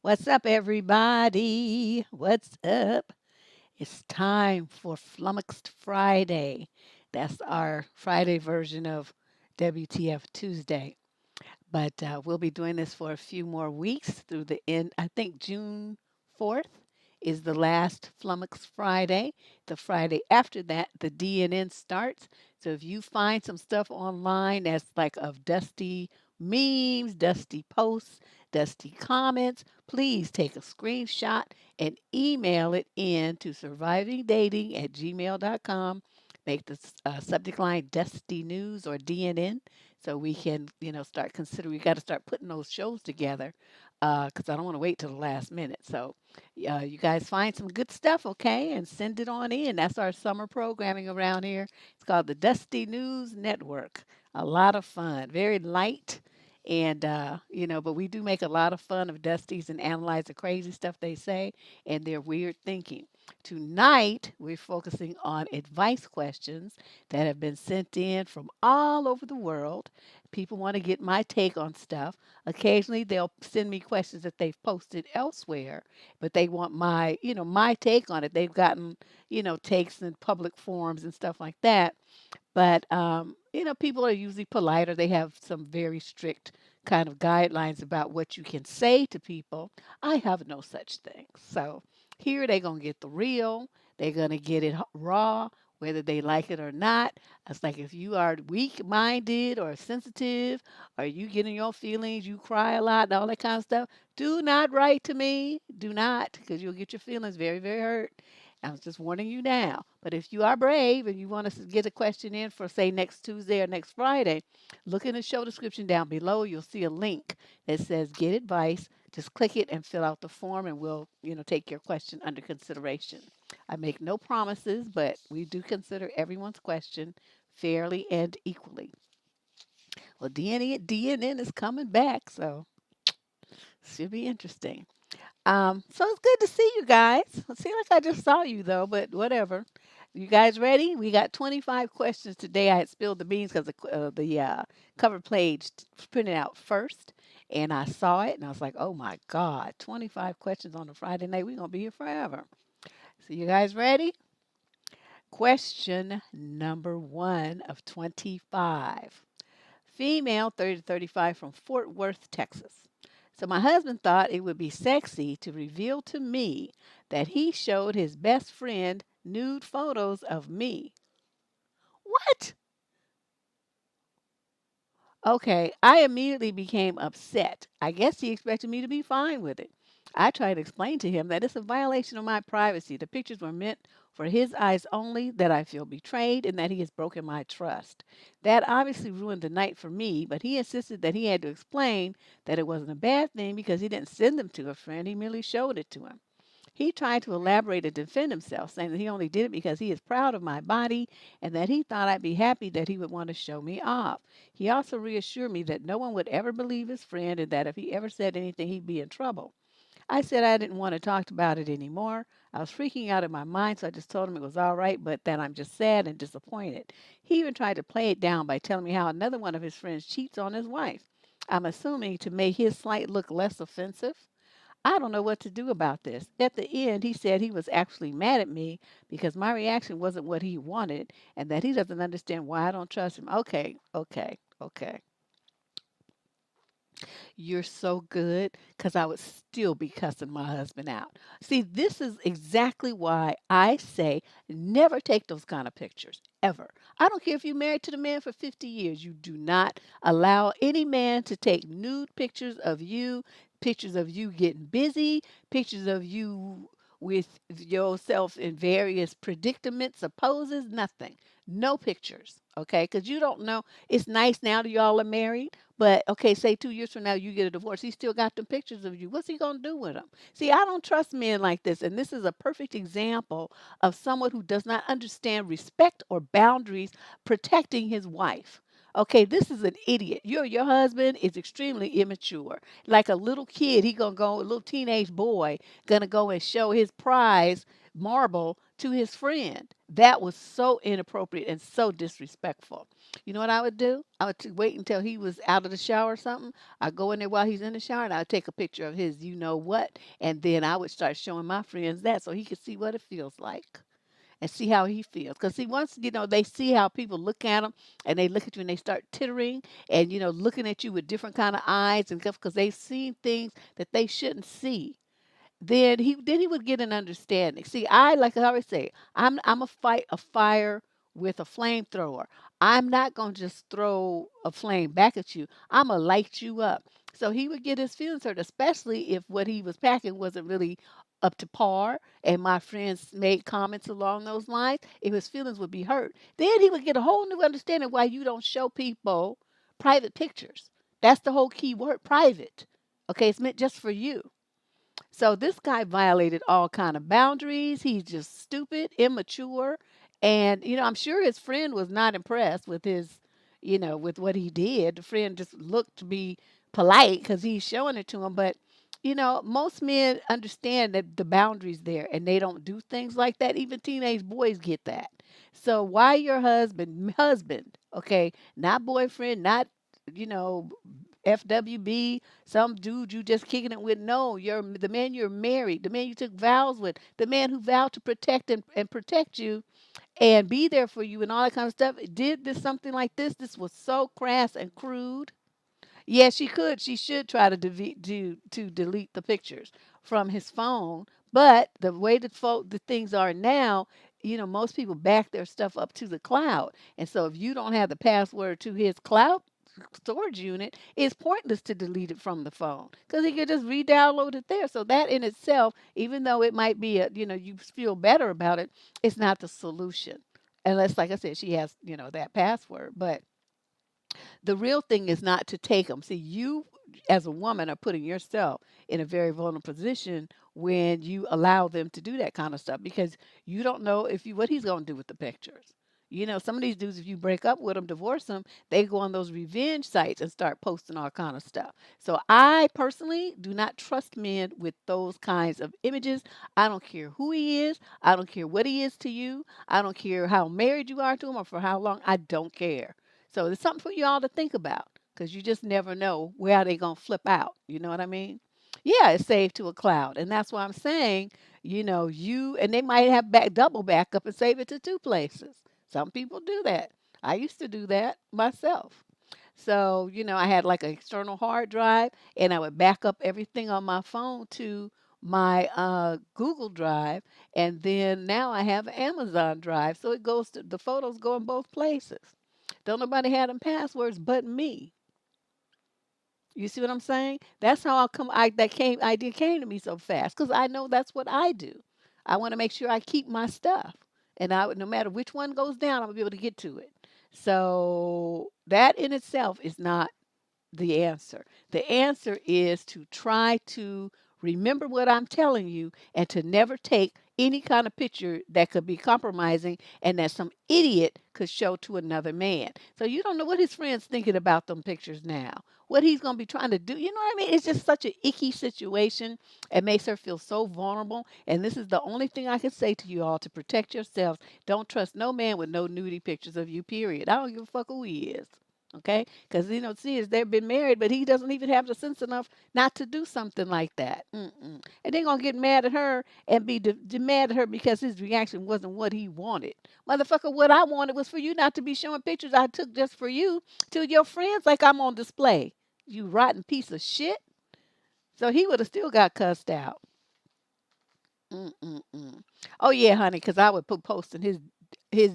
What's up, everybody? What's up? It's time for Flummoxed Friday. That's our Friday version of WTF Tuesday. But we'll be doing this for a few more weeks through the end. I think June 4th is the last Flummox Friday. The Friday after that, the DNN starts. So if you find some stuff online that's like of dusty memes, dusty posts, dusty comments, please take a screenshot and email it in to survivingdating@gmail.com. Make the subject line Dusty News or DNN so we can, start considering. We got to start putting those shows together because I don't want to wait till the last minute. So, you guys find some good stuff, okay, and send it on in. That's our summer programming around here. It's called the Dusty News Network. A lot of fun, very light. And, but we do make a lot of fun of Dusties and analyze the crazy stuff they say and their weird thinking. Tonight, we're focusing on advice questions that have been sent in from all over the world. People want to get my take on stuff. Occasionally, they'll send me questions that they've posted elsewhere, but they want my take on it. They've gotten, takes in public forums and stuff like that. But, people are usually polite or they have some very strict kind of guidelines about what you can say to people. I have no such thing. So here they're going to get the real, they're going to get it raw, whether they like it or not. It's like if you are weak minded or sensitive, or you get in your feelings, you cry a lot, and all that kind of stuff, do not write to me. Do not, because you'll get your feelings very, very hurt. I'm just warning you now. But if you are brave and you want us to get a question in for, say, next Tuesday or next Friday, look in the show description down below. You'll see a link that says Get Advice. Just click it and fill out the form, and we'll, take your question under consideration. I make no promises, but we do consider everyone's question fairly and equally. Well, DNN is coming back, so should be interesting. So it's good to see you guys. It seems like I just saw you though, but whatever. You guys ready? We got 25 questions today. I had spilled the beans because the cover page was printed out first, and I saw it, and I was like, "Oh my God, 25 questions on a Friday night. We're gonna be here forever." So you guys ready? Question number one of 25. Female, 30 to 35, from Fort Worth, Texas. So my husband thought it would be sexy to reveal to me that he showed his best friend nude photos of me. What? Okay, I immediately became upset. I guess he expected me to be fine with it. I tried to explain to him that it's a violation of my privacy. The pictures were meant for his eyes only, that I feel betrayed, and that he has broken my trust. That obviously ruined the night for me, but he insisted that he had to explain that it wasn't a bad thing because he didn't send them to a friend, he merely showed it to him. He tried to elaborate and defend himself, saying that he only did it because he is proud of my body and that he thought I'd be happy that he would want to show me off. He also reassured me that no one would ever believe his friend and that if he ever said anything, he'd be in trouble. I said I didn't want to talk about it anymore. I was freaking out in my mind, so I just told him it was all right, but that I'm just sad and disappointed. He even tried to play it down by telling me how another one of his friends cheats on his wife. I'm assuming to make his slight look less offensive. I don't know what to do about this. At the end, he said he was actually mad at me because my reaction wasn't what he wanted and that he doesn't understand why I don't trust him. Okay, okay, okay. You're so good because I would still be cussing my husband out. See, this is exactly why I say never take those kind of pictures, ever. I don't care if you're married to the man for 50 years. You do not allow any man to take nude pictures of you getting busy, pictures of you with yourself in various predicaments or poses, nothing. No pictures, okay? Because you don't know. It's nice now that y'all are married. But okay, say 2 years from now you get a divorce, he still got the pictures of you. What's he gonna do with them? See, I don't trust men like this, and this is a perfect example of someone who does not understand respect or boundaries protecting his wife. Okay, this is an idiot. Your husband is extremely immature. Like a little kid, a little teenage boy, gonna go and show his prize marble to his friend. That was so inappropriate and so disrespectful. You know what I would do? I would wait until he was out of the shower or something. I'd go in there while he's in the shower and I'd take a picture of his you know what. And then I would start showing my friends that so he could see what it feels like and see how he feels. Because see, once they see how people look at him, and they look at you and they start tittering, and looking at you with different kind of eyes and stuff, because they've seen things that they shouldn't see. Then he would get an understanding. See, I like I always say, I'm a fight a fire with a flamethrower. I'm not gonna just throw a flame back at you. I'm gonna light you up. So he would get his feelings hurt, especially if what he was packing wasn't really up to par, and my friends made comments along those lines. If his feelings would be hurt, then he would get a whole new understanding why you don't show people private pictures. That's the whole key word, private. Okay, it's meant just for you. So this guy violated all kind of boundaries. He's just stupid, immature, and I'm sure his friend was not impressed with with what he did. The friend just looked to be polite because he's showing it to him, but most men understand that the boundaries there, and they don't do things like that. Even teenage boys get that. So why your husband, okay, not boyfriend, not you know FWB, some dude you just kicking it with. No, you're the man you're married, the man you took vows with, the man who vowed to protect and protect you and be there for you and all that kind of stuff. Did this something like this? This was so crass and crude. Yes, she could. She should try to delete the pictures from his phone. But the way the things are now, most people back their stuff up to the cloud. And so if you don't have the password to his cloud storage unit, it's pointless to delete it from the phone because he could just re-download it there. So that in itself, even though it might be you feel better about it, it's not the solution. Unless, like I said, she has, that password. But the real thing is not to take them. See, you as a woman are putting yourself in a very vulnerable position when you allow them to do that kind of stuff because you don't know what he's going to do with the pictures. Some of these dudes, if you break up with them, divorce them, they go on those revenge sites and start posting all kind of stuff. So I personally do not trust men with those kinds of images. I don't care who he is. I don't care what he is to you. I don't care how married you are to him or for how long. I don't care. So it's something for you all to think about because you just never know where they going to flip out. You know what I mean? Yeah, it's saved to a cloud. And that's why I'm saying, and they might have double backup and save it to two places. Some people do that. I used to do that myself. So, I had like an external hard drive and I would back up everything on my phone to my Google Drive. And then now I have Amazon Drive. So the photos go in both places. Don't nobody have them passwords but me. You see what I'm saying? That's how that idea came to me so fast because I know that's what I do. I want to make sure I keep my stuff, and no matter which one goes down, I'm gonna be able to get to it. So that in itself is not the answer. The answer is to try to remember what I'm telling you and to never take any kind of picture that could be compromising and that some idiot could show to another man. So you don't know what his friends thinking about them pictures now. What he's going to be trying to do. You know what I mean? It's just such an icky situation. It makes her feel so vulnerable. And this is the only thing I can say to you all to protect yourselves. Don't trust no man with no nudie pictures of you, period. I don't give a fuck who he is. Okay, because see, they've been married, but he doesn't even have the sense enough not to do something like that. Mm-mm. And they're gonna get mad at her and be mad at her because his reaction wasn't what he wanted. Motherfucker, what I wanted was for you not to be showing pictures I took just for you to your friends like I'm on display. You rotten piece of shit. So he would have still got cussed out. Mm-mm-mm. Oh yeah, honey, because I would put posting his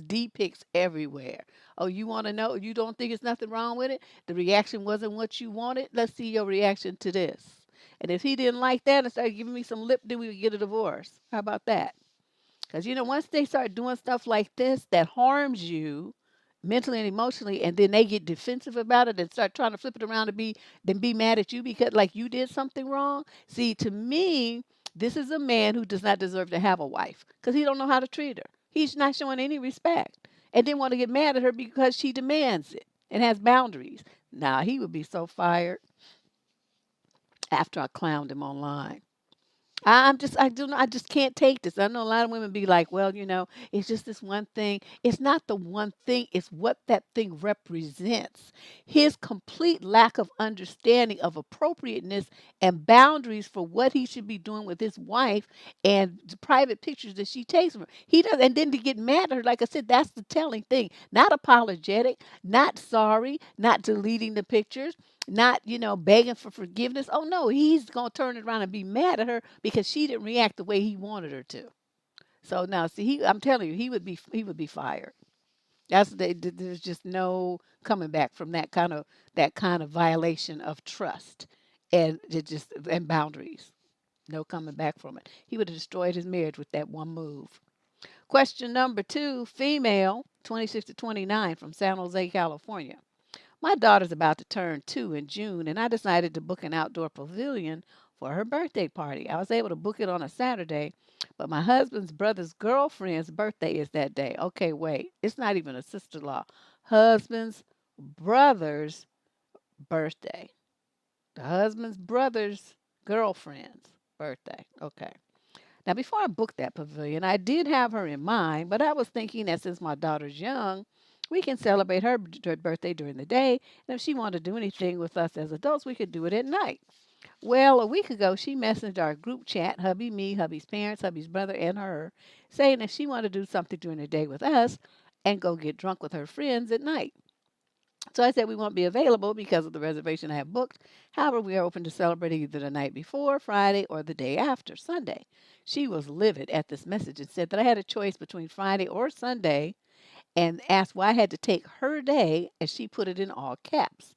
D pics everywhere. Oh, you want to know? You don't think it's nothing wrong with it? The reaction wasn't what you wanted. Let's see your reaction to this. And if he didn't like that and started giving me some lip, then we would get a divorce. How about that? Because once they start doing stuff like this that harms you mentally and emotionally, and then they get defensive about it and start trying to flip it around to be mad at you because like you did something wrong. See, to me, this is a man who does not deserve to have a wife because he don't know how to treat her. He's not showing any respect, and then want to get mad at her because she demands it and has boundaries. Now he would be so fired after I clowned him online. I just can't take this. I know a lot of women be like, well, it's just this one thing. It's not the one thing, it's what that thing represents. His complete lack of understanding of appropriateness and boundaries for what he should be doing with his wife and the private pictures that she takes of her. He does, and then to get mad at her, like I said, that's the telling thing. Not apologetic, not sorry, not deleting the pictures, not begging for forgiveness. Oh no, he's gonna turn it around and be mad at her because she didn't react the way he wanted her to. So now, see, I'm telling you, he would be fired. There's just no coming back from that kind of violation of trust and boundaries. No coming back from it. He would have destroyed his marriage with that one move. Question number 2, female, 26 to 29, from San Jose, California. My daughter's about to turn 2 in June, and I decided to book an outdoor pavilion for her birthday party. I was able to book it on a Saturday, but my husband's brother's girlfriend's birthday is that day. Okay, wait. It's not even a sister-in-law. Husband's brother's birthday. The husband's brother's girlfriend's birthday. Okay. Now, before I booked that pavilion, I did have her in mind, but I was thinking that since my daughter's young, we can celebrate her birthday during the day, and if she wanted to do anything with us as adults, we could do it at night. Well, a week ago, she messaged our group chat, hubby, me, hubby's parents, hubby's brother, and her, saying that she wanted to do something during the day with us and go get drunk with her friends at night. So I said we won't be available because of the reservation I have booked. However, we are open to celebrating either the night before, Friday, or the day after, Sunday. She was livid at this message and said that I had a choice between Friday or Sunday and asked why I had to take her day, and she put it in all caps.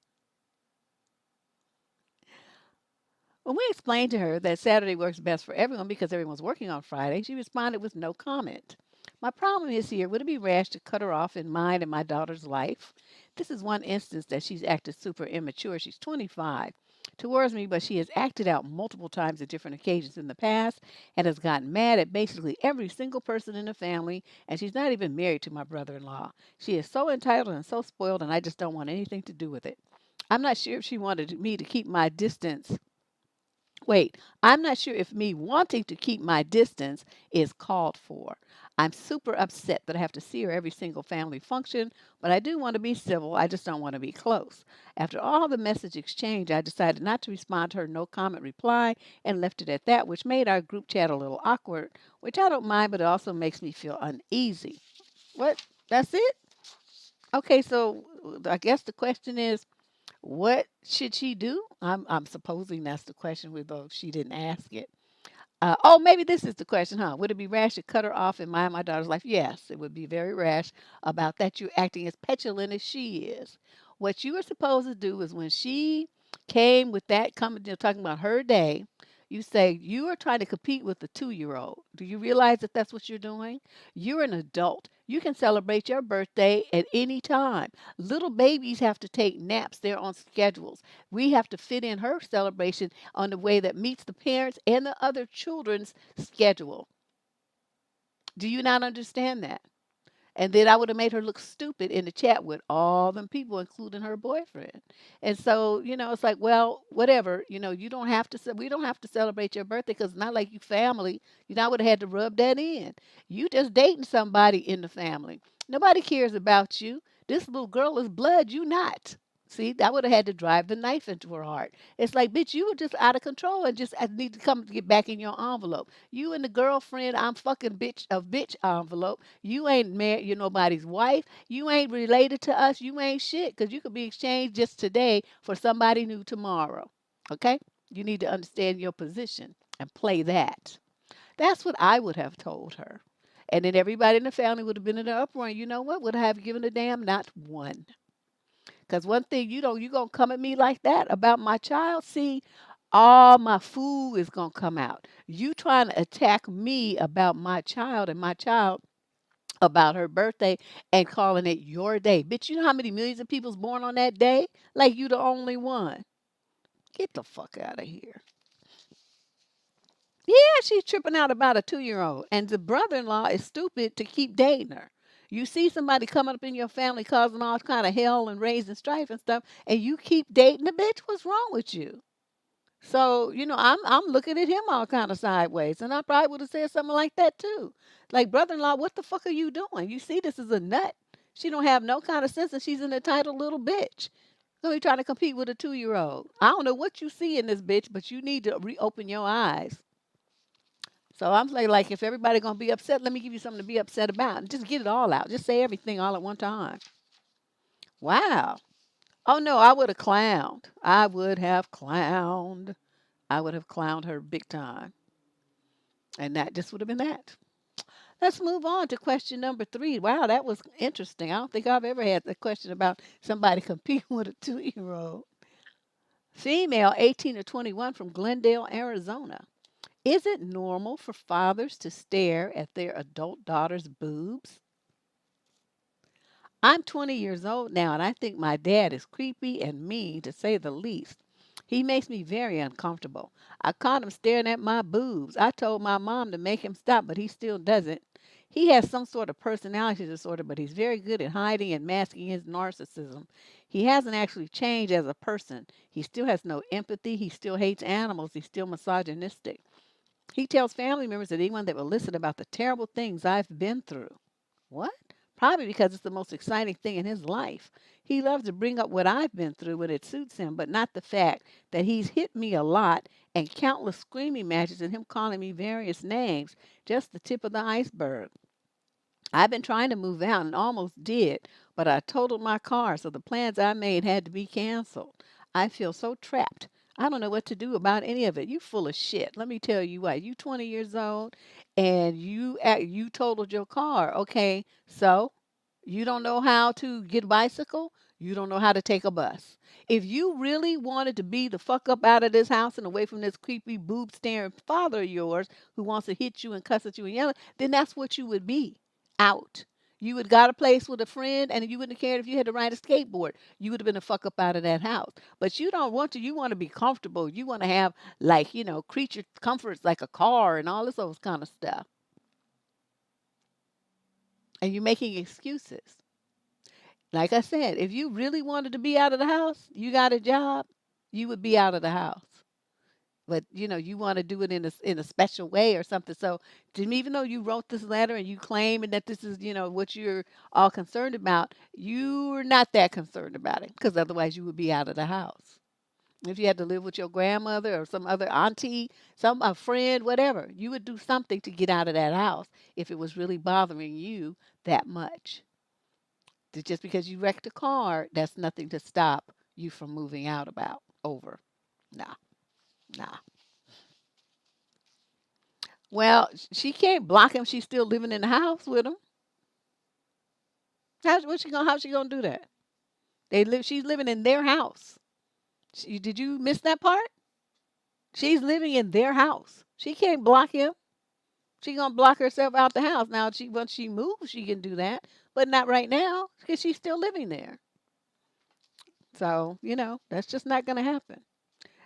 When we explained to her that Saturday works best for everyone because everyone's working on Friday, she responded with no comment. My problem is here, would it be rash to cut her off in mine and my daughter's life? This is one instance that she's acted super immature. She's 25 towards me, but she has acted out multiple times at different occasions in the past and has gotten mad at basically every single person in the family, and she's not even married to my brother-in-law. She is so entitled and so spoiled, and I just don't want anything to do with it. I'm not sure if she wanted me to keep my distance. Wait, I'm not sure if me wanting to keep my distance is called for. I'm super upset that I have to see her every single family function, but I do want to be civil. I just don't want to be close. After all the message exchange, I decided not to respond to her no comment reply and left it at that, which made our group chat a little awkward, which I don't mind, but it also makes me feel uneasy. What? That's it? Okay, so I guess the question is, what should she do? I'm supposing that's the question, though she didn't ask it. Oh, maybe this is the question, huh? Would it be rash to cut her off in my daughter's life? Yes, it would be very rash about that. You're acting as petulant as she is. What you were supposed to do is when she came with that comment, talking about her day, you say you are trying to compete with the 2-year-old. Do you realize that that's what you're doing? You're an adult. You can celebrate your birthday at any time. Little babies have to take naps. They're on schedules. We have to fit in her celebration on the way that meets the parents and the other children's schedule. Do you not understand that? And then I would have made her look stupid in the chat with all them people, including her boyfriend. And so, it's like, well, whatever. You don't have to. We don't have to celebrate your birthday because it's not like you family. I would have had to rub that in. You just dating somebody in the family. Nobody cares about you. This little girl is blood. You not. See, I would have had to drive the knife into her heart. It's like, bitch, you were just out of control and just I need to come get back in your envelope. You and the girlfriend, I'm fucking bitch of bitch envelope. You ain't married, you're nobody's wife. You ain't related to us. You ain't shit because you could be exchanged just today for somebody new tomorrow. Okay? You need to understand your position and play that. That's what I would have told her. And then everybody in the family would have been in an uproar. And you know what? Would I have given a damn? Not one. Because one thing you going to come at me like that about my child? See, all my food is going to come out. You trying to attack me about my child and my child about her birthday and calling it your day. Bitch, you know how many millions of people's born on that day? Like you the only one. Get the fuck out of here. Yeah, she's tripping out about a 2-year-old. And the brother-in-law is stupid to keep dating her. You see somebody coming up in your family causing all kind of hell and raising strife and stuff, and you keep dating the bitch. What's wrong with you? So, I'm looking at him all kind of sideways. And I probably would have said something like that too. Like, brother-in-law, what the fuck are you doing? You see this is a nut. She don't have no kind of sense and she's an entitled little bitch. So you trying to compete with a 2-year-old. I don't know what you see in this bitch, but you need to reopen your eyes. So I'm like, if everybody gonna be upset, let me give you something to be upset about. And just get it all out. Just say everything all at one time. Wow. Oh no, I would have clowned. I would have clowned. I would have clowned her big time. And that just would have been that. Let's move on to question number 3. Wow, that was interesting. I don't think I've ever had a question about somebody competing with a 2-year-old. Female, 18 to 21, from Glendale, Arizona. Is it normal for fathers to stare at their adult daughter's boobs? I'm 20 years old now, and I think my dad is creepy and mean, to say the least. He makes me very uncomfortable. I caught him staring at my boobs. I told my mom to make him stop, but he still doesn't. He has some sort of personality disorder, but he's very good at hiding and masking his narcissism. He hasn't actually changed as a person. He still has no empathy. He still hates animals. He's still misogynistic. He tells family members that anyone that will listen about the terrible things I've been through. What? Probably because it's the most exciting thing in his life. He loves to bring up what I've been through when it suits him, but not the fact that he's hit me a lot and countless screaming matches and him calling me various names. Just the tip of the iceberg. I've been trying to move out and almost did, but I totaled my car, so the plans I made had to be canceled. I feel so trapped. I don't know what to do about any of it. You full of shit. Let me tell you what. You 20 years old and you totaled your car. Okay, so you don't know how to get a bicycle. You don't know how to take a bus. If you really wanted to be the fuck up out of this house and away from this creepy boob staring father of yours who wants to hit you and cuss at you and yell, then that's what you would be out. You would got a place with a friend, and you wouldn't have cared if you had to ride a skateboard. You would have been a fuck up out of that house. But you don't want to. You want to be comfortable. You want to have, like, creature comforts like a car and all this other kind of stuff. And you're making excuses. Like I said, if you really wanted to be out of the house, you got a job, you would be out of the house. But you want to do it in a special way or something. So, even though you wrote this letter and you claim that this is what you're all concerned about, you're not that concerned about it, because otherwise you would be out of the house. If you had to live with your grandmother or some other auntie, a friend, whatever, you would do something to get out of that house if it was really bothering you that much. Just because you wrecked a car, that's nothing to stop you from moving out about over. Nah, nah. Well, she can't block him. She's still living in the house with him. How's she gonna do that? She's living in their house. Did you miss that part? She's living in their house. She can't block him. She gonna block herself out the house. Now, once she moves, she can do that, but not right now because she's still living there. So that's just not gonna happen.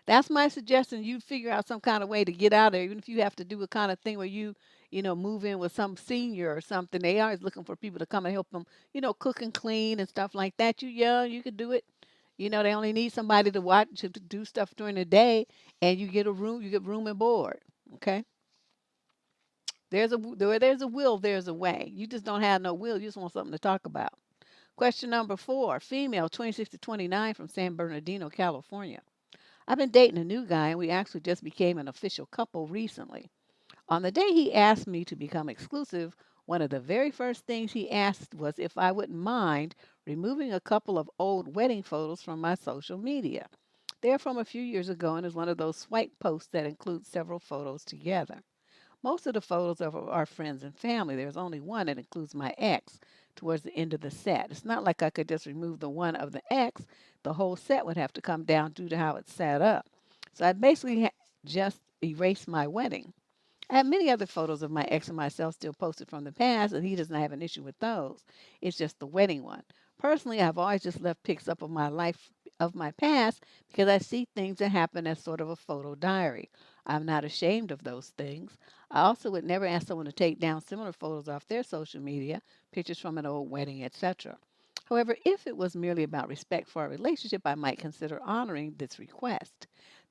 That's my suggestion. You figure out some kind of way to get out of there, even if you have to do a kind of thing where you move in with some senior or something. They always looking for people to come and help them, cook and clean and stuff like that. You young, you could do it. They only need somebody to watch to do stuff during the day, and you get room and board. Okay. Where there's a will, there's a way. You just don't have no will. You just want something to talk about. Question number 4, female, 26 to 29, from San Bernardino, California. I've been dating a new guy, and we actually just became an official couple recently. On the day he asked me to become exclusive, one of the very first things he asked was if I wouldn't mind removing a couple of old wedding photos from my social media. They're from a few years ago and is one of those swipe posts that includes several photos together. Most of the photos are of our friends and family. There's only one that includes my ex towards the end of the set. It's not like I could just remove the one of the ex. The whole set would have to come down due to how it's set up. So I basically just erased my wedding. I have many other photos of my ex and myself still posted from the past, and he doesn't have an issue with those. It's just the wedding one. Personally, I've always just left pics up of my life of my past because I see things that happen as sort of a photo diary. I'm not ashamed of those things. I also would never ask someone to take down similar photos off their social media, pictures from an old wedding, etc. However, if it was merely about respect for our relationship, I might consider honoring this request.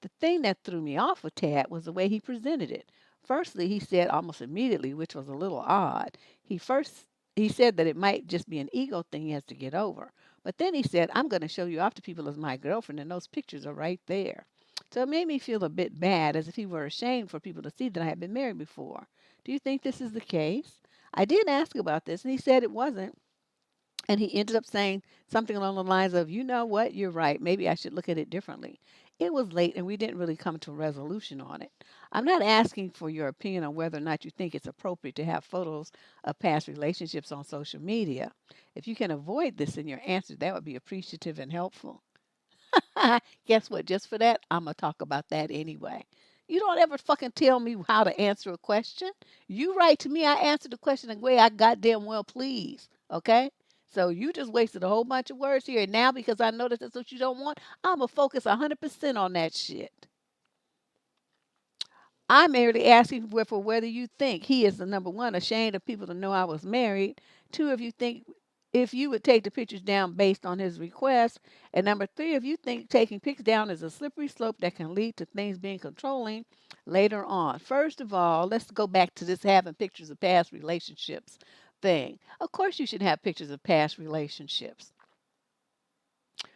the thing that threw me off a tad was the way he presented it. Firstly, he said almost immediately, which was a little odd. He first he said that it might just be an ego thing he has to get over. But then he said, "I'm going to show you off to people as my girlfriend, and those pictures are right there." So it made me feel a bit bad, as if he were ashamed for people to see that I had been married before. Do you think this is the case? I did ask about this, and he said it wasn't. And he ended up saying something along the lines of, "You know what? You're right. Maybe I should look at it differently." It was late and we didn't really come to a resolution on it. I'm not asking for your opinion on whether or not you think it's appropriate to have photos of past relationships on social media. If you can avoid this in your answer, that would be appreciative and helpful. Guess what? Just for that, I'm going to talk about that anyway. You don't ever fucking tell me how to answer a question. You write to me, I answer the question the way I goddamn well please. Okay? So you just wasted a whole bunch of words here. And now, because I know that that's what you don't want, I'm going to focus 100% on that shit. I'm merely asking for whether you think he is the number one, ashamed of people to know I was married. Two, if you think if you would take the pictures down based on his request. And number three, if you think taking pics down is a slippery slope that can lead to things being controlling later on. First of all, let's go back to this having pictures of past relationships thing. Of course, you should have pictures of past relationships.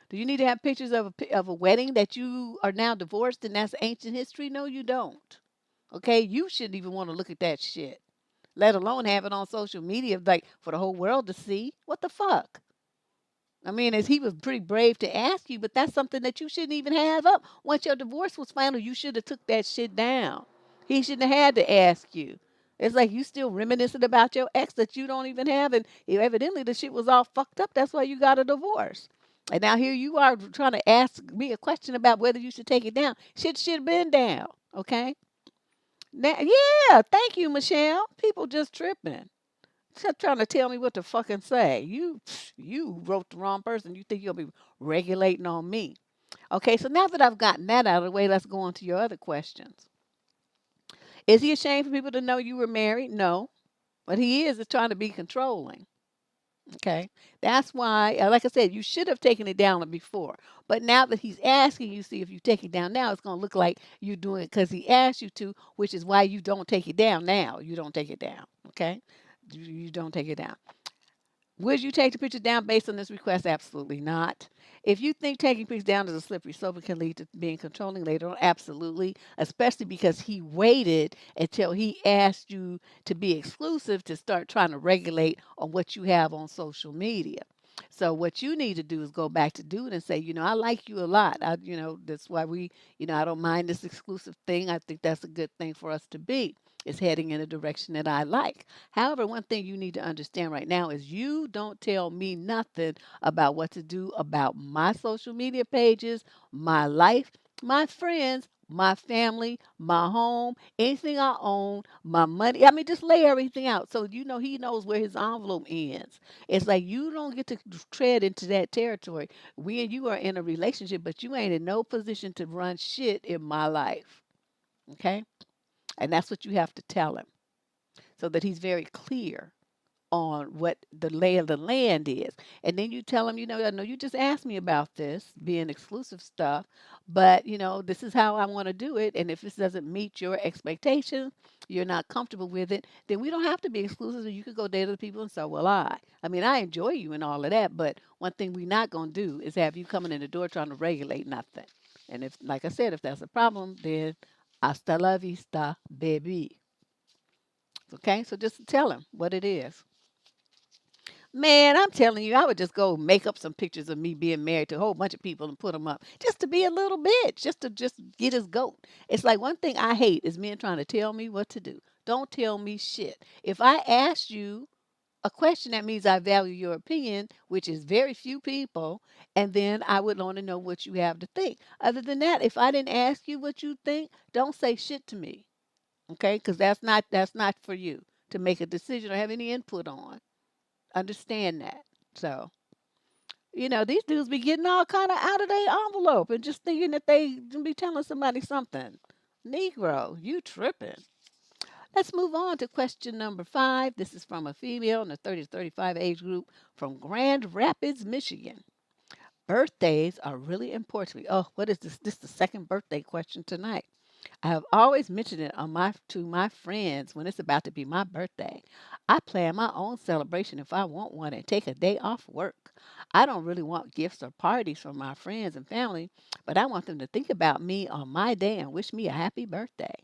Do you need to have pictures of a wedding that you are now divorced and that's ancient history? No, you don't. Okay, you shouldn't even want to look at that shit, let alone have it on social media, like for the whole world to see. What the fuck? I mean, as he was pretty brave to ask you, but that's something that you shouldn't even have up. Once your divorce was final, you should have took that shit down. He shouldn't have had to ask you. It's like you still reminiscing about your ex that you don't even have, and evidently the shit was all fucked up. That's why you got a divorce. And now here you are trying to ask me a question about whether you should take it down. Shit should have been down. Okay. Now, yeah, thank you, Michelle. People just tripping. Just trying to tell me what to fucking say. You wrote the wrong person. You think you'll be regulating on me. Okay, so now that I've gotten that out of the way, let's go on to your other questions. Is he ashamed for people to know you were married? No. What he is trying to be controlling. Okay. That's why, like I said, you should have taken it down before. But now that he's asking you, see, if you take it down now, it's going to look like you're doing it because he asked you to, which is why you don't take it down now. You don't take it down. Okay. You don't take it down. Would you take the picture down based on this request? Absolutely not. If you think taking pictures down is a slippery slope and can lead to being controlling later on, absolutely. Especially because he waited until he asked you to be exclusive to start trying to regulate on what you have on social media. So what you need to do is go back to dude and say, I like you a lot. That's why I don't mind this exclusive thing. I think that's a good thing for us to be. It's heading in a direction that I like. However, one thing you need to understand right now is you don't tell me nothing about what to do about my social media pages, my life, my friends, my family, my home, anything I own, my money. I mean, just lay everything out. So, he knows where his envelope ends. It's like you don't get to tread into that territory. We and you are in a relationship, but you ain't in no position to run shit in my life. Okay? And that's what you have to tell him so that he's very clear on what the lay of the land is. And then you tell him, I know you just asked me about this being exclusive stuff, but this is how I want to do it. And if this doesn't meet your expectations, you're not comfortable with it, then we don't have to be exclusive. And you could go date other people and so will I. I mean, I enjoy you and all of that, but one thing we're not going to do is have you coming in the door trying to regulate nothing. And if, like I said, if that's a problem, then hasta la vista, baby. Okay, so just tell him what it is. Man, I'm telling you, I would just go make up some pictures of me being married to a whole bunch of people and put them up just to be a little bitch, just to just get his goat. It's like one thing I hate is men trying to tell me what to do. Don't tell me shit. If I asked you a question, that means I value your opinion, which is very few people, and then I would want to know what you have to think. Other than that, if I didn't ask you what you think, don't say shit to me. Okay? Because that's not for you to make a decision or have any input on. Understand that. So, these dudes be getting all kind of out of their envelope and just thinking that they can be telling somebody something. Negro, you tripping. Let's move on to question number 5. This is from a female in the 30 to 35 age group from Grand Rapids, Michigan. Birthdays are really important to me. Oh, what is this? This is the second birthday question tonight. I have always mentioned it on my to my friends when it's about to be my birthday. I plan my own celebration if I want one and take a day off work. I don't really want gifts or parties from my friends and family, but I want them to think about me on my day and wish me a happy birthday.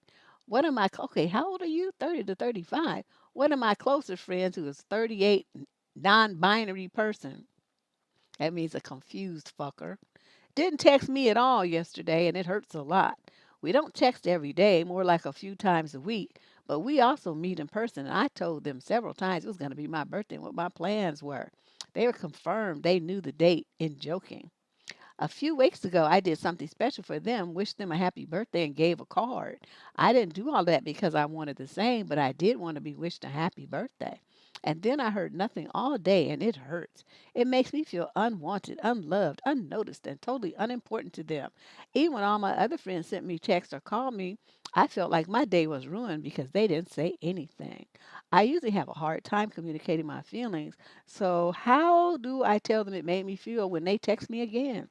One of my okay, how old are you? 30 to 35. One of my closest friends who is 38, non-binary person. That means a confused fucker didn't text me at all yesterday, and it hurts a lot. We don't text every day, more like a few times a week, but we also meet in person. And I told them several times it was going to be my birthday and what my plans were. They were confirmed they knew the date in joking. A few weeks ago, I did something special for them, wished them a happy birthday, and gave a card. I didn't do all that because I wanted the same, but I did want to be wished a happy birthday. And then I heard nothing all day, and it hurts. It makes me feel unwanted, unloved, unnoticed, and totally unimportant to them. Even when all my other friends sent me texts or called me, I felt like my day was ruined because they didn't say anything. I usually have a hard time communicating my feelings, so how do I tell them it made me feel when they text me again?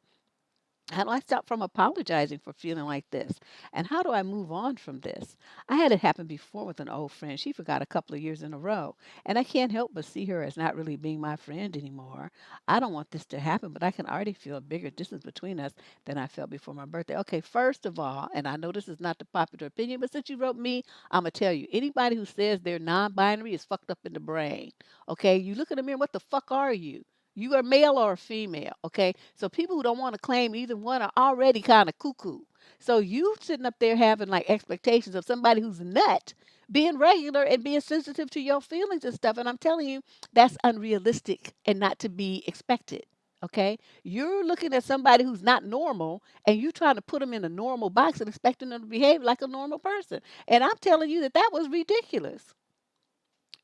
How do I stop from apologizing for feeling like this? And how do I move on from this? I had it happen before with an old friend. She forgot a couple of years in a row. And I can't help but see her as not really being my friend anymore. I don't want this to happen, but I can already feel a bigger distance between us than I felt before my birthday. Okay, first of all, and I know this is not the popular opinion, but since you wrote me, I'm going to tell you anybody who says they're non binary is fucked up in the brain. Okay, you look in the mirror, what the fuck are you? You are male or a female, okay? So people who don't want to claim either one are already kind of cuckoo. So you sitting up there having like expectations of somebody who's nut being regular and being sensitive to your feelings and stuff. And I'm telling you, that's unrealistic and not to be expected. Okay, you're looking at somebody who's not normal, and you trying to put them in a normal box and expecting them to behave like a normal person. And I'm telling you that that was ridiculous.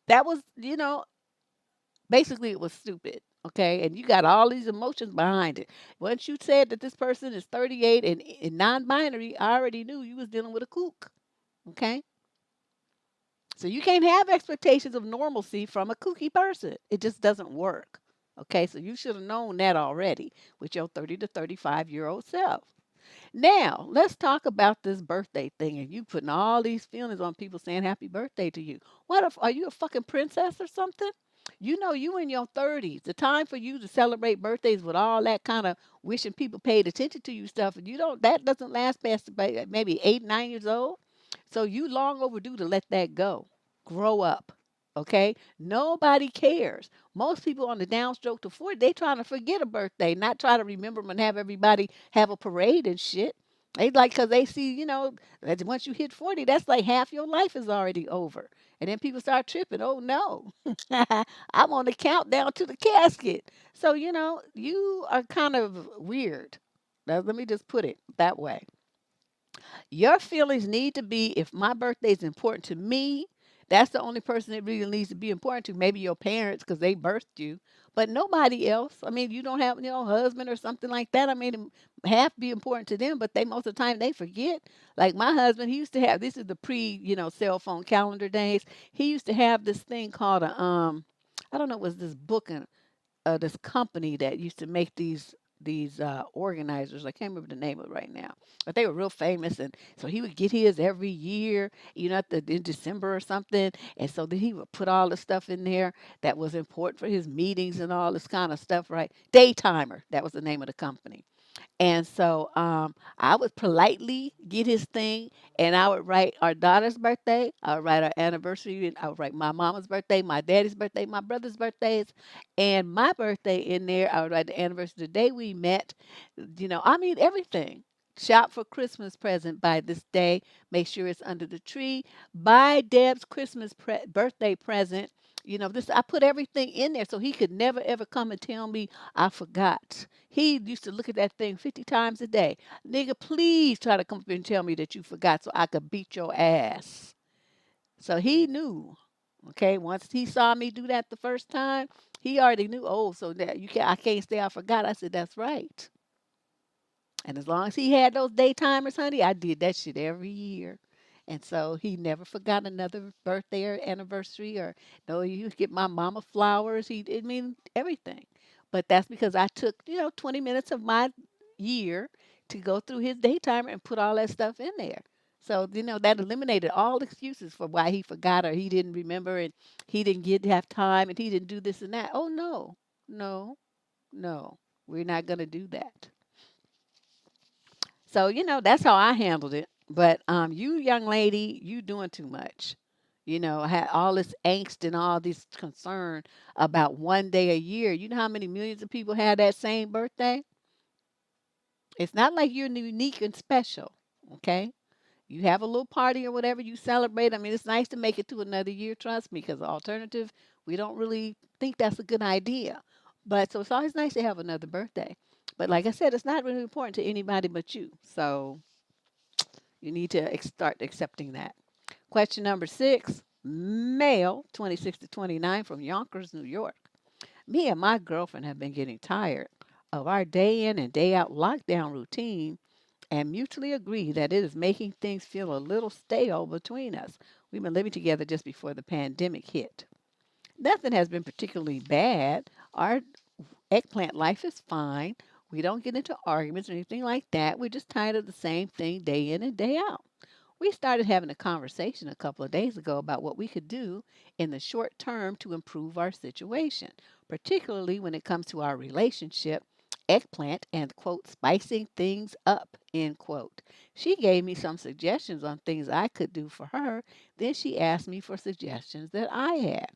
That was, basically it was stupid. Okay, and you got all these emotions behind it. Once you said that this person is 38 and non-binary, I already knew you was dealing with a kook. Okay, so you can't have expectations of normalcy from a kooky person. It just doesn't work. Okay, so you should have known that already with your 30 to 35-year-old self. Now, let's talk about this birthday thing and you putting all these feelings on people saying happy birthday to you. What if are you a fucking princess or something? You know you in your 30s. The time for you to celebrate birthdays with all that kind of wishing people paid attention to you stuff, and you don't that doesn't last past maybe 8, 9 years old. So you long overdue to let that go. Grow up. Okay? Nobody cares. Most people on the downstroke to 40, they trying to forget a birthday, not try to remember them and have everybody have a parade and shit. They like because they see, that once you hit 40, that's like half your life is already over. And then people start tripping. Oh no, I'm on the countdown to the casket. So, you are kind of weird. Now, let me just put it that way. Your feelings need to be if my birthday is important to me, that's the only person it really needs to be important to. Maybe your parents because they birthed you, but nobody else. I mean, you don't have husband or something like that. I mean, it have to be important to them, but they most of the time they forget. Like my husband, he used to have this is the pre cell phone calendar days. He used to have this thing called a I don't know, it was this book and this company that used to make these organizers. I can't remember the name of it right now, but they were real famous. And so he would get his every year, in December or something. And so then he would put all the stuff in there that was important for his meetings and all this kind of stuff, right? Daytimer, that was the name of the company. And so I would politely get his thing, and I would write our daughter's birthday. I would write our anniversary, and I would write my mama's birthday, my daddy's birthday, my brother's birthdays, and my birthday in there. I would write the anniversary, the day we met. I mean everything. Shop for Christmas present by this day. Make sure it's under the tree. Buy Deb's Christmas birthday present. This I put everything in there so he could never ever come and tell me I forgot. He used to look at that thing 50 times a day. Nigga, please try to come up here and tell me that you forgot so I could beat your ass. So he knew. Okay, once he saw me do that the first time, he already knew. Oh, so that I can't say I forgot. I said that's right. And as long as he had those daytimers, honey, I did that shit every year. And so he never forgot another birthday or anniversary or no, you get my mama flowers. I mean everything. But that's because I took, 20 minutes of my year to go through his daytimer and put all that stuff in there. So, that eliminated all excuses for why he forgot or he didn't remember and he didn't get to have time and he didn't do this and that. Oh, no, no, no, we're not going to do that. So, that's how I handled it. But you young lady, you doing too much. I had all this angst and all this concern about one day a year. You know how many millions of people had that same birthday? It's not like you're unique and special. Okay. You have a little party or whatever, you celebrate. I mean, it's nice to make it to another year, trust me, because the alternative, we don't really think that's a good idea. But so it's always nice to have another birthday. But like I said, it's not really important to anybody but you. So you need to start accepting that. Question number 6, male, 26 to 29, from Yonkers, New York. Me and my girlfriend have been getting tired of our day in and day out lockdown routine and mutually agree that it is making things feel a little stale between us. We've been living together just before the pandemic hit. Nothing has been particularly bad. Our eggplant life is fine. We don't get into arguments or anything like that. We're just tired of the same thing day in and day out. We started having a conversation a couple of days ago about what we could do in the short term to improve our situation, particularly when it comes to our relationship, eggplant, and quote, spicing things up, end quote. She gave me some suggestions on things I could do for her. Then she asked me for suggestions that I had.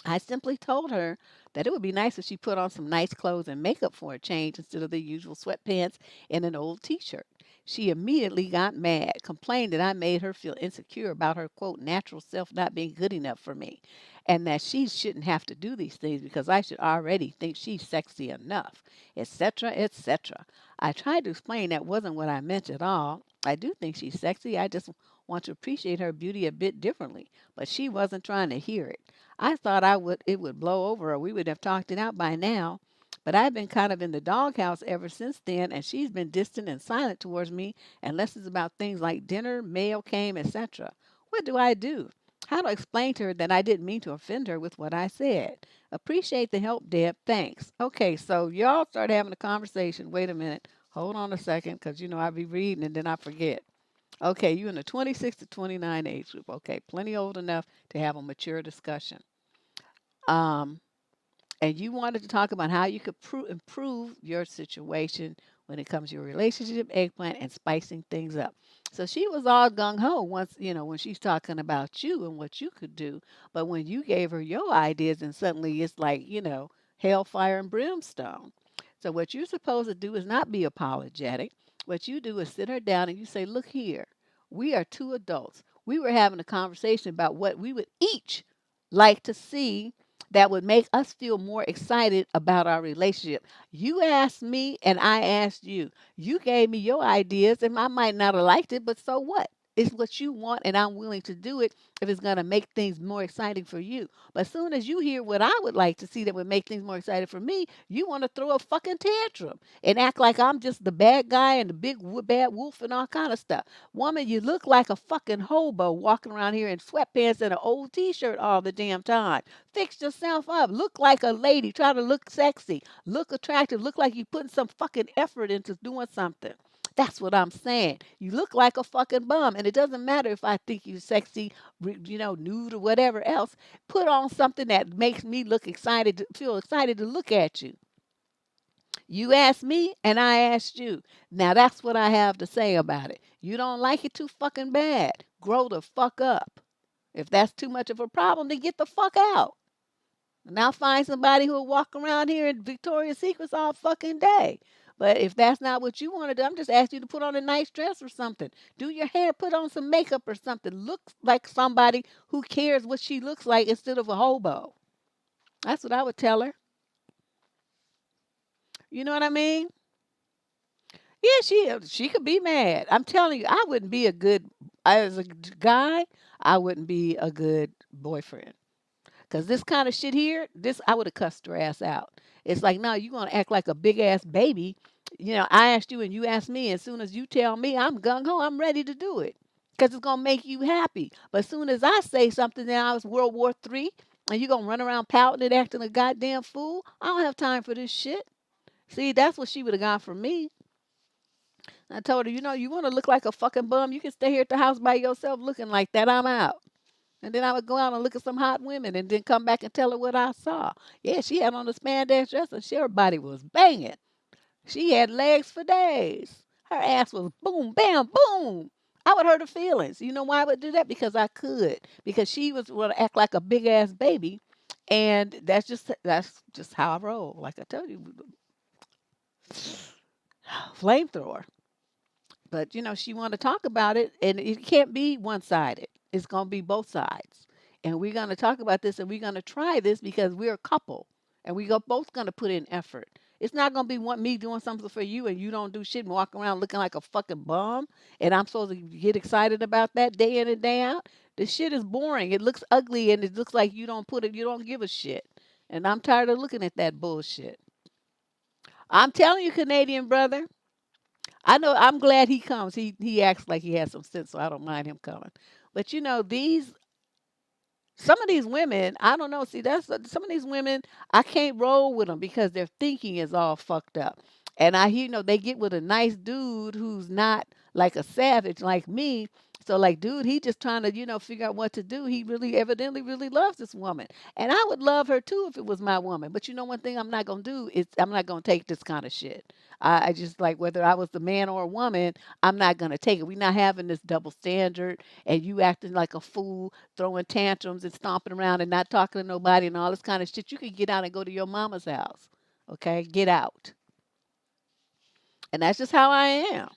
I simply told her that it would be nice if she put on some nice clothes and makeup for a change instead of the usual sweatpants and an old t shirt. She immediately got mad, complained that I made her feel insecure about her quote natural self not being good enough for me, and that she shouldn't have to do these things because I should already think she's sexy enough, etc., etc. I tried to explain that wasn't what I meant at all. I do think she's sexy. I just want to appreciate her beauty a bit differently, but she wasn't trying to hear it. I thought I would it would blow over or we would have talked it out by now. But I've been kind of in the doghouse ever since then, and she's been distant and silent towards me unless it's about things like dinner, mail came, etc. What do I do? How to explain to her that I didn't mean to offend her with what I said? Appreciate the help, Deb. Thanks. Okay, so y'all start having a conversation. Wait a minute. Hold on a second, because I be reading and then I forget. Okay, you in the 26 to 29 age group. Okay, plenty old enough to have a mature discussion. Um, and you wanted to talk about how you could improve your situation when it comes to your relationship, eggplant, and spicing things up. So she was all gung ho once, when she's talking about you and what you could do. But when you gave her your ideas, and suddenly it's like, hellfire and brimstone. So what you're supposed to do is not be apologetic. What you do is sit her down and you say, look here, we are two adults. We were having a conversation about what we would each like to see that would make us feel more excited about our relationship. You asked me and I asked you. You gave me your ideas and I might not have liked it, but so what? It's what you want and I'm willing to do it if it's going to make things more exciting for you. But as soon as you hear what I would like to see that would make things more exciting for me, you want to throw a fucking tantrum and act like I'm just the bad guy and the big bad wolf and all kind of stuff. Woman, you look like a fucking hobo walking around here in sweatpants and an old t-shirt all the damn time. Fix yourself up. Look like a lady. Try to look sexy. Look attractive. Look like you're putting some fucking effort into doing something. That's what I'm saying. You look like a fucking bum. And it doesn't matter if I think you're sexy, nude or whatever else. Put on something that makes me look excited, feel excited to look at you. You asked me and I asked you. Now that's what I have to say about it. You don't like it too fucking bad. Grow the fuck up. If that's too much of a problem, then get the fuck out. Now find somebody who'll walk around here in Victoria's Secrets all fucking day. But if that's not what you want to do, I'm just asking you to put on a nice dress or something. Do your hair, put on some makeup or something. Look like somebody who cares what she looks like instead of a hobo. That's what I would tell her. You know what I mean? Yeah, she could be mad. I'm telling you, I wouldn't be a good as a guy. I wouldn't be a good boyfriend. Cause this kind of shit here, this I would have cussed her ass out. It's like, no, you gonna act like a big ass baby. I asked you and you asked me. As soon as you tell me, I'm gung ho. I'm ready to do it. Cause it's gonna make you happy. But as soon as I say something, then I was World War III. And you gonna run around pouting and acting a goddamn fool? I don't have time for this shit. See, that's what she would have gone for me. I told her, you want to look like a fucking bum? You can stay here at the house by yourself looking like that. I'm out. And then I would go out and look at some hot women and then come back and tell her what I saw. Yeah, she had on a spandex dress and her body was banging. She had legs for days. Her ass was boom, bam, boom. I would hurt her feelings. You know why I would do that? Because I could. Because she was going to act like a big ass baby, and that's just how I roll. Like I told you, flamethrower. But she want to talk about it, and it can't be one sided. It's gonna be both sides, and we're gonna talk about this, and we're gonna try this because we're a couple, and both gonna put in effort. It's not gonna be me doing something for you, and you don't do shit and walk around looking like a fucking bum, and I'm supposed to get excited about that day in and day out. The shit is boring. It looks ugly, and it looks like you don't give a shit, and I'm tired of looking at that bullshit. I'm telling you, Canadian brother. I know. I'm glad he comes. He acts like he has some sense, so I don't mind him coming. But these some of these women, I don't know. See, that's some of these women. I can't roll with them because their thinking is all fucked up. And I hear, they get with a nice dude who's not like a savage like me. So, like, dude, he just trying to, figure out what to do. He really, evidently, really loves this woman, and I would love her too if it was my woman. But one thing I'm not gonna do is I'm not gonna take this kind of shit. I just like whether I was the man or a woman, I'm not gonna take it. We're not having this double standard, and you acting like a fool, throwing tantrums and stomping around and not talking to nobody and all this kind of shit. You can get out and go to your mama's house. Okay, get out. And that's just how I am.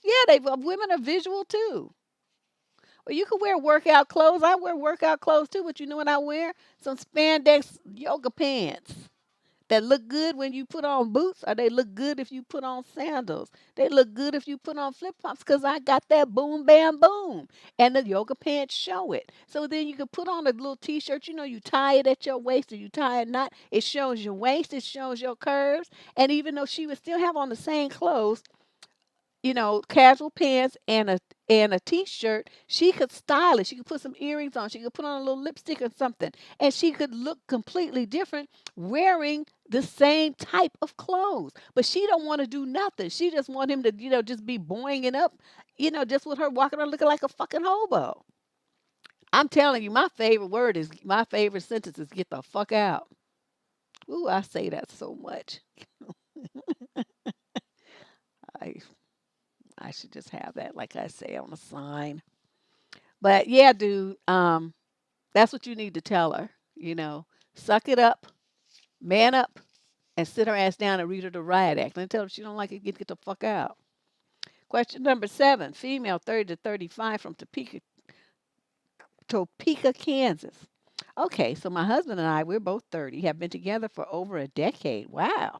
Yeah, women are visual too. Well, you can wear workout clothes. I wear workout clothes too, but you know what I wear? Some spandex yoga pants that look good when you put on boots, or they look good if you put on sandals. They look good if you put on flip flops because I got that boom, bam, boom. And the yoga pants show it. So then you can put on a little t shirt. You tie it at your waist or you tie a knot. It shows your waist, it shows your curves. And even though she would still have on the same clothes, casual pants and a t-shirt, she could style it. She could put some earrings on. She could put on a little lipstick or something, and she could look completely different wearing the same type of clothes. But she don't want to do nothing. She just want him to, just be boinging up, just with her walking around looking like a fucking hobo. I'm telling you, my favorite sentence is "get the fuck out." Ooh, I say that so much. I I should just have that, like I say, on a sign. But yeah, dude, that's what you need to tell her. Suck it up, man up, and sit her ass down and read her the riot act. And tell her if she don't like it, get the fuck out. Question number 7, female 30 to 35 from Topeka, Kansas. Okay, so my husband and I, we're both 30, have been together for over a decade. Wow.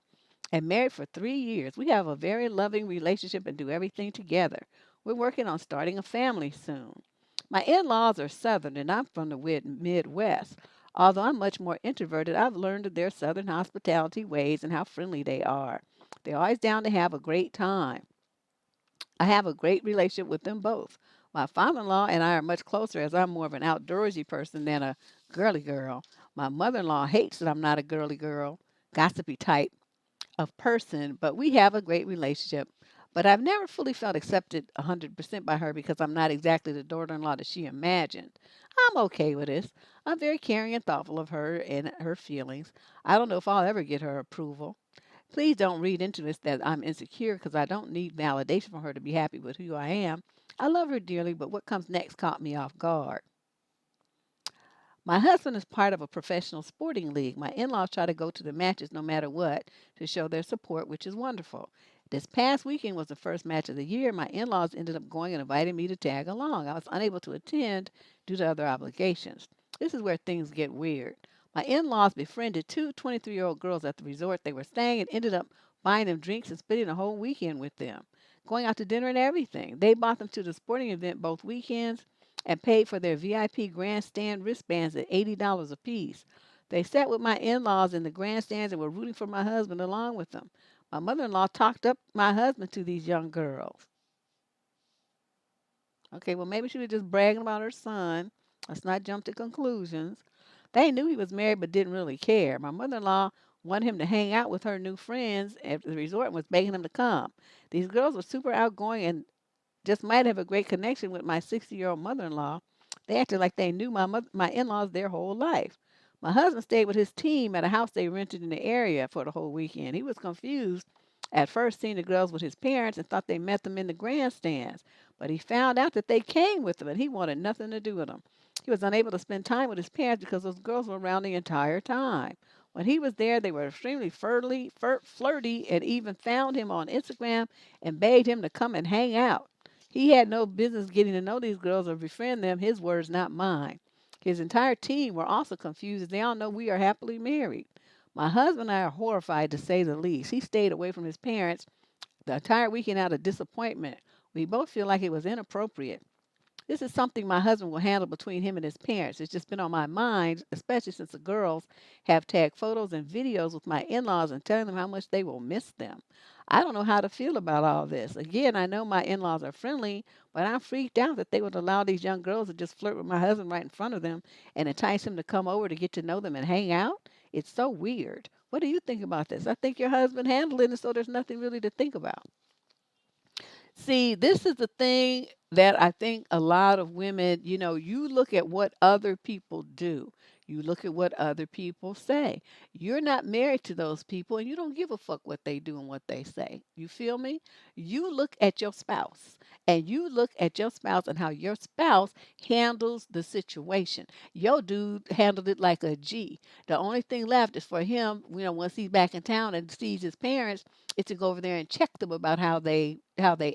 And married for 3 years. We have a very loving relationship and do everything together. We're working on starting a family soon. My in laws are Southern, and I'm from the Midwest. Although I'm much more introverted, I've learned of their Southern hospitality ways and how friendly they are. They're always down to have a great time. I have a great relationship with them both. My father in law and I are much closer as I'm more of an outdoorsy person than a girly girl. My mother in law hates that I'm not a girly girl, gossipy type of person, but we have a great relationship. But I've never fully felt accepted 100% by her because I'm not exactly the daughter in law that she imagined. I'm okay with this. I'm very caring and thoughtful of her and her feelings. I don't know if I'll ever get her approval. Please don't read into this that I'm insecure because I don't need validation from her to be happy with who I am. I love her dearly, but what comes next caught me off guard. My husband is part of a professional sporting league. My in laws try to go to the matches no matter what to show their support, which is wonderful. This past weekend was the first match of the year. My in laws ended up going and inviting me to tag along. I was unable to attend due to other obligations. This is where things get weird. My in laws befriended two 23-year-old girls at the resort they were staying and ended up buying them drinks and spending a whole weekend with them, going out to dinner and everything. They bought them to the sporting event both weekends and paid for their VIP grandstand wristbands at $80 apiece. They sat with my in laws in the grandstands and were rooting for my husband along with them. My mother in law talked up my husband to these young girls. Okay, well, maybe she was just bragging about her son. Let's not jump to conclusions. They knew he was married but didn't really care. My mother-in-law wanted him to hang out with her new friends at the resort and was begging him to come. These girls were super outgoing and just might have a great connection with my 60-year-old mother-in-law. They acted like they knew my in-laws their whole life. My husband stayed with his team at a house they rented in the area for the whole weekend. He was confused at first seeing the girls with his parents and thought they met them in the grandstands. But he found out that they came with them and he wanted nothing to do with them. He was unable to spend time with his parents because those girls were around the entire time. When he was there, they were extremely flirty and even found him on Instagram and begged him to come and hang out. He had no business getting to know these girls or befriend them. His words, not mine. His entire team were also confused as they all know we are happily married. My husband and I are horrified to say the least. He stayed away from his parents the entire weekend out of disappointment. We both feel like it was inappropriate. This is something my husband will handle between him and his parents. It's just been on my mind, especially since the girls have tagged photos and videos with my in laws and telling them how much they will miss them. I don't know how to feel about all this. Again, I know my in laws are friendly, but I'm freaked out that they would allow these young girls to just flirt with my husband right in front of them and entice him to come over to get to know them and hang out. It's so weird. What do you think about this? I think your husband handled it, and so there's nothing really to think about. See, this is the thing that I think a lot of women, you look at what other people do. You look at what other people say. You're not married to those people and you don't give a fuck what they do and what they say. You feel me? You look at your spouse and you look at your spouse and how your spouse handles the situation. Your dude handled it like a G. The only thing left is for him, once he's back in town and sees his parents, is to go over there and check them about how they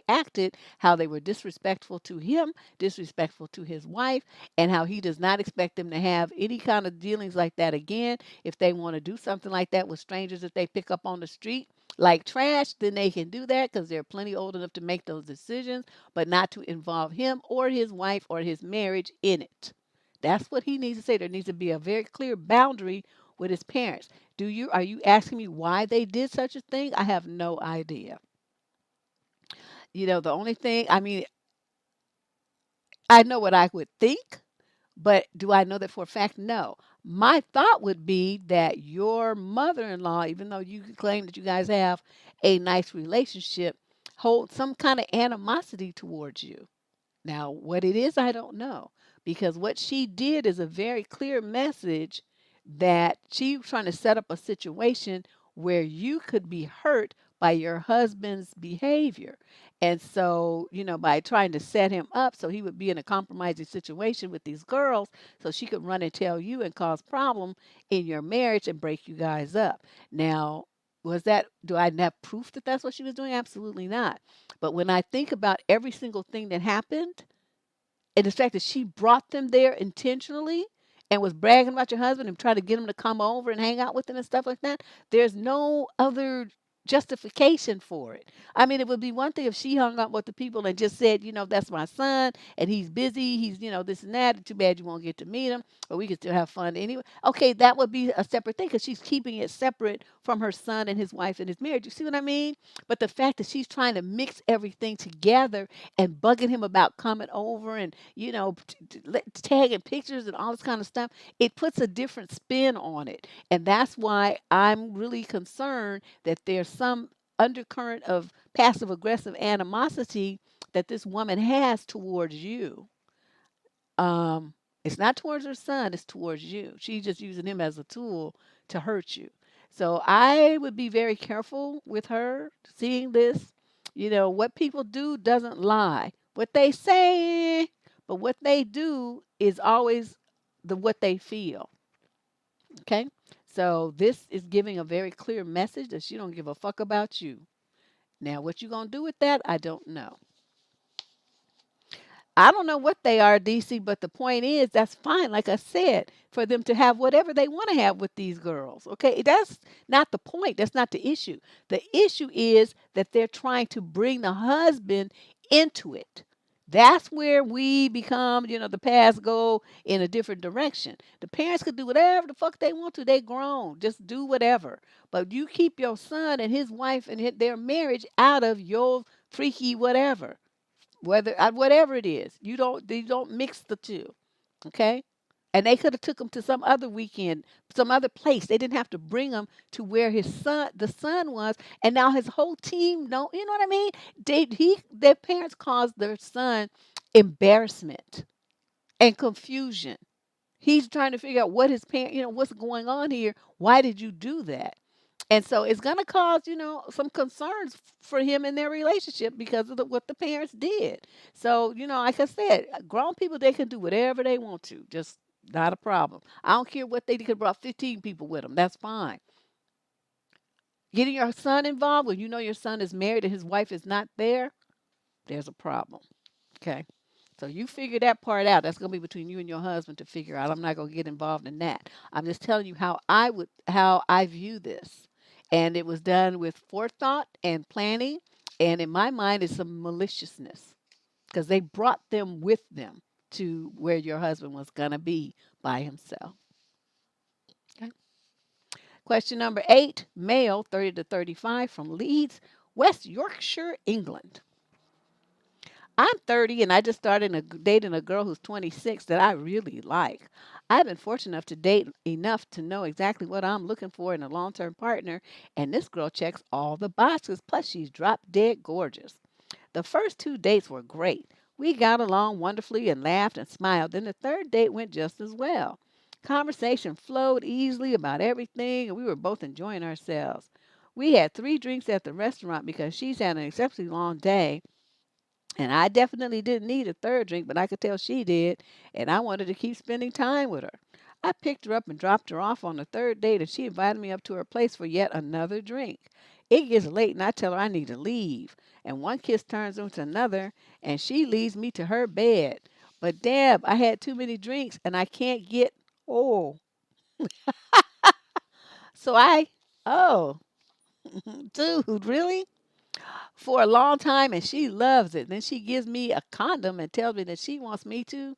acted, how they were disrespectful to him, disrespectful to his wife, and how he does not expect them to have any kind of dealings like that again. If they want to do something like that with strangers that they pick up on the street like trash, then they can do that because they're plenty old enough to make those decisions, but not to involve him or his wife or his marriage in it. That's what he needs to say. There needs to be a very clear boundary with his parents. Are you asking me why they did such a thing? I have no idea. The only thing, I mean, I know what I would think, but do I know that for a fact? No. My thought would be that your mother-in-law, even though you claim that you guys have a nice relationship, holds some kind of animosity towards you. Now, what it is, I don't know. Because what she did is a very clear message that she was trying to set up a situation where you could be hurt by your husband's behavior. And so, by trying to set him up so he would be in a compromising situation with these girls, so she could run and tell you and cause problem in your marriage and break you guys up. Now, do I have proof that that's what she was doing? Absolutely not. But when I think about every single thing that happened, and the fact that she brought them there intentionally and was bragging about your husband and trying to get him to come over and hang out with them and stuff like that, there's no other justification for it. I mean, it would be one thing if she hung up with the people and just said, that's my son and he's busy, he's, this and that. Too bad you won't get to meet him, but we can still have fun anyway. Okay, that would be a separate thing because she's keeping it separate from her son and his wife and his marriage. You see what I mean? But the fact that she's trying to mix everything together and bugging him about coming over and tagging pictures and all this kind of stuff, it puts a different spin on it. And that's why I'm really concerned that there's some undercurrent of passive aggressive animosity that this woman has towards you. um it's not towards her son, it's towards you. She's just using him as a tool to hurt you. So I would be very careful with her seeing this. What people do doesn't lie. What they say, but what they do is always what they feel. Okay? So this is giving a very clear message that she don't give a fuck about you. Now, what you gonna do with that, I don't know. I don't know what they are, DC, but the point is that's fine, like I said, for them to have whatever they want to have with these girls. Okay, that's not the point. That's not the issue. The issue is that they're trying to bring the husband into it. That's where we become, the paths go in a different direction. The parents could do whatever the fuck they want to. They grown. Just do whatever. But you keep your son and his wife and their marriage out of your freaky whatever, whatever it is. You don't mix the two. Okay. And they could have took him to some other weekend, some other place. They didn't have to bring him to where the son was. And now his whole team don't, you know what I mean? Their parents caused their son embarrassment and confusion. He's trying to figure out what his parent, what's going on here. Why did you do that? And so it's going to cause, some concerns for him in their relationship because of what the parents did. So, like I said, grown people, they can do whatever they want to. Just not a problem. I don't care what they could have brought 15 people with them. That's fine. Getting your son involved when you know your son is married and his wife is not there, there's a problem. Okay. So you figure that part out. That's going to be between you and your husband to figure out. I'm not going to get involved in that. I'm just telling you how I view this. And it was done with forethought and planning. And in my mind, it's some maliciousness because they brought them with them to where your husband was going to be by himself. Okay. Question number 8, male, 30 to 35, from Leeds, West Yorkshire, England. I'm 30 and I just started dating a girl who's 26 that I really like. I've been fortunate enough to date enough to know exactly what I'm looking for in a long term partner, and this girl checks all the boxes. Plus, she's drop dead gorgeous. The first 2 dates were great. We got along wonderfully and laughed and smiled. Then the third date went just as well. Conversation flowed easily about everything, and we were both enjoying ourselves. We had 3 drinks at the restaurant because she's had an exceptionally long day and I definitely didn't need a third drink, but I could tell she did, and I wanted to keep spending time with her. I picked her up and dropped her off on the third date, and she invited me up to her place for yet another drink. It gets late, and I tell her I need to leave. And one kiss turns into another, and she leads me to her bed. But Deb, I had too many drinks, and I can't get. Oh, so oh, dude, really? For a long time, and she loves it. Then she gives me a condom and tells me that she wants me to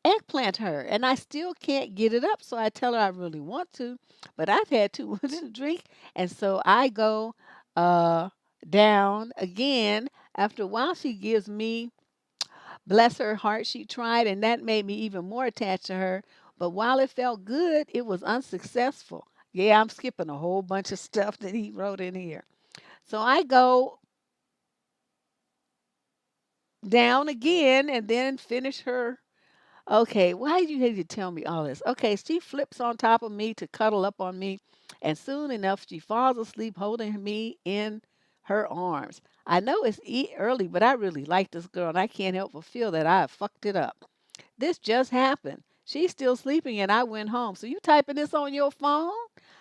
eggplant her, and I still can't get it up. So I tell her I really want to, but I've had too much to drink, and so I go uh, down again. After a while, she gives me, bless her heart, she tried, and that made me even more attached to her. But while it felt good, it was unsuccessful. Yeah, I'm skipping a whole bunch of stuff that he wrote in here. So I go down again and then finish her. Okay, why do you hate to tell me all this? Okay, she flips on top of me to cuddle up on me, and soon enough, she falls asleep holding me in her arms. I know it's early, but I really like this girl, and I can't help but feel that I have fucked it up. This just happened. She's still sleeping, and I went home. So you typing this on your phone?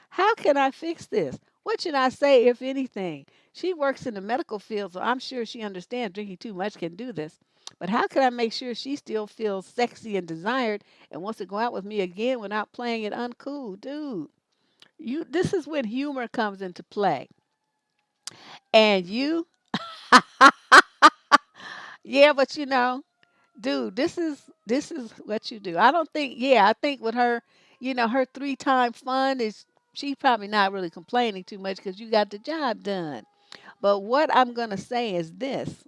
How can I fix this? What should I say, if anything? She works in the medical field, so I'm sure she understands drinking too much can do this. But how can I make sure she still feels sexy and desired and wants to go out with me again without playing it uncool? Dude, this is when humor comes into play. And you yeah, but dude, this is what you do. I don't think yeah, I think with her, her 3 time fun is she's probably not really complaining too much because you got the job done. But what I'm gonna say is this.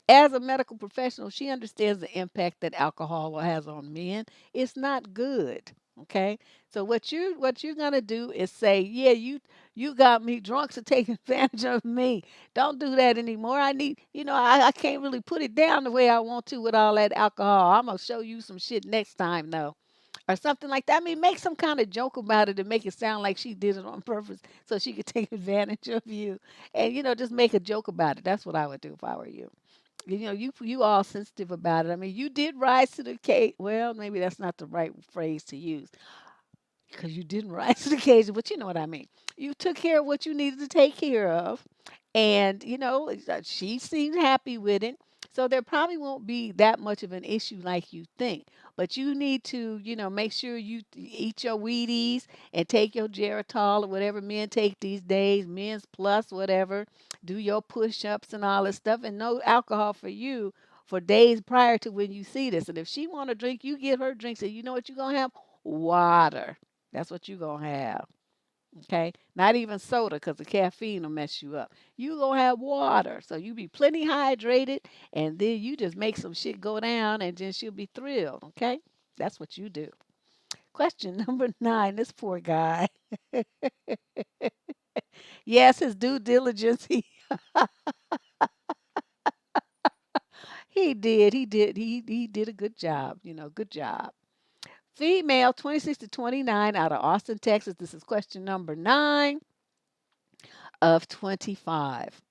As a medical professional, she understands the impact that alcohol has on men. It's not good. Okay, so what you're gonna do is say, yeah, you got me drunk to take advantage of me. Don't do that anymore. I need, I can't really put it down the way I want to with all that alcohol. I'm gonna show you some shit next time though, or something like that. I mean, make some kind of joke about it and make it sound like she did it on purpose so she could take advantage of you, and just make a joke about it. That's what I would do if I were you. You all sensitive about it. I mean, you did rise to the occasion. Well, maybe that's not the right phrase to use because you didn't rise to the occasion, but you know what I mean. You took care of what you needed to take care of, and she seemed happy with it. So there probably won't be that much of an issue like you think. But you need to, make sure you eat your Wheaties and take your Geritol or whatever men take these days, men's plus, whatever. Do your push-ups and all this stuff, and no alcohol for you for days prior to when you see this. And if she want to drink, you give her drinks, and you know what you're gonna have? Water. That's what you're gonna have. Okay, not even soda because the caffeine will mess you up. You gonna have water, so you be plenty hydrated, and then you just make some shit go down, and then she'll be thrilled. Okay. That's what you do. Question number 9. This poor guy. Yes, his due diligence. He did. He did. He did a good job. Good job. Female, 26 to 29, out of Austin, Texas. This is question number 9 of 25.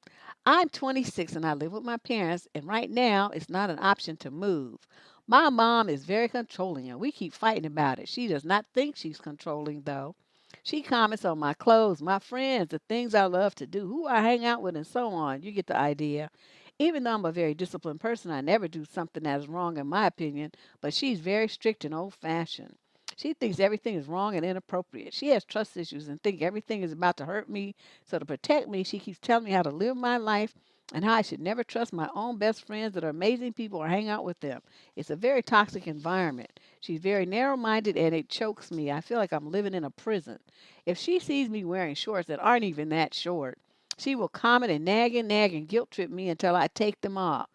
I'm 26 and I live with my parents, and right now it's not an option to move. My mom is very controlling and we keep fighting about it. She does not think she's controlling, though. She comments on my clothes, my friends, the things I love to do, who I hang out with, and so on. You get the idea. Even though I'm a very disciplined person, I never do something that is wrong in my opinion, but she's very strict and old fashioned. She thinks everything is wrong and inappropriate. She has trust issues and thinks everything is about to hurt me. So to protect me, she keeps telling me how to live my life and how I should never trust my own best friends that are amazing people or hang out with them. It's a very toxic environment. She's very narrow minded and it chokes me. I feel like I'm living in a prison. If she sees me wearing shorts that aren't even that short, she will comment and nag and guilt trip me until I take them off.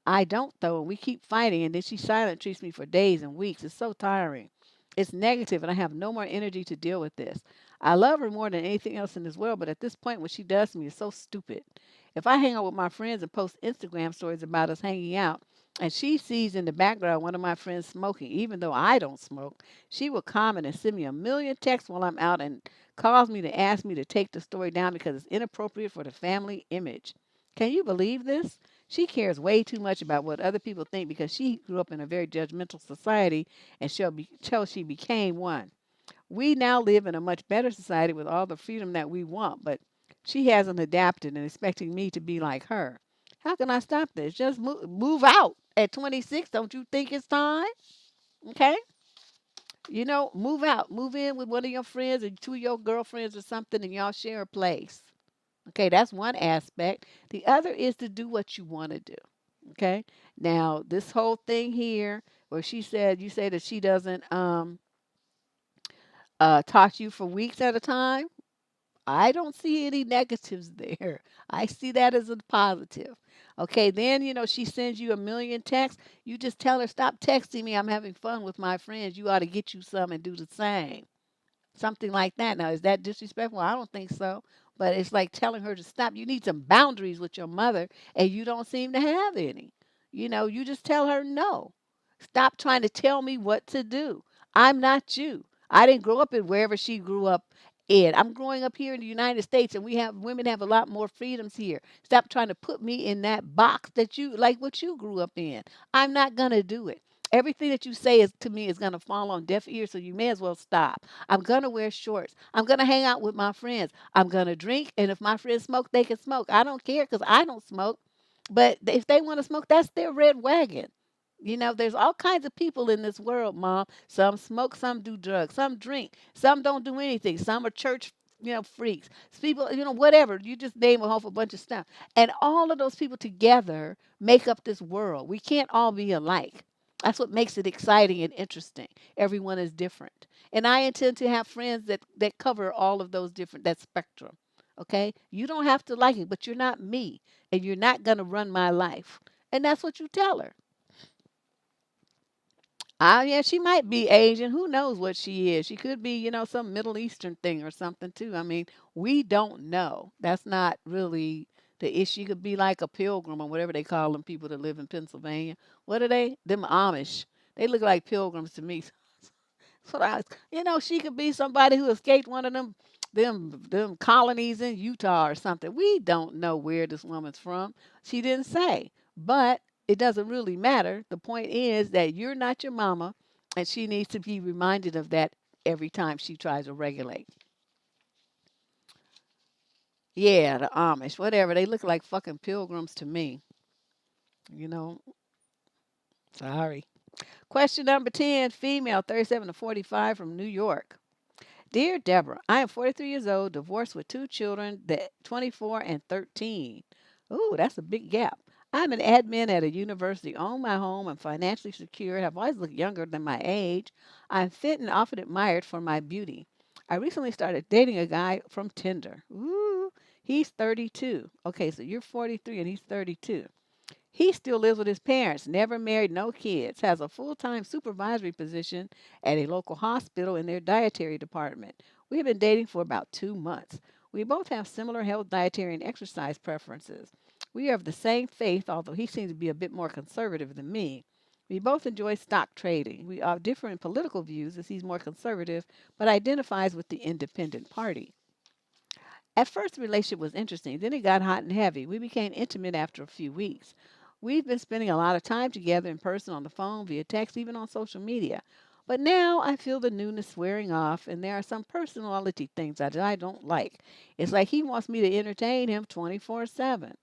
I don't, though, and we keep fighting, and then she silent treats me for days and weeks. It's so tiring. It's negative, and I have no more energy to deal with this. I love her more than anything else in this world, but at this point, what she does to me is so stupid. If I hang out with my friends and post Instagram stories about us hanging out, and she sees in the background one of my friends smoking, even though I don't smoke, she will comment and send me a million texts while I'm out and calls me to ask me to take the story down because it's inappropriate for the family image. Can you believe this? She cares way too much about what other people think because she grew up in a very judgmental society and till she became one. We now live in a much better society with all the freedom that we want, but she hasn't adapted and expecting me to be like her. How can I stop this? Just move out at 26. Don't you think it's time? Okay? Move out. Move in with one of your friends or two of your girlfriends or something and y'all share a place. Okay, that's one aspect. The other is to do what you want to do. Okay? Now, this whole thing here where you say that she doesn't talk to you for weeks at a time. I don't see any negatives there. I see that as a positive. Okay, then she sends you a million texts. You just tell her, stop texting me. I'm having fun with my friends. You ought to get you some and do the same. Something like that. Now, is that disrespectful? I don't think so. But it's like telling her to stop. You need some boundaries with your mother, and you don't seem to have any. You just tell her no. Stop trying to tell me what to do. I'm not you. I didn't grow up in wherever she grew up in. I'm growing up here in the United States, and women have a lot more freedoms here. Stop trying to put me in that box that you like what you grew up in. I'm not gonna do it. Everything that you say is to me is gonna fall on deaf ears, so you may as well stop. I'm gonna wear shorts. I'm gonna hang out with my friends. I'm gonna drink, and if my friends smoke, they can smoke. I don't care because I don't smoke. But if they want to smoke, that's their red wagon. There's all kinds of people in this world, Mom. Some smoke, some do drugs, some drink, some don't do anything. Some are church, freaks. People, whatever. You just name a whole bunch of stuff. And all of those people together make up this world. We can't all be alike. That's what makes it exciting and interesting. Everyone is different. And I intend to have friends that cover all of those different, that spectrum. Okay? You don't have to like it, but you're not me. And you're not going to run my life. And that's what you tell her. Yeah, she might be Asian. Who knows what she is? She could be, some Middle Eastern thing or something too. I mean, we don't know. That's not really the issue. She could be like a pilgrim or whatever they call them people that live in Pennsylvania. What are they? Them Amish. They look like pilgrims to me. That's what she could be somebody who escaped one of them colonies in Utah or something. We don't know where this woman's from. She didn't say. But it doesn't really matter. The point is that you're not your mama, and she needs to be reminded of that every time she tries to regulate. Yeah, the Amish, whatever. They look like fucking pilgrims to me. You know, sorry. Question number 10, female, 37 to 45 from New York. Dear Deborah, I am 43 years old, divorced with two children, 24 and 13. Ooh, that's a big gap. I'm an admin at a university, own my home, and financially secure, have always looked younger than my age. I'm fit and often admired for my beauty. I recently started dating a guy from Tinder. Ooh, he's 32. Okay, so you're 43 and he's 32. He still lives with his parents, never married, no kids, has a full-time supervisory position at a local hospital in their dietary department. We have been dating for about 2 months. We both have similar health, dietary, and exercise preferences. We are of the same faith, although he seems to be a bit more conservative than me. We both enjoy stock trading. We are different in political views as he's more conservative, but identifies with the independent party. At first, the relationship was interesting. Then it got hot and heavy. We became intimate after a few weeks. We've been spending a lot of time together in person, on the phone, via text, even on social media. But now I feel the newness wearing off, and there are some personality things that I don't like. It's like he wants me to entertain him 24/7.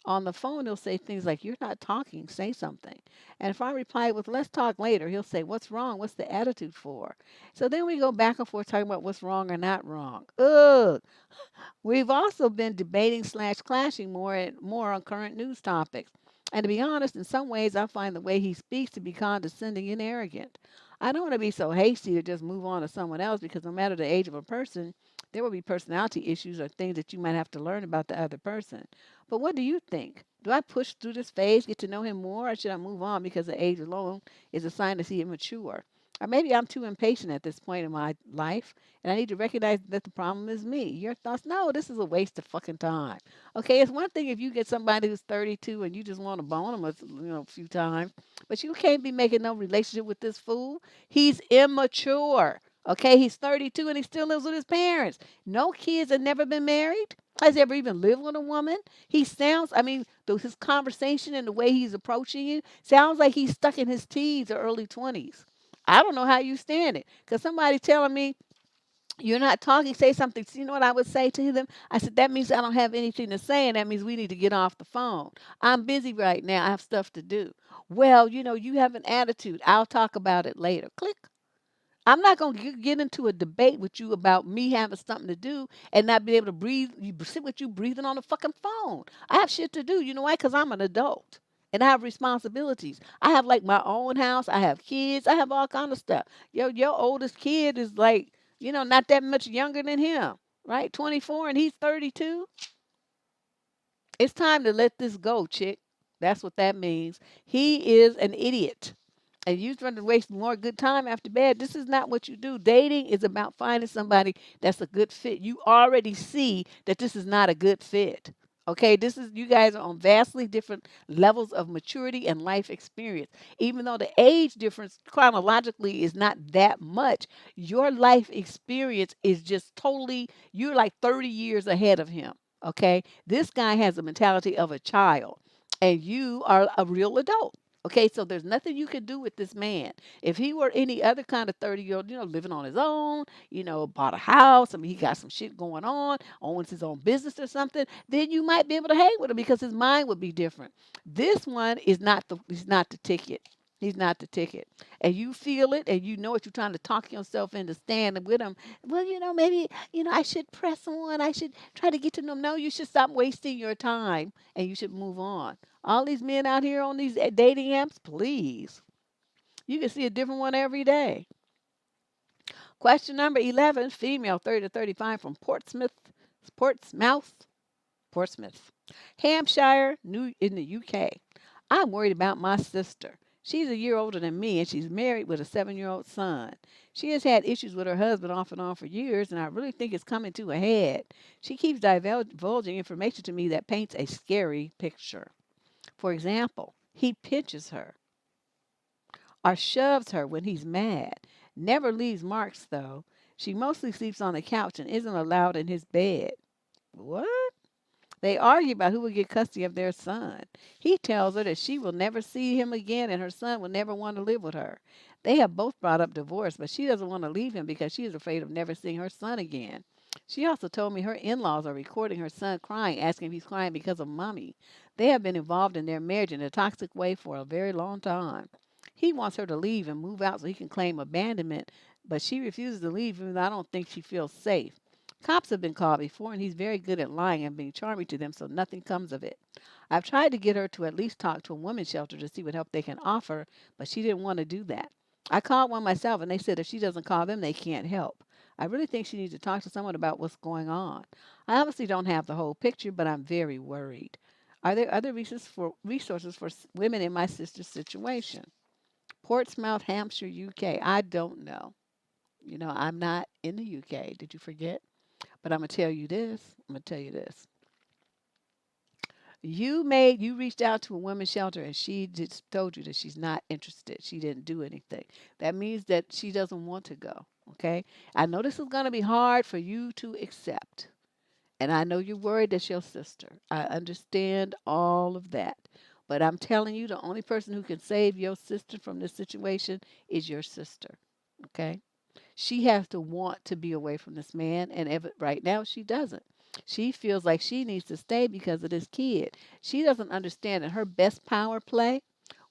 On the phone, he'll say things like, "You're not talking, say something." And if I reply with, "Let's talk later," he'll say, "What's wrong? What's the attitude for?" So then we go back and forth talking about what's wrong or not wrong. Ugh. We've also been debating slash clashing more on current news topics. And to be honest, in some ways, I find the way he speaks to be condescending and arrogant. I don't want to be so hasty to just move on to someone else because no matter the age of a person, there will be personality issues or things that you might have to learn about the other person. But what do you think? Do I push through this phase, get to know him more, or should I move on because the age alone is a sign to see immature? Or maybe I'm too impatient at this point in my life and I need to recognize that the problem is me. Your thoughts? No, this is a waste of fucking time. Okay, it's one thing if you get somebody who's 32 and you just want to bone them a few times, but you can't be making no relationship with this fool. He's immature. Okay, he's 32 and he still lives with his parents. No kids, and never been married. Has he ever even lived with a woman? He sounds, I mean, his conversation and the way he's approaching you sounds like he's stuck in his teens or early 20s. I don't know how you stand it. Because somebody telling me you're not talking, say something. So you know what I would say to them? I said, that means I don't have anything to say, and that means we need to get off the phone. I'm busy right now. I have stuff to do. Well, you have an attitude. I'll talk about it later. Click. I'm not going to get into a debate with you about me having something to do and not being able to breathe. You sit with you breathing on the fucking phone. I have shit to do. You know why? Because I'm an adult and I have responsibilities. I have like my own house. I have kids. I have all kind of stuff. Your oldest kid is like, not that much younger than him, right? 24 and he's 32. It's time to let this go, chick. That's what that means. He is an idiot. And you're trying to waste more good time after bed. This is not what you do. Dating is about finding somebody that's a good fit. You already see that this is not a good fit. Okay, you guys are on vastly different levels of maturity and life experience. Even though the age difference chronologically is not that much, your life experience is just totally, you're like 30 years ahead of him. Okay, this guy has the mentality of a child, and you are a real adult. Okay, so there's nothing you can do with this man. If he were any other kind of 30-year-old, living on his own, bought a house, I mean, he got some shit going on, owns his own business or something, then you might be able to hang with him because his mind would be different. This one he's not the ticket. He's not the ticket. And you feel it and you know it. You're trying to talk yourself into standing with him. Well, maybe, I should press on. I should try to get to know him. No, you should stop wasting your time and you should move on. All these men out here on these dating apps, please. You can see a different one every day. Question number 11, female 30 to 35 from Portsmouth, Portsmouth, Hampshire, in the UK. I'm worried about my sister. She's a year older than me and she's married with a 7-year-old son. She has had issues with her husband off and on for years, and I really think it's coming to a head. She keeps divulging information to me that paints a scary picture. For example, he pinches her or shoves her when he's mad. Never leaves marks, though. She mostly sleeps on the couch and isn't allowed in his bed. What? They argue about who will get custody of their son. He tells her that she will never see him again and her son will never want to live with her. They have both brought up divorce, but she doesn't want to leave him because she is afraid of never seeing her son again. She also told me her in-laws are recording her son crying, asking if he's crying because of mommy. They have been involved in their marriage in a toxic way for a very long time. He wants her to leave and move out so he can claim abandonment, but she refuses to leave even though I don't think she feels safe. Cops have been called before, and he's very good at lying and being charming to them, so nothing comes of it. I've tried to get her to at least talk to a women's shelter to see what help they can offer, but she didn't want to do that. I called one myself, and they said if she doesn't call them, they can't help. I really think she needs to talk to someone about what's going on. I obviously don't have the whole picture, but I'm very worried. Are there other resources for women in my sister's situation? Portsmouth, Hampshire, UK. I don't know. I'm not in the UK. Did you forget? But I'm gonna tell you this. I'm gonna tell you this. You reached out to a women's shelter and she just told you that she's not interested. She didn't do anything. That means that she doesn't want to go. Okay. I know this is gonna be hard for you to accept. And I know you're worried that's your sister. I understand all of that. But I'm telling you, the only person who can save your sister from this situation is your sister. Okay? She has to want to be away from this man, and right now she doesn't. She feels like she needs to stay because of this kid. She doesn't understand that her best power play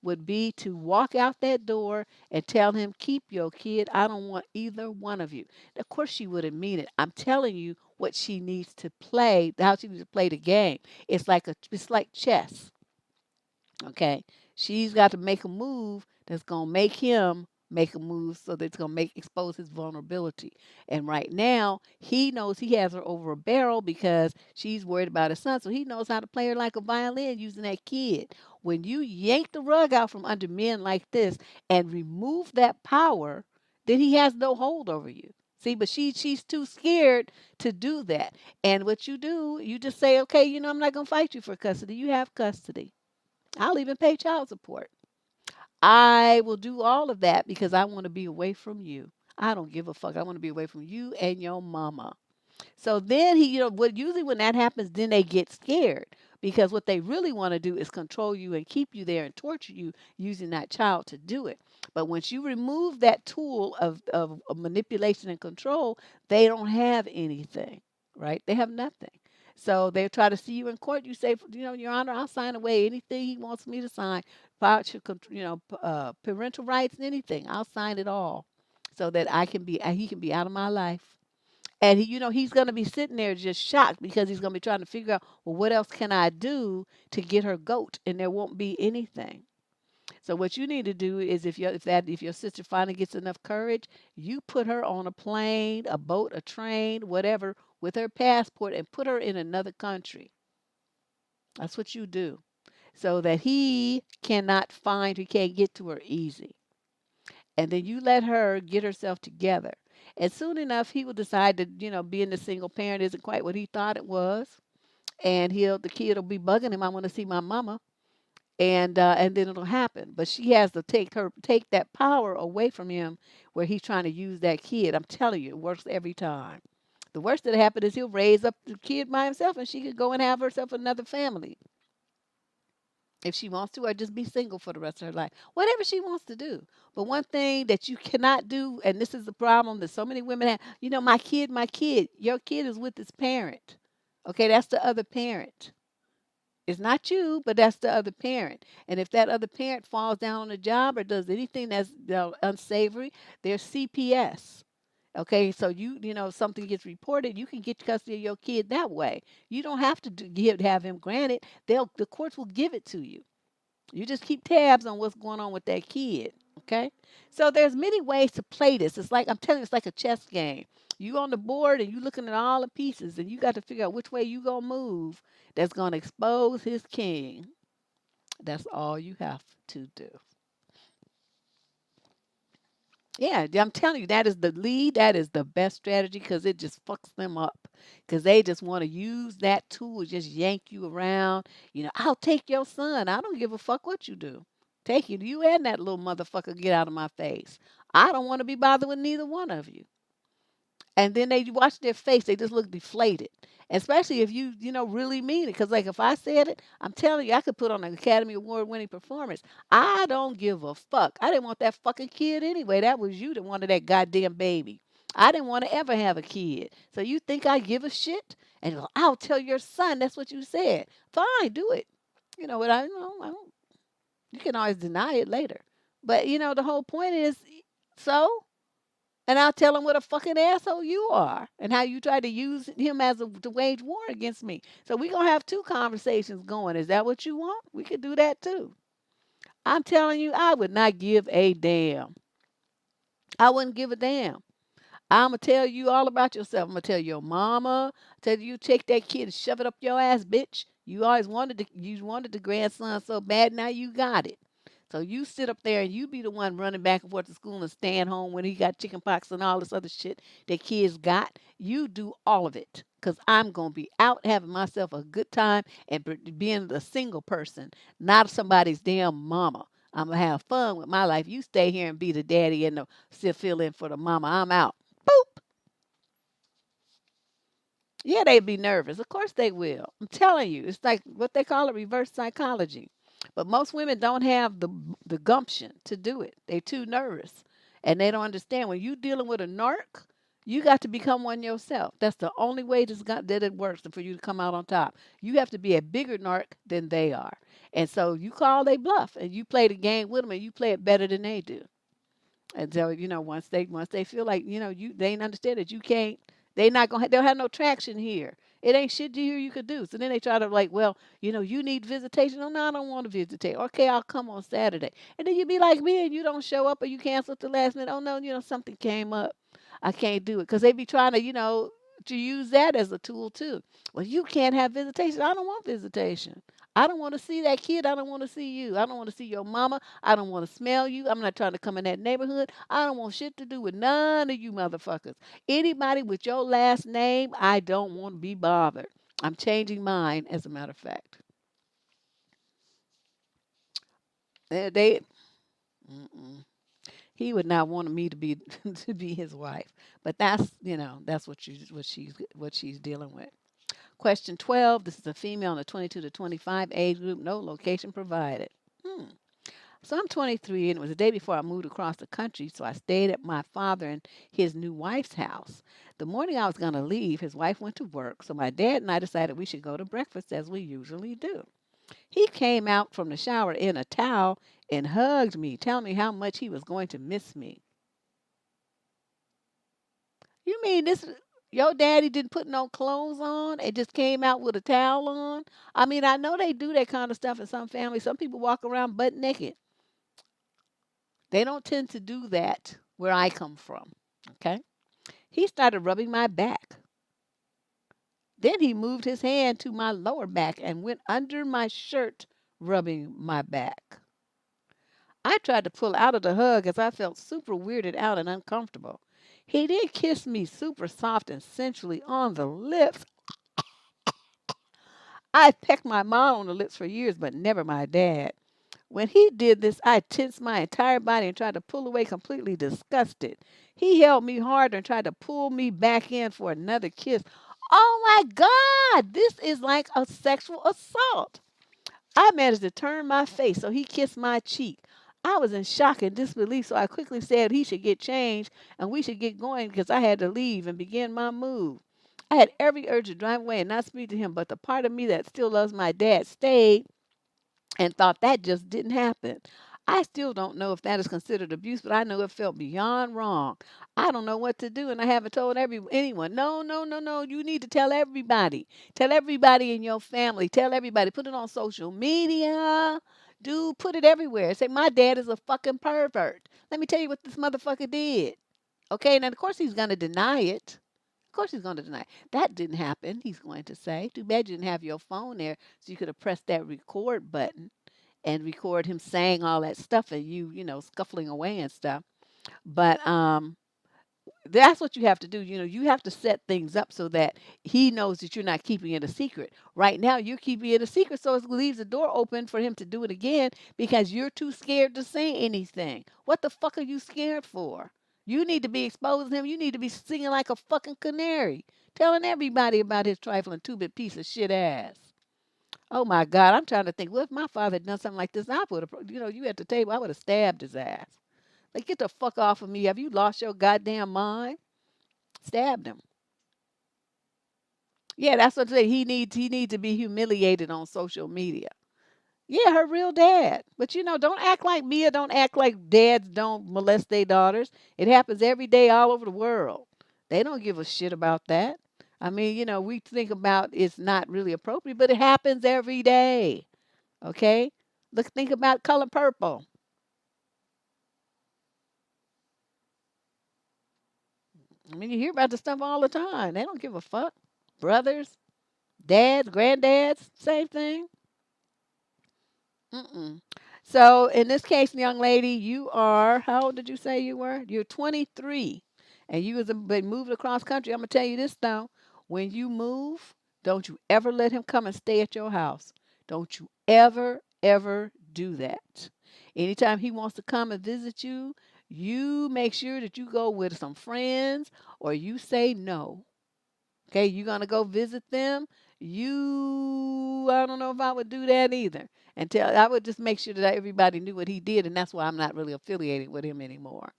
would be to walk out that door and tell him, "Keep your kid. I don't want either one of you." Of course, she wouldn't mean it. I'm telling you what she needs to play, how she needs to play the game. It's like chess. Okay. She's got to make a move that's going to make him make a move so that it's going to expose his vulnerability. And right now, he knows he has her over a barrel because she's worried about his son. So he knows how to play her like a violin using that kid. When you yank the rug out from under men like this and remove that power, then he has no hold over you. See, but she's too scared to do that. And what you do, you just say, okay, I'm not going to fight you for custody. You have custody. I'll even pay child support. I will do all of that because I want to be away from you. I don't give a fuck. I want to be away from you and your mama. So then what usually when that happens, then they get scared because what they really want to do is control you and keep you there and torture you using that child to do it. But once you remove that tool of manipulation and control, they don't have anything, right? They have nothing. So they try to see you in court. You say, Your Honor, I'll sign away anything he wants me to sign, parental rights, anything. I'll sign it all, so that he can be out of my life. And he's going to be sitting there just shocked because he's going to be trying to figure out, well, what else can I do to get her goat? And there won't be anything. So what you need to do is if your sister finally gets enough courage, you put her on a plane, a boat, a train, whatever, with her passport and put her in another country. That's what you do. So that he can't get to her easy. And then you let her get herself together. And soon enough, he will decide that, being a single parent isn't quite what he thought it was. And the kid will be bugging him. I want to see my mama. And then it'll happen. But she has to take that power away from him where he's trying to use that kid. I'm telling you, it works every time. The worst that happen is he'll raise up the kid by himself and she could go and have herself another family if she wants to, or just be single for the rest of her life. Whatever she wants to do. But one thing that you cannot do, and this is the problem that so many women have, my kid, your kid is with his parent. Okay, that's the other parent. It's not you, but that's the other parent. And if that other parent falls down on a job or does anything that's unsavory, there's CPS. Okay, so if something gets reported, you can get custody of your kid that way. You don't have to have him granted. The courts will give it to you. You just keep tabs on what's going on with that kid. Okay, so there's many ways to play this. I'm telling you, it's like a chess game. You on the board and you looking at all the pieces, and you got to figure out which way you gonna move. That's gonna expose his king. That's all you have to do. Yeah, I'm telling you, that is the lead. That is the best strategy because it just fucks them up. Because they just want to use that tool, just yank you around. I'll take your son. I don't give a fuck what you do. Take you and that little motherfucker, get out of my face. I don't want to be bothered with neither one of you. And then they watch their face, they just look deflated. Especially if really mean it. Because, like, if I said it, I'm telling you, I could put on an Academy Award winning performance. I don't give a fuck. I didn't want that fucking kid anyway. That was you that wanted that goddamn baby. I didn't want to ever have a kid. So you think I give a shit? And you go, I'll tell your son that's what you said. Fine, do it. You know what I know? I don't, you can always deny it later. But, the whole point is, so? And I'll tell him what a fucking asshole you are and how you try to use him to wage war against me. So we're going to have two conversations going. Is that what you want? We could do that too. I'm telling you, I would not give a damn. I wouldn't give a damn. I'm going to tell you all about yourself. I'm going to tell your mama, tell you take that kid and shove it up your ass, bitch. You wanted the grandson so bad, now you got it. So you sit up there and you be the one running back and forth to school and staying home when he got chicken pox and all this other shit that kids got. You do all of it because I'm going to be out having myself a good time and being a single person, not somebody's damn mama. I'm going to have fun with my life. You stay here and be the daddy and still fill in for the mama. I'm out. Boop. Yeah, they'd be nervous. Of course they will. I'm telling you, it's like what they call it reverse psychology. But most women don't have the gumption to do it. They're too nervous. And they don't understand when you're dealing with a narc, you got to become one yourself. That's the only way that it works for you to come out on top. You have to be a bigger narc than they are. And so you call they bluff and you play the game with them and you play it better than they do. And so, once they feel like, they understand that you can't, they'll have no traction here. It ain't shit here you could do. So then they try to like, well, you need visitation. Oh, no, I don't want to visitate. Okay, I'll come on Saturday. And then you be like me and you don't show up or you cancel at the last minute. Oh no, something came up. I can't do it. Because they be trying to use that as a tool too. Well, you can't have visitation. I don't want visitation. I don't want to see that kid. I don't want to see you. I don't want to see your mama. I don't want to smell you. I'm not trying to come in that neighborhood. I don't want shit to do with none of you motherfuckers. Anybody with your last name, I don't want to be bothered. I'm changing mine, as a matter of fact. They mm-mm. He would not want me to be to be his wife, but that's what she's dealing with. Question 12. This is a female in the 22 to 25 age group. No location provided. Hmm. So I'm 23, and it was the day before I moved across the country, so I stayed at my father and his new wife's house. The morning I was going to leave, his wife went to work, so my dad and I decided we should go to breakfast as we usually do. He came out from the shower in a towel and hugged me, telling me how much he was going to miss me. You mean this? Your daddy didn't put no clothes on and just came out with a towel on? I mean, I know they do that kind of stuff in some families. Some people walk around butt naked. They don't tend to do that where I come from. Okay. He started rubbing my back. Then he moved his hand to my lower back and went under my shirt, rubbing my back. I tried to pull out of the hug as I felt super weirded out and uncomfortable. He did kiss me super soft and sensually on the lips. I pecked my mom on the lips for years, but never my dad. When he did this, I tensed my entire body and tried to pull away completely disgusted. He held me harder and tried to pull me back in for another kiss. Oh my God, this is like a sexual assault. I managed to turn my face so he kissed my cheek. I was in shock and disbelief, so I quickly said he should get changed and we should get going because I had to leave and begin my move. I had every urge to drive away and not speak to him, but the part of me that still loves my dad stayed and thought that just didn't happen. I still don't know if that is considered abuse, but I know it felt beyond wrong. I don't know what to do, and I haven't told anyone. No, no, no, no. You need to tell everybody. Tell everybody in your family. Tell everybody. Put it on social media. Dude, put it everywhere. Say, my dad is a fucking pervert. Let me tell you what this motherfucker did. Okay, and of course he's going to deny it. Of course he's going to deny it. That didn't happen, he's going to say. Too bad you didn't have your phone there so you could have pressed that record button and record him saying all that stuff and scuffling away and stuff. But that's what you have to do. You have to set things up so that he knows that you're not keeping it a secret. Right now, you're keeping it a secret, so it leaves the door open for him to do it again because you're too scared to say anything. What the fuck are you scared for? You need to be exposing him. You need to be singing like a fucking canary, telling everybody about his trifling two-bit piece of shit ass. Oh my God, I'm trying to think. What if my father had done something like this? I would have, you at the table, I would have stabbed his ass. Like, get the fuck off of me. Have you lost your goddamn mind? Stabbed him. Yeah, that's what I say. He needs to be humiliated on social media. Yeah, her real dad. But don't act like Mia. Don't act like dads don't molest their daughters. It happens every day all over the world. They don't give a shit about that. I mean, we think about it's not really appropriate, but it happens every day. Okay? Look, think about Color Purple. I mean, you hear about the stuff all the time. They don't give a fuck. Brothers, Dads, granddads, same thing. Mm-mm. So in this case, young lady, you are, how old did you say you were? You're 23, and you was been moved across country. I'm gonna tell you this though: when you move, don't you ever let him come and stay at your house. Don't you ever do that. Anytime he wants to come and visit you, you make sure that you go with some friends, or you say no. Okay, you gonna go visit them? I don't know if I would do that either. I would just make sure that everybody knew what he did, and that's why I'm not really affiliated with him anymore.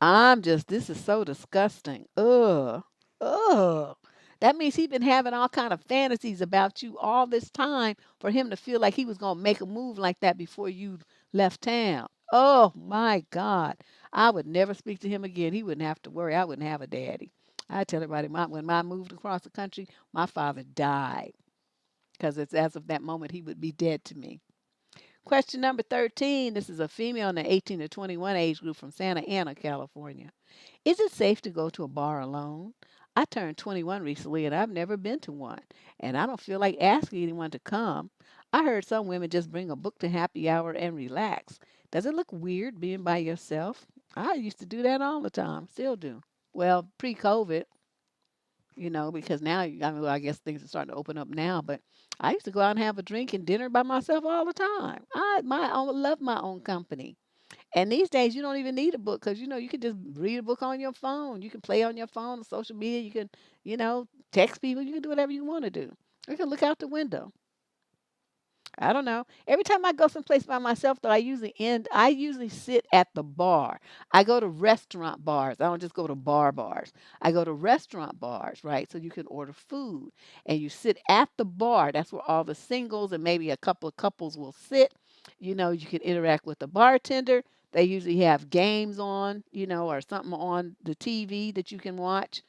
This is so disgusting. Ugh. Ugh. That means he's been having all kind of fantasies about you all this time for him to feel like he was going to make a move like that before you left town. Oh my God. I would never speak to him again. He wouldn't have to worry. I wouldn't have a daddy. I tell everybody when I moved across the country, my father died because it's as of that moment he would be dead to me. Question number 13. This is a female in the 18 to 21 age group from Santa Ana, California. Is it safe to go to a bar alone? I turned 21 recently and I've never been to one, and I don't feel like asking anyone to come. I heard some women just bring a book to happy hour and relax. Does it look weird being by yourself? I used to do that all the time, still do. Well, pre-COVID, because now, I mean, well, I guess things are starting to open up now, but I used to go out and have a drink and dinner by myself all the time. Love my own company. And these days, you don't even need a book because you can just read a book on your phone. You can play on your phone, on social media. You can, text people. You can do whatever you want to do. You can look out the window. I don't know. Every time I go someplace by myself, though, I usually sit at the bar. I go to restaurant bars. I don't just go to bars. I go to restaurant bars, right? So you can order food and you sit at the bar. That's where all the singles and maybe a couple of couples will sit. You can interact with the bartender. They usually have games on, or something on the TV that you can watch.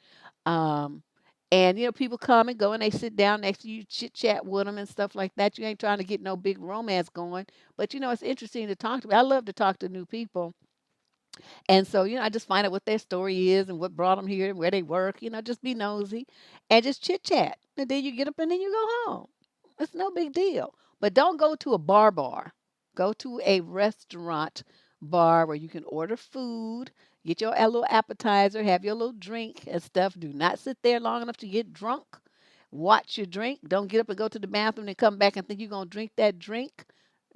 Um, and people come and go and they sit down next to you, chit chat with them and stuff like that. You ain't trying to get no big romance going, but it's interesting to talk to. I love to talk to new people, and so I just find out what their story is and what brought them here and where they work. Just be nosy, and just chit chat, and then you get up and then you go home. It's no big deal. But don't go to a bar. Go to a restaurant bar where you can order food, get your little appetizer, have your little drink and stuff. Do not sit there long enough to get drunk. Watch your drink. Don't get up and go to the bathroom and come back and think you're going to drink that drink.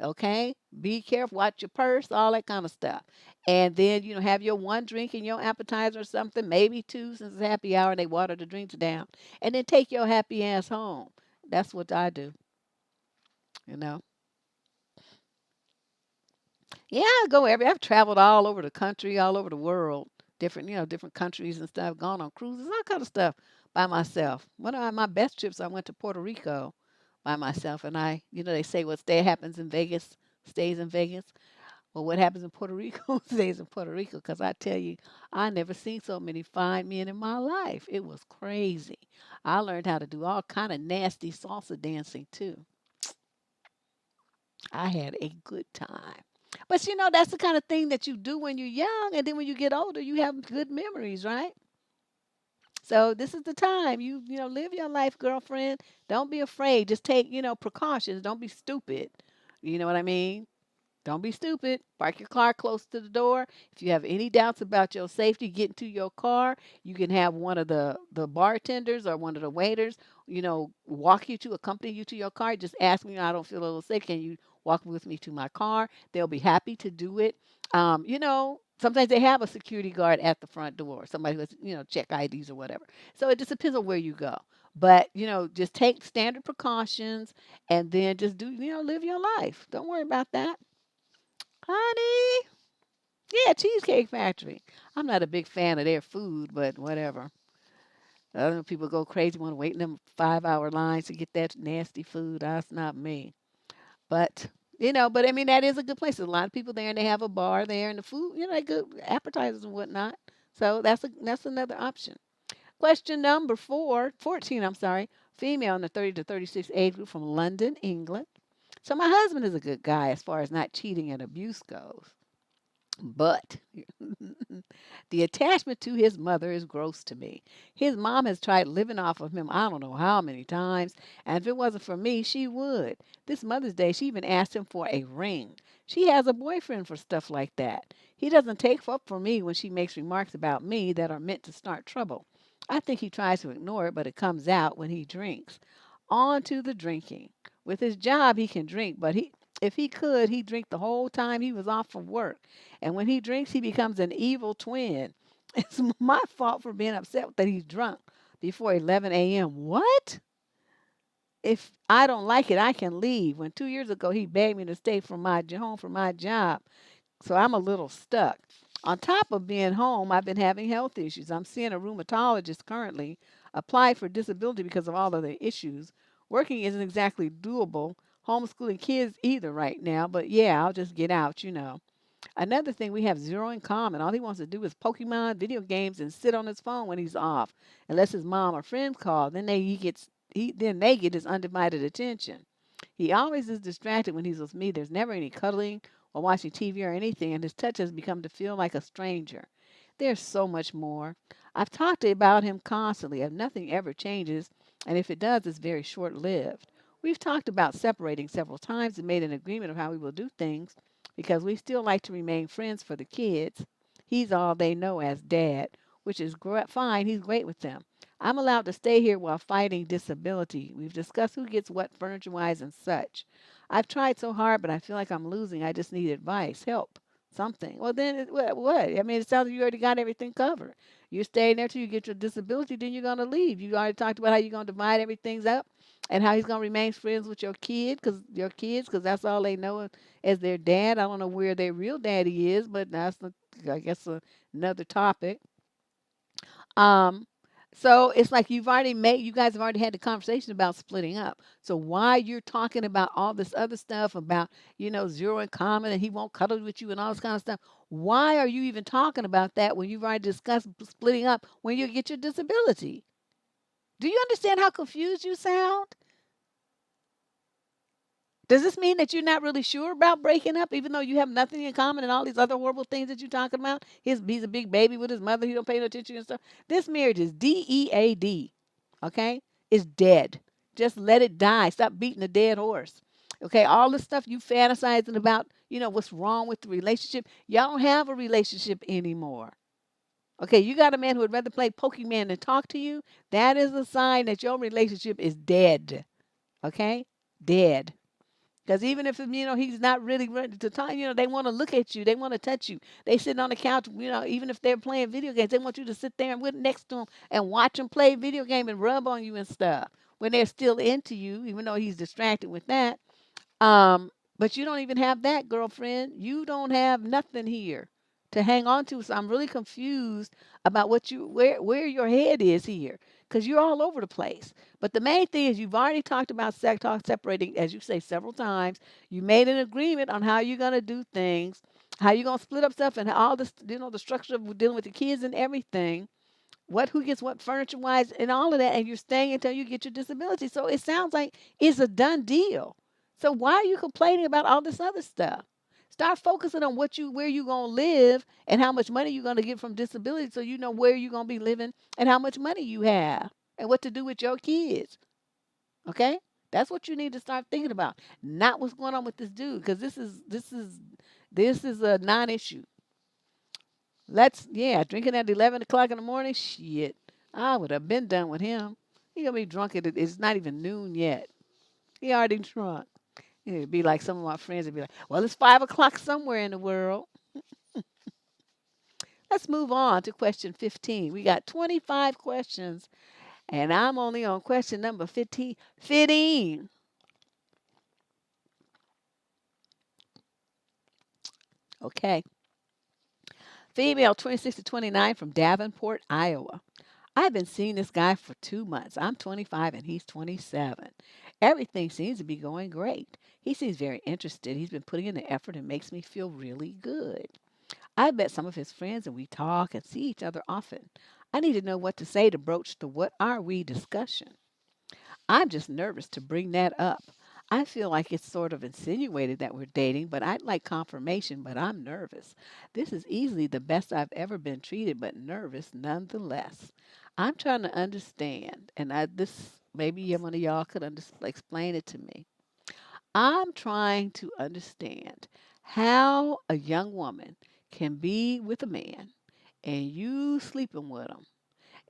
Okay? Be careful. Watch your purse, all that kind of stuff. And then, have your one drink and your appetizer or something, maybe two since it's happy hour and they water the drinks down. And then take your happy ass home. That's what I do, you know. Yeah, I've traveled all over the country, all over the world, different countries and stuff, gone on cruises, all kind of stuff by myself. One of my best trips, I went to Puerto Rico by myself, and they say what happens in Vegas stays in Vegas. Well, what happens in Puerto Rico stays in Puerto Rico, because I tell you, I never seen so many fine men in my life. It was crazy. I learned how to do all kind of nasty salsa dancing too. I had a good time. But that's the kind of thing that you do when you're young, and then when you get older, you have good memories, right? So this is the time live your life, girlfriend. Don't be afraid. Just take precautions. Don't be stupid. You know what I mean? Don't be stupid. Park your car close to the door. If you have any doubts about your safety, get into your car. You can have one of the bartenders or one of the waiters, accompany you to your car. Just ask me, I don't feel a little sick. Can you walk with me to my car? They'll be happy to do it. Sometimes they have a security guard at the front door, somebody who's, check IDs or whatever. So it just depends on where you go. But, just take standard precautions and then just live your life. Don't worry about that. Honey, yeah, Cheesecake Factory. I'm not a big fan of their food, but whatever. Other people go crazy, want to wait in them 5-hour lines to get that nasty food. That's not me. But but I mean that is a good place. There's a lot of people there, and they have a bar there, and the food, they good appetizers and whatnot. So that's another option. Question number 14. I'm sorry, female in the 30 to 36 age group from London, England. So my husband is a good guy as far as not cheating and abuse goes. But the attachment to his mother is gross to me. His mom has tried living off of him I don't know how many times, and if it wasn't for me, she would. This Mother's Day, she even asked him for a ring. She has a boyfriend for stuff like that. He doesn't take up for me when she makes remarks about me that are meant to start trouble. I think he tries to ignore it, but it comes out when he drinks. On to the drinking. With his job, he can drink, but if he could, he'd drink the whole time he was off from work. And when he drinks, he becomes an evil twin. It's my fault for being upset that he's drunk before 11 a.m. What? If I don't like it, I can leave. When 2 years ago he begged me to stay from my home from my job, so I'm a little stuck. On top of being home, I've been having health issues. I'm seeing a rheumatologist currently, applied for disability because of all of the issues. Working isn't exactly doable. Homeschooling kids either right now, but yeah, I'll just get out. Another thing, we have zero in common. All he wants to do is Pokemon, video games, and sit on his phone when he's off. Unless his mom or friends call, then they get his undivided attention. He always is distracted when he's with me. There's never any cuddling or watching TV or anything, and his touch has become to feel like a stranger. There's so much more. I've talked about him constantly, and nothing ever changes, and if it does, it's very short lived. We've talked about separating several times and made an agreement of how we will do things because we still like to remain friends for the kids. He's all they know as dad, which is fine. He's great with them. I'm allowed to stay here while fighting disability. We've discussed who gets what furniture wise and such. I've tried so hard, but I feel like I'm losing. I just need advice, help, something. Well, then, what? I mean, it sounds like you already got everything covered. You're staying there till you get your disability, then you're going to leave. You already talked about how you're going to divide everything up and how he's going to remain friends with your kids, because that's all they know as their dad. I don't know where their real daddy is, but that's, I guess, another topic. Um, so it's like you guys have already had the conversation about splitting up. So why you're talking about all this other stuff about, zero in common and he won't cuddle with you and all this kind of stuff? Why are you even talking about that when you've already discussed splitting up when you get your disability? Do you understand how confused you sound? Does this mean that you're not really sure about breaking up, even though you have nothing in common and all these other horrible things that you're talking about? He's a big baby with his mother. He don't pay no attention and stuff. This marriage is dead. Okay, it's dead. Just let it die. Stop beating the dead horse. Okay, all the stuff you fantasizing about, what's wrong with the relationship. Y'all don't have a relationship anymore. Okay, you got a man who would rather play Pokemon than talk to you. That is a sign that your relationship is dead. Okay, dead. Because even if he's not really ready to talk, they want to look at you, they want to touch you. They sitting on the couch, even if they're playing video games, they want you to sit there and with next to them and watch them play video game and rub on you and stuff when they're still into you, even though he's distracted with that. But you don't even have that, girlfriend. You don't have nothing here to hang on to. So I'm really confused about where your head is here, because you're all over the place. But the main thing is you've already talked about separating, as you say several times. You made an agreement on how you're gonna do things, how you're gonna split up stuff, and all this, the structure of dealing with the kids and everything. Who gets what furniture wise and all of that, and you're staying until you get your disability. So it sounds like it's a done deal. So why are you complaining about all this other stuff? Start focusing on where you gonna live and how much money you're gonna get from disability, so you know where you're gonna be living and how much money you have and what to do with your kids. Okay, that's what you need to start thinking about, not what's going on with this dude, because this is a non-issue. Drinking at 11 o'clock in the morning. Shit, I would have been done with him. He gonna be drunk it's not even noon yet. He already drunk. It'd be like some of my friends would be like, well, it's 5 o'clock somewhere in the world. Let's move on to question 15. We got 25 questions, and I'm only on question number 15. Fitting. Okay. Female, 26 to 29, from Davenport, Iowa. I've been seeing this guy for 2 months. I'm 25 and he's 27. Everything seems to be going great. He seems very interested. He's been putting in the effort and makes me feel really good. I met some of his friends and we talk and see each other often. I need to know what to say to broach the "what are we" discussion. I'm just nervous to bring that up. I feel like it's sort of insinuated that we're dating, but I'd like confirmation, but I'm nervous. This is easily the best I've ever been treated, but nervous nonetheless. I'm trying to understand, and this maybe one of y'all could explain it to me. I'm trying to understand how a young woman can be with a man and you sleeping with him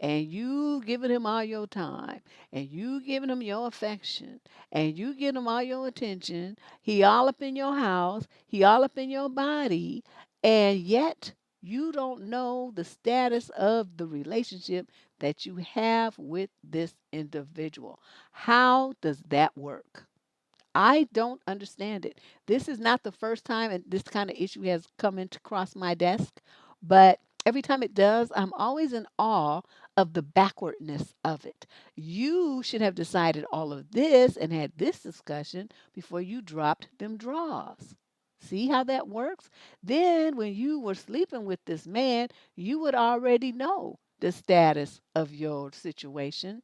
and you giving him all your time and you giving him your affection and you giving him all your attention. He all up in your house, he all up in your body, and yet you don't know the status of the relationship that you have with this individual. How does that work? I don't understand it. This is not the first time and this kind of issue has come into across my desk, but every time it does, I'm always in awe of the backwardness of it. You should have decided all of this and had this discussion before you dropped them draws. See how that works? Then, when you were sleeping with this man, you would already know the status of your situation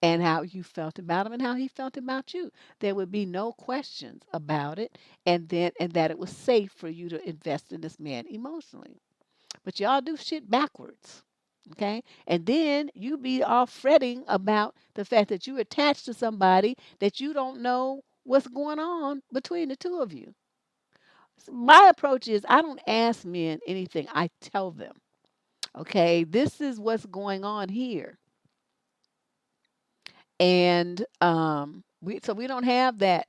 and how you felt about him and how he felt about you. There would be no questions about it, and that it was safe for you to invest in this man emotionally. But y'all do shit backwards. Okay? And then you be all fretting about the fact that you attached to somebody that you don't know what's going on between the two of you. My approach is I don't ask men anything, I tell them. Okay, this is what's going on here. And we don't have that,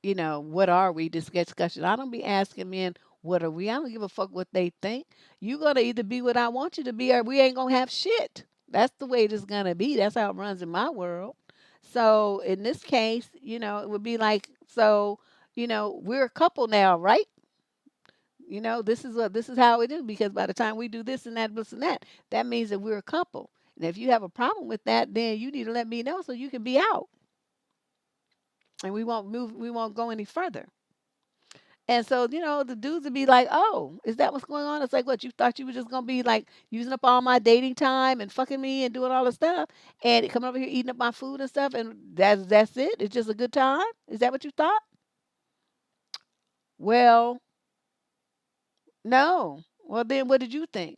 what are we discussion. I don't be asking men what are we. I don't give a fuck what they think. You gonna either be what I want you to be or we ain't gonna have shit. That's the way it is gonna be. That's how it runs in my world. So in this case, it would be like, so, we're a couple now, right? This is how it is because by the time we do this and that means that we're a couple. And if you have a problem with that, then you need to let me know so you can be out and we won't go any further. And so, the dudes would be like, "Oh, is that what's going on?" It's like, "What, you thought you were just gonna be like using up all my dating time and fucking me and doing all the stuff and coming over here eating up my food and stuff and that's it? It's just a good time? Is that what you thought?" Well, no. Well, then what did you think?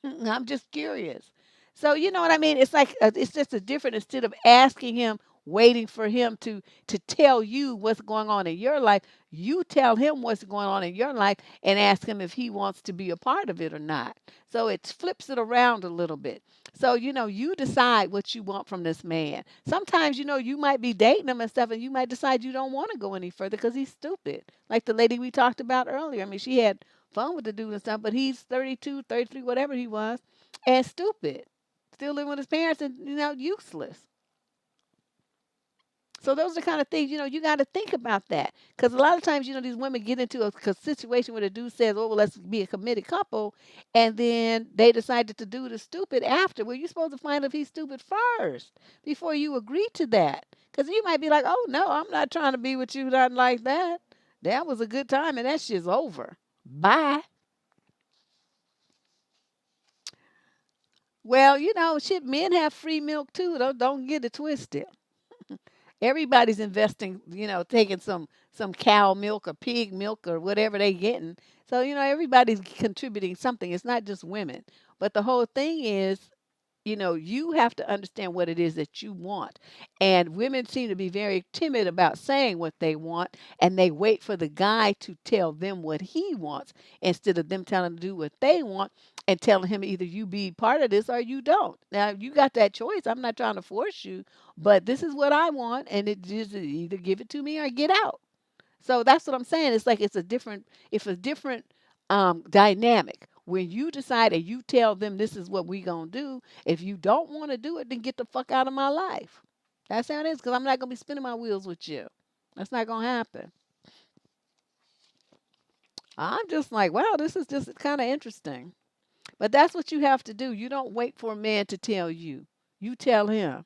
I'm just curious. So you know what I mean? It's like it's just a different instead of asking him, waiting for him to tell you what's going on in your life. You tell him what's going on in your life and ask him if he wants to be a part of it or not. So it flips it around a little bit. So you decide what you want from this man. Sometimes you might be dating him and stuff, and you might decide you don't want to go any further because he's stupid. Like the lady we talked about earlier. I mean, she had fun with the dude and stuff, but he's 32, 33, whatever he was, and stupid. Still living with his parents and, useless. So those are the kind of things, you got to think about that. Because a lot of times, these women get into a situation where the dude says, oh, well, let's be a committed couple. And then they decide that the dude is stupid after. Well, you're supposed to find if he's stupid first before you agree to that. Because you might be like, oh, no, I'm not trying to be with you, nothing like that. That was a good time and that shit's over. Bye. Well, shit, men have free milk too. Don't get it twisted. Everybody's investing, taking some cow milk or pig milk or whatever they getting. So, everybody's contributing something. It's not just women. But the whole thing is, you have to understand what it is that you want. And women seem to be very timid about saying what they want, and they wait for the guy to tell them what he wants instead of them telling them to do what they want and telling him either you be part of this or you don't. Now, you got that choice. I'm not trying to force you, but this is what I want, and it just either give it to me or get out. So that's what I'm saying. It's like it's a different dynamic. When you decide and you tell them this is what we gonna do, if you don't want to do it, then get the fuck out of my life. That's how it is. Because I'm not gonna be spinning my wheels with you. That's not gonna happen. I'm just like, wow, this is just kind of interesting. But that's what you have to do. You don't wait for a man to tell you. You tell him,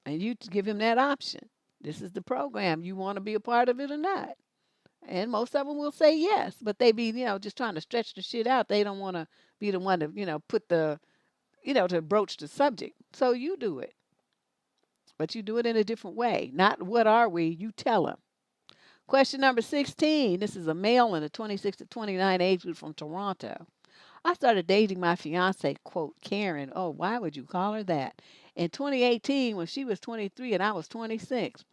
and you give him that option. This is the program. You want to be a part of it or not? And most of them will say yes, but they be, just trying to stretch the shit out. They don't want to be the one to, put to broach the subject. So you do it, but you do it in a different way. Not what are we? You tell them. Question number 16. This is a male in the 26 to 29 age group from Toronto. I started dating my fiance, quote, Karen. Oh, why would you call her that? In 2018, when she was 23 and I was 26.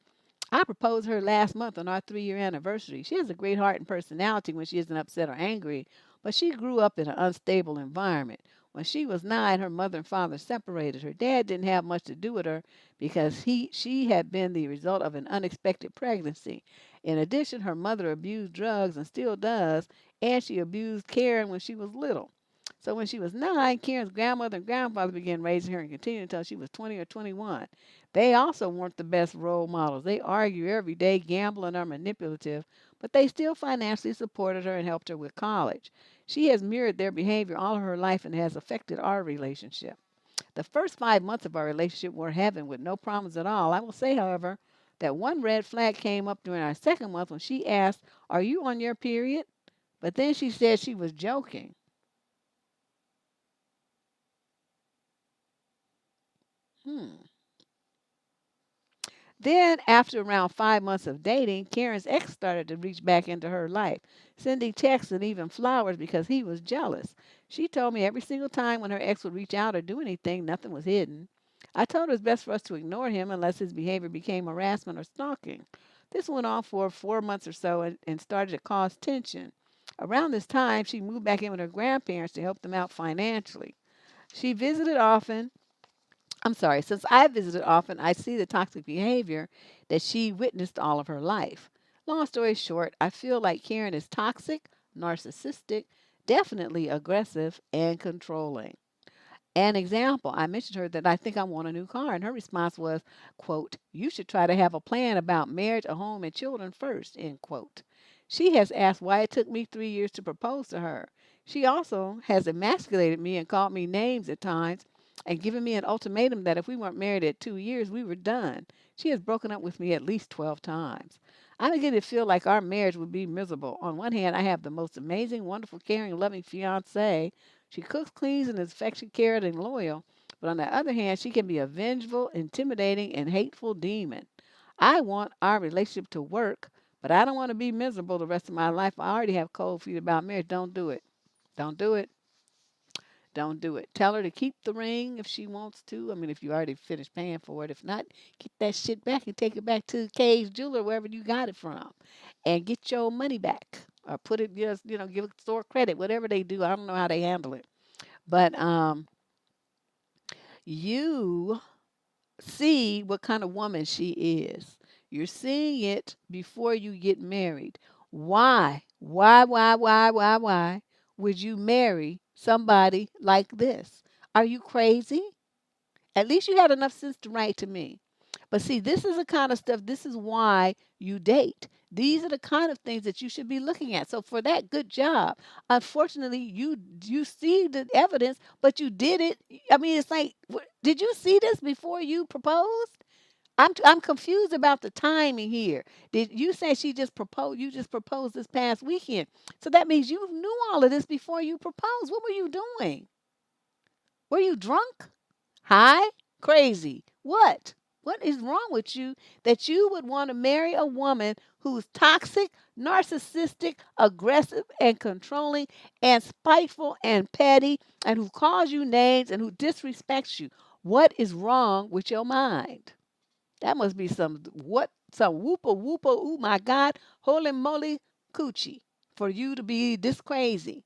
I proposed her last month on our 3-year anniversary. She has a great heart and personality when she isn't upset or angry, but she grew up in an unstable environment. When she was 9, her mother and father separated. Her dad didn't have much to do with her because she had been the result of an unexpected pregnancy. In addition, her mother abused drugs and still does, and she abused Karen when she was little. So when she was 9, Karen's grandmother and grandfather began raising her and continued until she was 20 or 21. They also weren't the best role models. They argue every day, gamble, and are manipulative, but they still financially supported her and helped her with college. She has mirrored their behavior all of her life and has affected our relationship. The first 5 months of our relationship were heaven with no problems at all. I will say, however, that one red flag came up during our second month when she asked, Are you on your period? But then she said she was joking. Hmm. Then, after around 5 months of dating, Karen's ex started to reach back into her life, sending texts and even flowers because he was jealous. She told me every single time when her ex would reach out or do anything, nothing was hidden. I told her it's best for us to ignore him unless his behavior became harassment or stalking. This went on for 4 months or so and started to cause tension. Around this time, she moved back in with her grandparents to help them out financially. She visited often, I'm sorry, since I visited often, I see the toxic behavior that she witnessed all of her life. Long story short, I feel like Karen is toxic, narcissistic, definitely aggressive, and controlling. An example, I mentioned to her that I think I want a new car, and her response was, quote, You should try to have a plan about marriage, a home, and children first, end quote. She has asked why it took me 3 years to propose to her. She also has emasculated me and called me names at times and given me an ultimatum that if we weren't married at 2 years, we were done. She has broken up with me at least 12 times. I begin to feel like our marriage would be miserable. On one hand, I have the most amazing, wonderful, caring, loving fiance. She cooks, cleans, and is affectionate, caring, and loyal. But on the other hand, she can be a vengeful, intimidating, and hateful demon. I want our relationship to work, but I don't want to be miserable the rest of my life. I already have cold feet about marriage. Don't do it. Don't do it. Don't do it. Tell her to keep the ring if she wants to. I mean, if you already finished paying for it. If not, get that shit back and take it back to Kay's Jeweler, wherever you got it from, and get your money back. Or put it, just, give a store credit, whatever they do. I don't know how they handle it. But you see what kind of woman she is. You're seeing it before you get married. Why? Why would you marry somebody like this? Are you crazy? At least you had enough sense to write to me. But see, this is the kind of stuff, this is why you date. These are the kind of things that you should be looking at. So for that, good job. Unfortunately, you see the evidence, but you did it. I mean, it's like, did you see this before you proposed? I'm confused about the timing here. Did you say she just proposed? You just proposed this past weekend, so that means you knew all of this before you proposed. What were you doing? Were you drunk? High? Crazy? What? What is wrong with you that you would want to marry a woman who's toxic, narcissistic, aggressive, and controlling, and spiteful and petty, and who calls you names and who disrespects you? What is wrong with your mind? That must be some whoopa whoopa, oh my God, holy moly coochie for you to be this crazy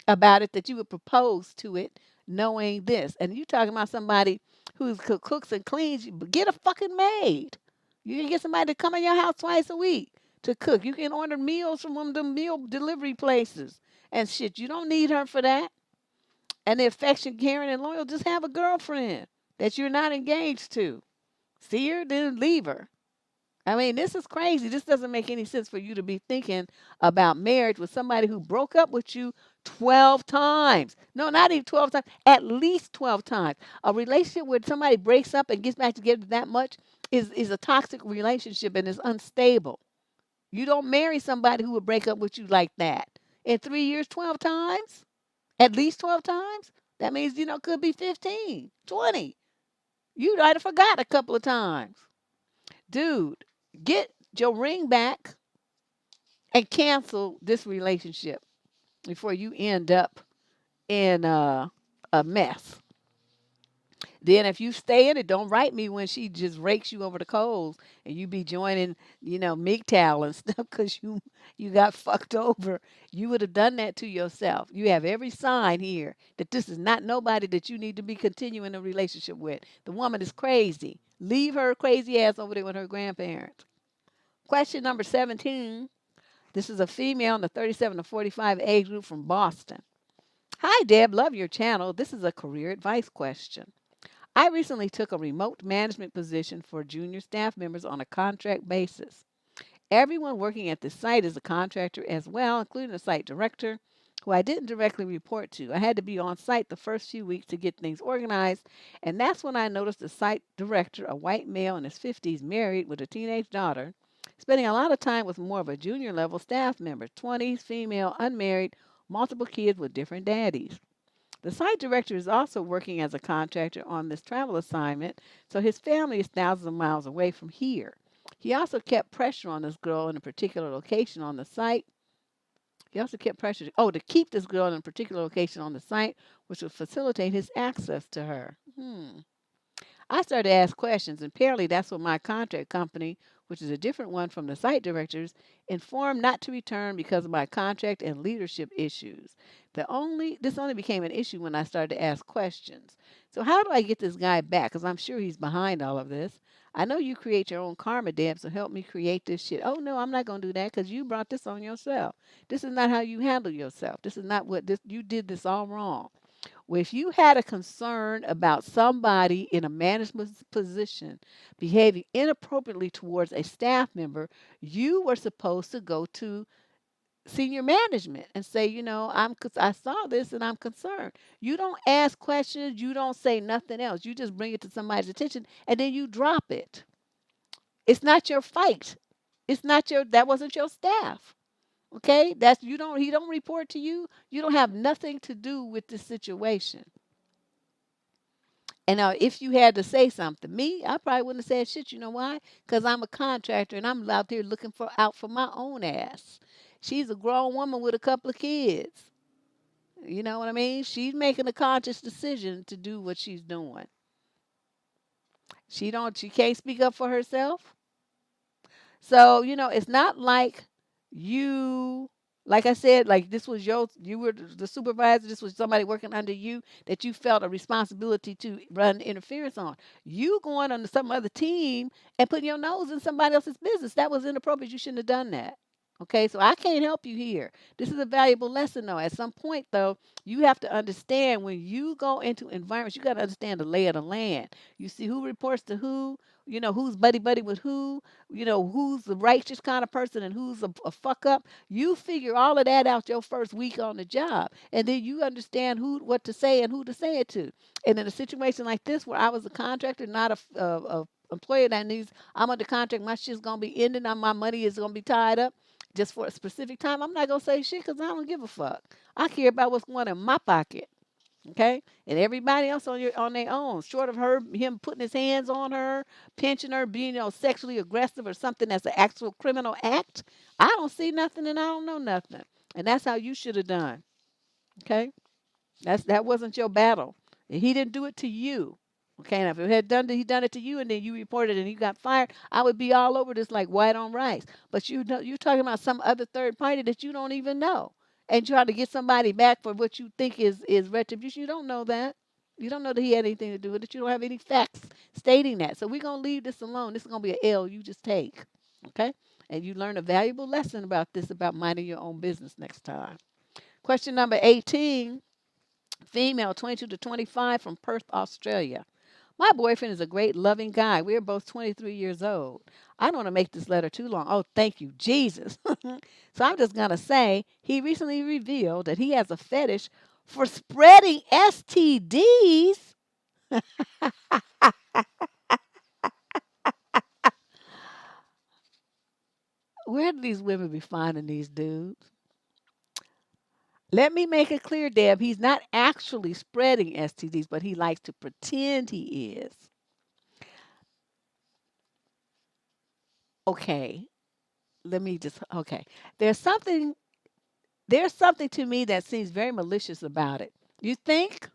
about it that you would propose to it knowing this. And you talking about somebody who cooks and cleans, get a fucking maid. You can get somebody to come in your house twice a week to cook. You can order meals from one of the meal delivery places and shit. You don't need her for that. And the affection, caring, and loyal, just have a girlfriend that you're not engaged to. See her, then leave her. I mean, this is crazy. This doesn't make any sense for you to be thinking about marriage with somebody who broke up with you 12 times. No, not even 12 times, at least 12 times. A relationship where somebody breaks up and gets back together that much is a toxic relationship and is unstable. You don't marry somebody who would break up with you like that. In 3 years, 12 times? At least 12 times? That means, could be 15, 20. You might have forgot a couple of times. Dude, get your ring back. and cancel this relationship before you end up in a mess. Then if you stay in it, don't write me when she just rakes you over the coals and you be joining, MGTOW and stuff because you got fucked over. You would have done that to yourself. You have every sign here that this is not nobody that you need to be continuing a relationship with. The woman is crazy. Leave her crazy ass over there with her grandparents. Question number 17. This is a female in the 37 to 45 age group from Boston. Hi, Deb. Love your channel. This is a career advice question. I recently took a remote management position for junior staff members on a contract basis. Everyone working at the site is a contractor as well, including the site director, who I didn't directly report to. I had to be on site the first few weeks to get things organized, and that's when I noticed the site director, a white male in his 50s, married with a teenage daughter, spending a lot of time with more of a junior level staff member, 20s, female, unmarried, multiple kids with different daddies. The site director is also working as a contractor on this travel assignment, so his family is thousands of miles away from here. He also kept pressure on this girl in a particular location on the site. He also kept pressure, to keep this girl in a particular location on the site, which would facilitate his access to her. I started to ask questions, and apparently that's what my contract company, which is a different one from the site directors, informed not to return because of my contract and leadership issues. This only became an issue when I started to ask questions. So how do I get this guy back? Because I'm sure he's behind all of this. I know you create your own karma, Deb, so help me create this shit. Oh no, I'm not gonna do that because you brought this on yourself. This is not how you handle yourself. This is not what this you did this all wrong. Well, if you had a concern about somebody in a management position behaving inappropriately towards a staff member, you were supposed to go to senior management and say, I saw this and I'm concerned. You don't ask questions, you don't say nothing else. You just bring it to somebody's attention and then you drop it. It's not your fight. It's not your that wasn't your staff. Okay? That's you don't he don't report to you. You don't have nothing to do with this situation. And if you had to say something, me, I probably wouldn't have said shit. You know why? Because I'm a contractor and I'm out there looking out for my own ass. She's a grown woman with a couple of kids. You know what I mean? She's making a conscious decision to do what she's doing. She can't speak up for herself. So, it's not like you, like I said, like you were the supervisor, this was somebody working under you that you felt a responsibility to run interference on. You going on to some other team and putting your nose in somebody else's business. That was inappropriate. You shouldn't have done that. Okay, so I can't help you here. This is a valuable lesson, though. At some point, though, you have to understand when you go into environments, you got to understand the lay of the land. You see who reports to who, who's buddy buddy with who, who's the righteous kind of person and who's a fuck up. You figure all of that out your first week on the job, and then you understand what to say and who to say it to. And in a situation like this, where I was a contractor, not a employer that needs, I'm under contract, my shit's gonna be ending, my money is gonna be tied up just for a specific time. I'm not gonna say shit because I don't give a fuck. I care about what's going in my pocket. Okay, and everybody else on their own. Short of him putting his hands on her, pinching her, being sexually aggressive or something that's an actual criminal act. I don't see nothing and I don't know nothing. And that's how you should have done. Okay, that wasn't your battle. And he didn't do it to you. Okay, and if it had he done it to you and then you reported and you got fired, I would be all over this like white on rice. But you're talking about some other third party that you don't even know, and trying to get somebody back for what you think is retribution. You don't know that. You don't know that he had anything to do with it. You don't have any facts stating that. So we're gonna leave this alone. This is gonna be an L you just take. Okay, and you learn a valuable lesson about this about minding your own business next time. Question number 18. Female, 22 to 25 from Perth, Australia. My boyfriend is a great, loving guy. We are both 23 years old. I don't want to make this letter too long. Oh, thank you, Jesus. So I'm just going to say he recently revealed that he has a fetish for spreading STDs. Where do these women be finding these dudes? Let me make it clear, Deb. He's not actually spreading STDs, but he likes to pretend he is. Okay. let me just okay. There's something there's something to me that seems very malicious about it. You think?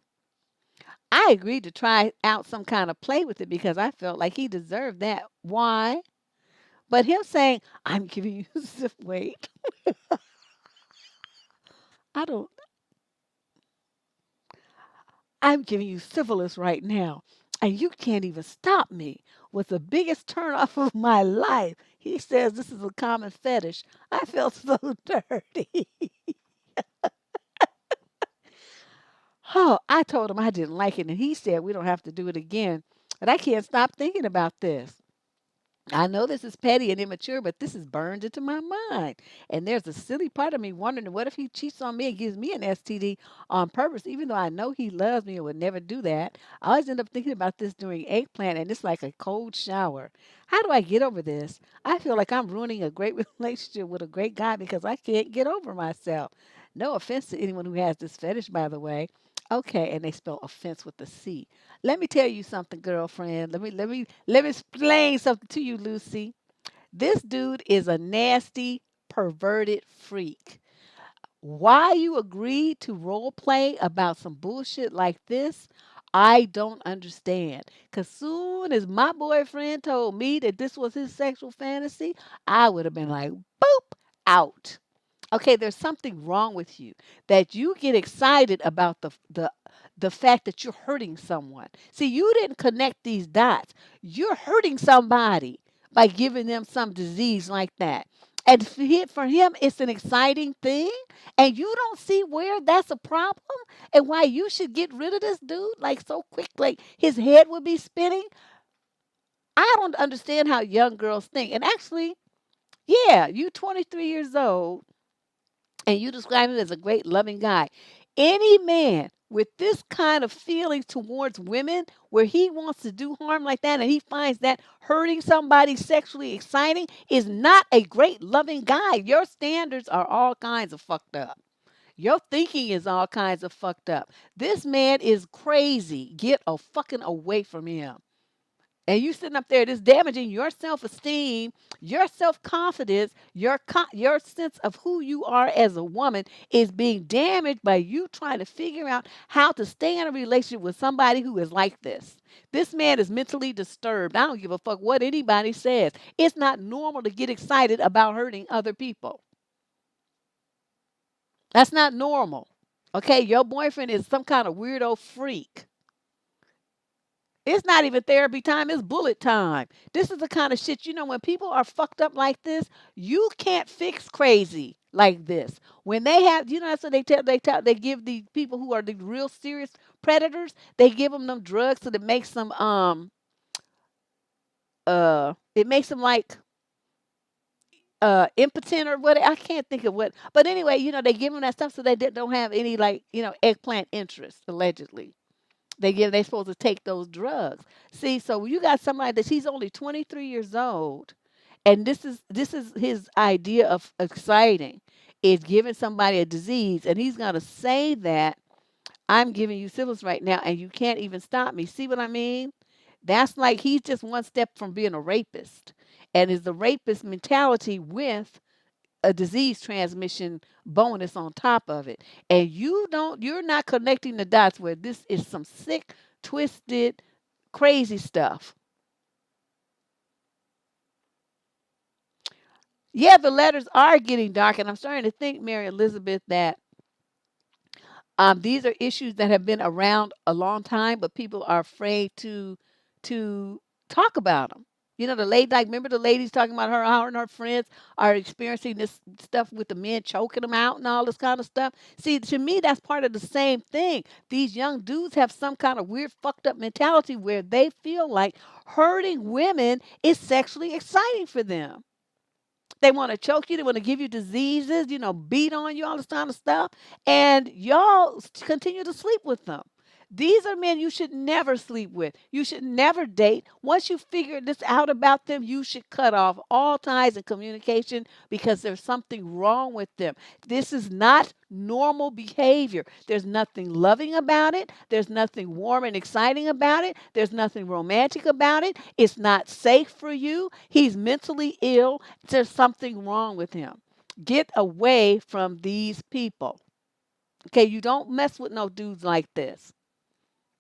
I agreed to try out some kind of play with it because I felt like he deserved that. Why? But him saying, I'm giving you wait, I don't I'm giving you syphilis right now, and you can't even stop me was the biggest turnoff of my life. He says this is a common fetish. I felt so dirty. Oh, I told him I didn't like it, and he said we don't have to do it again. But I can't stop thinking about this. I know this is petty and immature, but this is burned into my mind. And there's a silly part of me wondering what if he cheats on me and gives me an STD on purpose, even though I know he loves me and would never do that. I always end up thinking about this during eggplant, and it's like a cold shower. How do I get over this? I feel like I'm ruining a great relationship with a great guy because I can't get over myself. No offense to anyone who has this fetish, by the way. Okay, and they spell offense with a C. Let me tell you something, girlfriend. Let me explain something to you, Lucy. This dude is a nasty, perverted freak. Why you agreed to role play about some bullshit like this, I don't understand. Cause soon as my boyfriend told me that this was his sexual fantasy, I would have been like, boop, out. Okay, there's something wrong with you that you get excited about the fact that you're hurting someone. See, you didn't connect these dots. You're hurting somebody by giving them some disease like that. And for him, it's an exciting thing. And you don't see where that's a problem and why you should get rid of this dude like so quick, like his head would be spinning. I don't understand how young girls think. And actually, yeah, you 23 years old and you describe him as a great loving guy. Any man with this kind of feelings towards women where he wants to do harm like that and he finds that hurting somebody sexually exciting is not a great loving guy. Your standards are all kinds of fucked up. Your thinking is all kinds of fucked up. This man is crazy. Get a fucking away from him. And you sitting up there, this damaging your self-esteem, your self-confidence, your sense of who you are as a woman is being damaged by you trying to figure out how to stay in a relationship with somebody who is like this. This man is mentally disturbed. I don't give a fuck what anybody says. It's not normal to get excited about hurting other people. That's not normal. Okay, your boyfriend is some kind of weirdo freak. It's not even therapy time, it's bullet time. This is the kind of shit, when people are fucked up like this, you can't fix crazy like this. When they have, that's what they give the people who are the real serious predators, they give them drugs so that makes them it makes them like impotent or what, I can't think of what, but anyway, they give them that stuff so they don't have any like, eggplant interest allegedly. They supposed to take those drugs. See, so you got somebody that he's only 23 years old, and this is his idea of exciting is giving somebody a disease, and he's gonna say that I'm giving you syphilis right now, and you can't even stop me. See what I mean? That's like he's just one step from being a rapist, and is the rapist mentality with a disease transmission bonus on top of it. And you're not connecting the dots where this is some sick, twisted, crazy stuff. Yeah, the letters are getting dark, and I'm starting to think, Mary Elizabeth, that these are issues that have been around a long time, but people are afraid to talk about them. The lady, like, remember the ladies talking about her and her friends are experiencing this stuff with the men choking them out and all this kind of stuff. See, to me, that's part of the same thing. These young dudes have some kind of weird, fucked up mentality where they feel like hurting women is sexually exciting for them. They want to choke you. They want to give you diseases, beat on you, all this kind of stuff. And y'all continue to sleep with them. These are men you should never sleep with. You should never date. Once you figure this out about them, you should cut off all ties and communication because there's something wrong with them. This is not normal behavior. There's nothing loving about it. There's nothing warm and exciting about it. There's nothing romantic about it. It's not safe for you. He's mentally ill. There's something wrong with him. Get away from these people. Okay, you don't mess with no dudes like this.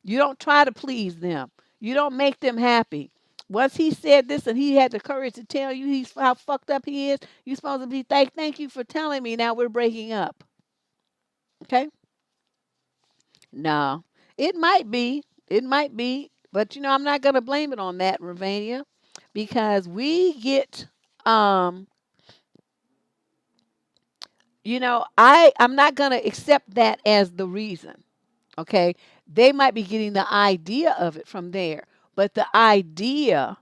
You don't try to please them. You don't make them happy. Once he said this and he had the courage to tell you he's how fucked up he is, you're supposed to be thank you for telling me. Now we're breaking up. Okay? No. It might be. It might be. But I'm not gonna blame it on that, Ravania, because we get I'm not gonna accept that as the reason. Okay? They might be getting the idea of it from there. But the idea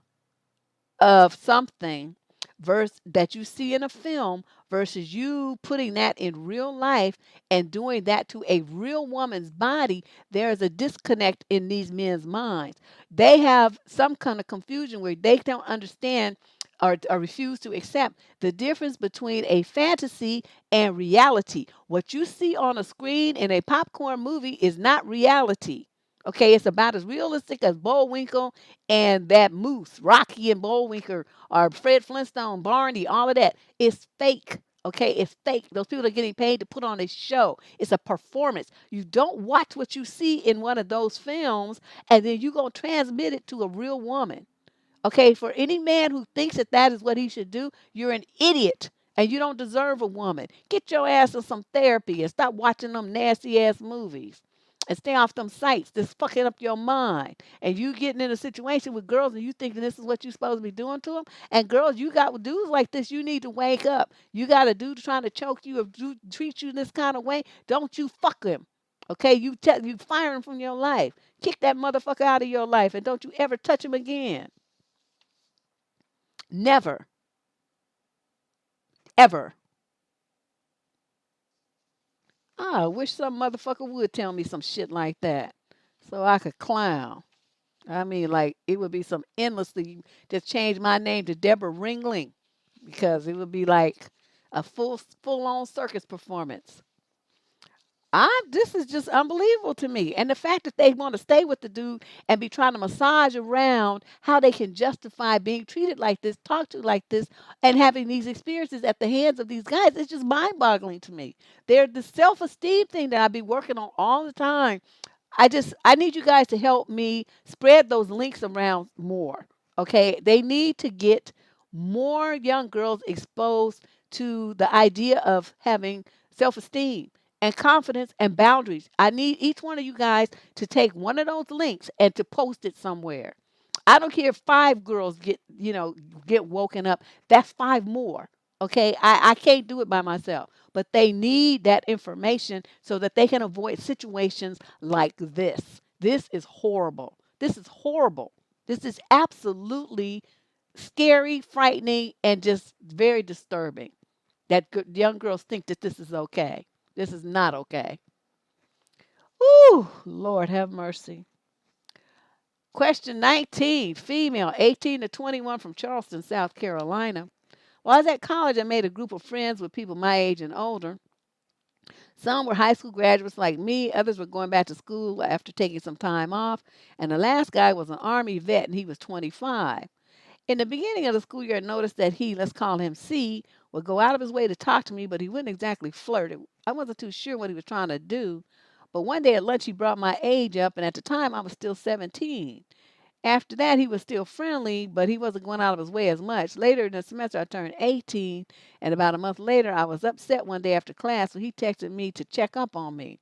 of something that you see in a film versus you putting that in real life and doing that to a real woman's body, there is a disconnect in these men's minds. They have some kind of confusion where they don't understand or refuse to accept the difference between a fantasy and reality. What you see on a screen in a popcorn movie is not reality. Okay, it's about as realistic as Bullwinkle and that moose, Rocky and Bullwinkle, or Fred Flintstone, Barney, all of that. It's fake. Okay, it's fake. Those people are getting paid to put on a show. It's a performance. You don't watch what you see in one of those films and then you're going to transmit it to a real woman. Okay, for any man who thinks that that is what he should do, you're an idiot and you don't deserve a woman. Get your ass to some therapy and stop watching them nasty ass movies and stay off them sites that's fucking up your mind. And you getting in a situation with girls and you thinking this is what you're supposed to be doing to them. And girls, you got with dudes like this, you need to wake up. You got a dude trying to choke you or treat you this kind of way. Don't you fuck him. Okay, you fire him from your life. Kick that motherfucker out of your life and don't you ever touch him again. Never, ever. I wish some motherfucker would tell me some shit like that so I could clown. I mean, like, it would be some endlessly just change my name to Deborah Ringling because it would be like a full on circus performance. This is just unbelievable to me. And the fact that they want to stay with the dude and be trying to massage around how they can justify being treated like this, talked to like this, and having these experiences at the hands of these guys, it's just mind boggling to me. They're the self esteem thing that I be working on all the time. I need you guys to help me spread those links around more. Okay? They need to get more young girls exposed to the idea of having self-esteem and confidence and boundaries. I need each one of you guys to take one of those links and to post it somewhere. I don't care if 5 girls get woken up. That's 5 more. Okay? I can't do it by myself. But they need that information so that they can avoid situations like this. This is horrible. This is horrible. This is absolutely scary, frightening, and just very disturbing that young girls think that this is okay. This is not okay. Ooh, Lord have mercy. Question 19, female, 18 to 21 from Charleston, South Carolina. While I was at college, I made a group of friends with people my age and older. Some were high school graduates like me. Others were going back to school after taking some time off. And the last guy was an Army vet, and he was 25. In the beginning of the school year, I noticed that he, let's call him C, would go out of his way to talk to me, but he wouldn't exactly flirt. I wasn't too sure what he was trying to do. But one day at lunch, he brought my age up, and at the time, I was still 17. After that, he was still friendly, but he wasn't going out of his way as much. Later in the semester, I turned 18, and about a month later, I was upset one day after class, so he texted me to check up on me.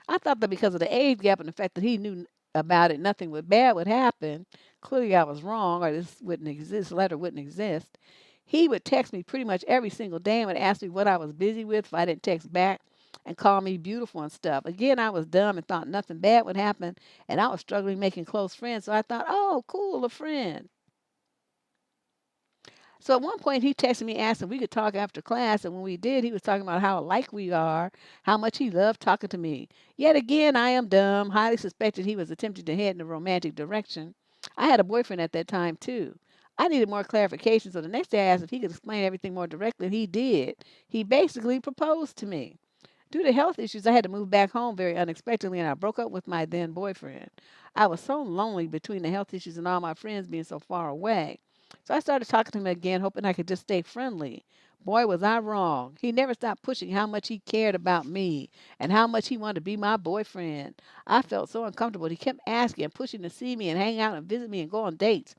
I thought that because of the age gap and the fact that he knew about it, nothing bad would happen. Clearly, I was wrong, or this wouldn't exist. Letter wouldn't exist. He would text me pretty much every single day and would ask me what I was busy with if I didn't text back and call me beautiful and stuff. Again, I was dumb and thought nothing bad would happen, and I was struggling making close friends. So I thought, oh, cool, a friend. So at one point he texted me asking if we could talk after class, and when we did, he was talking about how alike we are, how much he loved talking to me. Yet again, I am dumb, highly suspected he was attempting to head in a romantic direction. I had a boyfriend at that time too. I needed more clarification, so the next day I asked if he could explain everything more directly, and he did. He basically proposed to me. Due to health issues, I had to move back home very unexpectedly, and I broke up with my then boyfriend. I was so lonely between the health issues and all my friends being so far away. So I started talking to him again, hoping I could just stay friendly. Boy, was I wrong. He never stopped pushing how much he cared about me and how much he wanted to be my boyfriend. I felt so uncomfortable. He kept asking and pushing to see me and hang out and visit me and go on dates.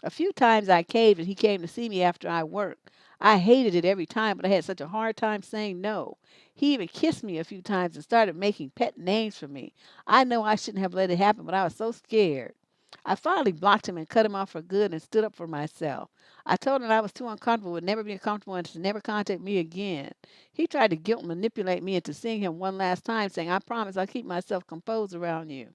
A few times I caved and he came to see me after I worked. I hated it every time, but I had such a hard time saying no. He even kissed me a few times and started making pet names for me. I know I shouldn't have let it happen, but I was so scared. I finally blocked him and cut him off for good and stood up for myself. I told him I was too uncomfortable, would never be comfortable, and to never contact me again. He tried to guilt manipulate me into seeing him one last time, saying, I promise I'll keep myself composed around you.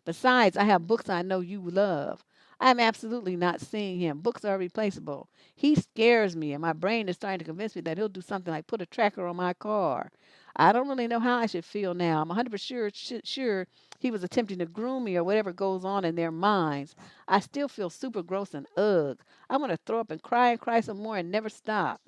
Besides, I have books I know you love. I am absolutely not seeing him. Books are replaceable. He scares me, and my brain is starting to convince me that he'll do something like put a tracker on my car. I don't really know how I should feel now. I'm 100% sure he was attempting to groom me or whatever goes on in their minds. I still feel super gross and ugh. I want to throw up and cry some more and never stop.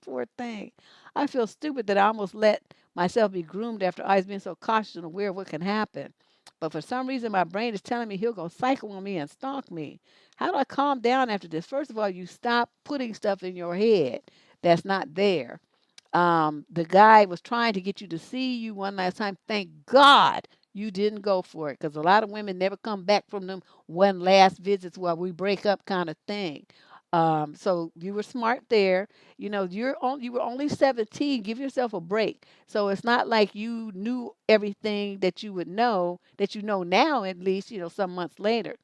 Poor thing. I feel stupid that I almost let myself be groomed after always being so cautious and aware of what can happen. But for some reason, my brain is telling me he'll go psycho on me and stalk me. How do I calm down after this? First of all, you stop putting stuff in your head that's not there. The guy was trying to get you to see you one last time. Thank God you didn't go for it, because a lot of women never come back from them one last visits while we break up kind of thing. So you were smart there. You know, you were only 17. Give yourself a break. So it's not like you knew everything that you would know, that you know now, at least, some months later.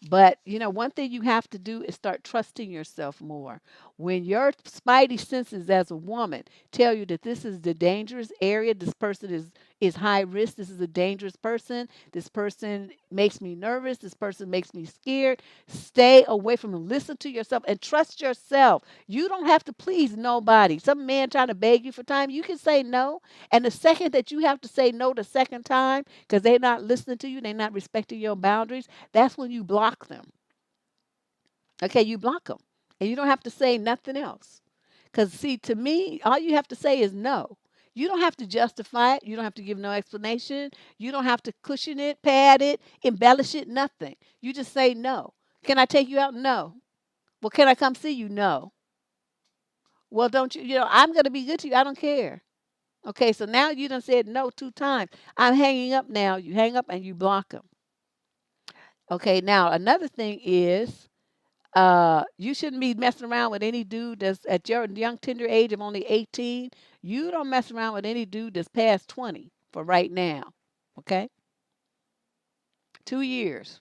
But, one thing you have to do is start trusting yourself more. When your spidey senses as a woman tell you that this is the dangerous area, this person is high risk, this is a dangerous person, this person makes me nervous, this person makes me scared, stay away from them. Listen to yourself and trust yourself. You don't have to please nobody. Some man trying to beg you for time, you can say no. And the second that you have to say no the second time because they're not listening to you, they're not respecting your boundaries, that's when you block them. Okay, you block them. And you don't have to say nothing else. Because, see, to me, all you have to say is no. You don't have to justify it. You don't have to give no explanation. You don't have to cushion it, pad it, embellish it, nothing. You just say no. Can I take you out? No. Well, can I come see you? No. Well, don't you, I'm going to be good to you. I don't care. Okay, so now you done said no 2 times. I'm hanging up now. You hang up and you block them. Okay, now another thing is you shouldn't be messing around with any dude that's at your young tender age of only 18. You don't mess around with any dude that's past 20 for right now. Okay? 2 years.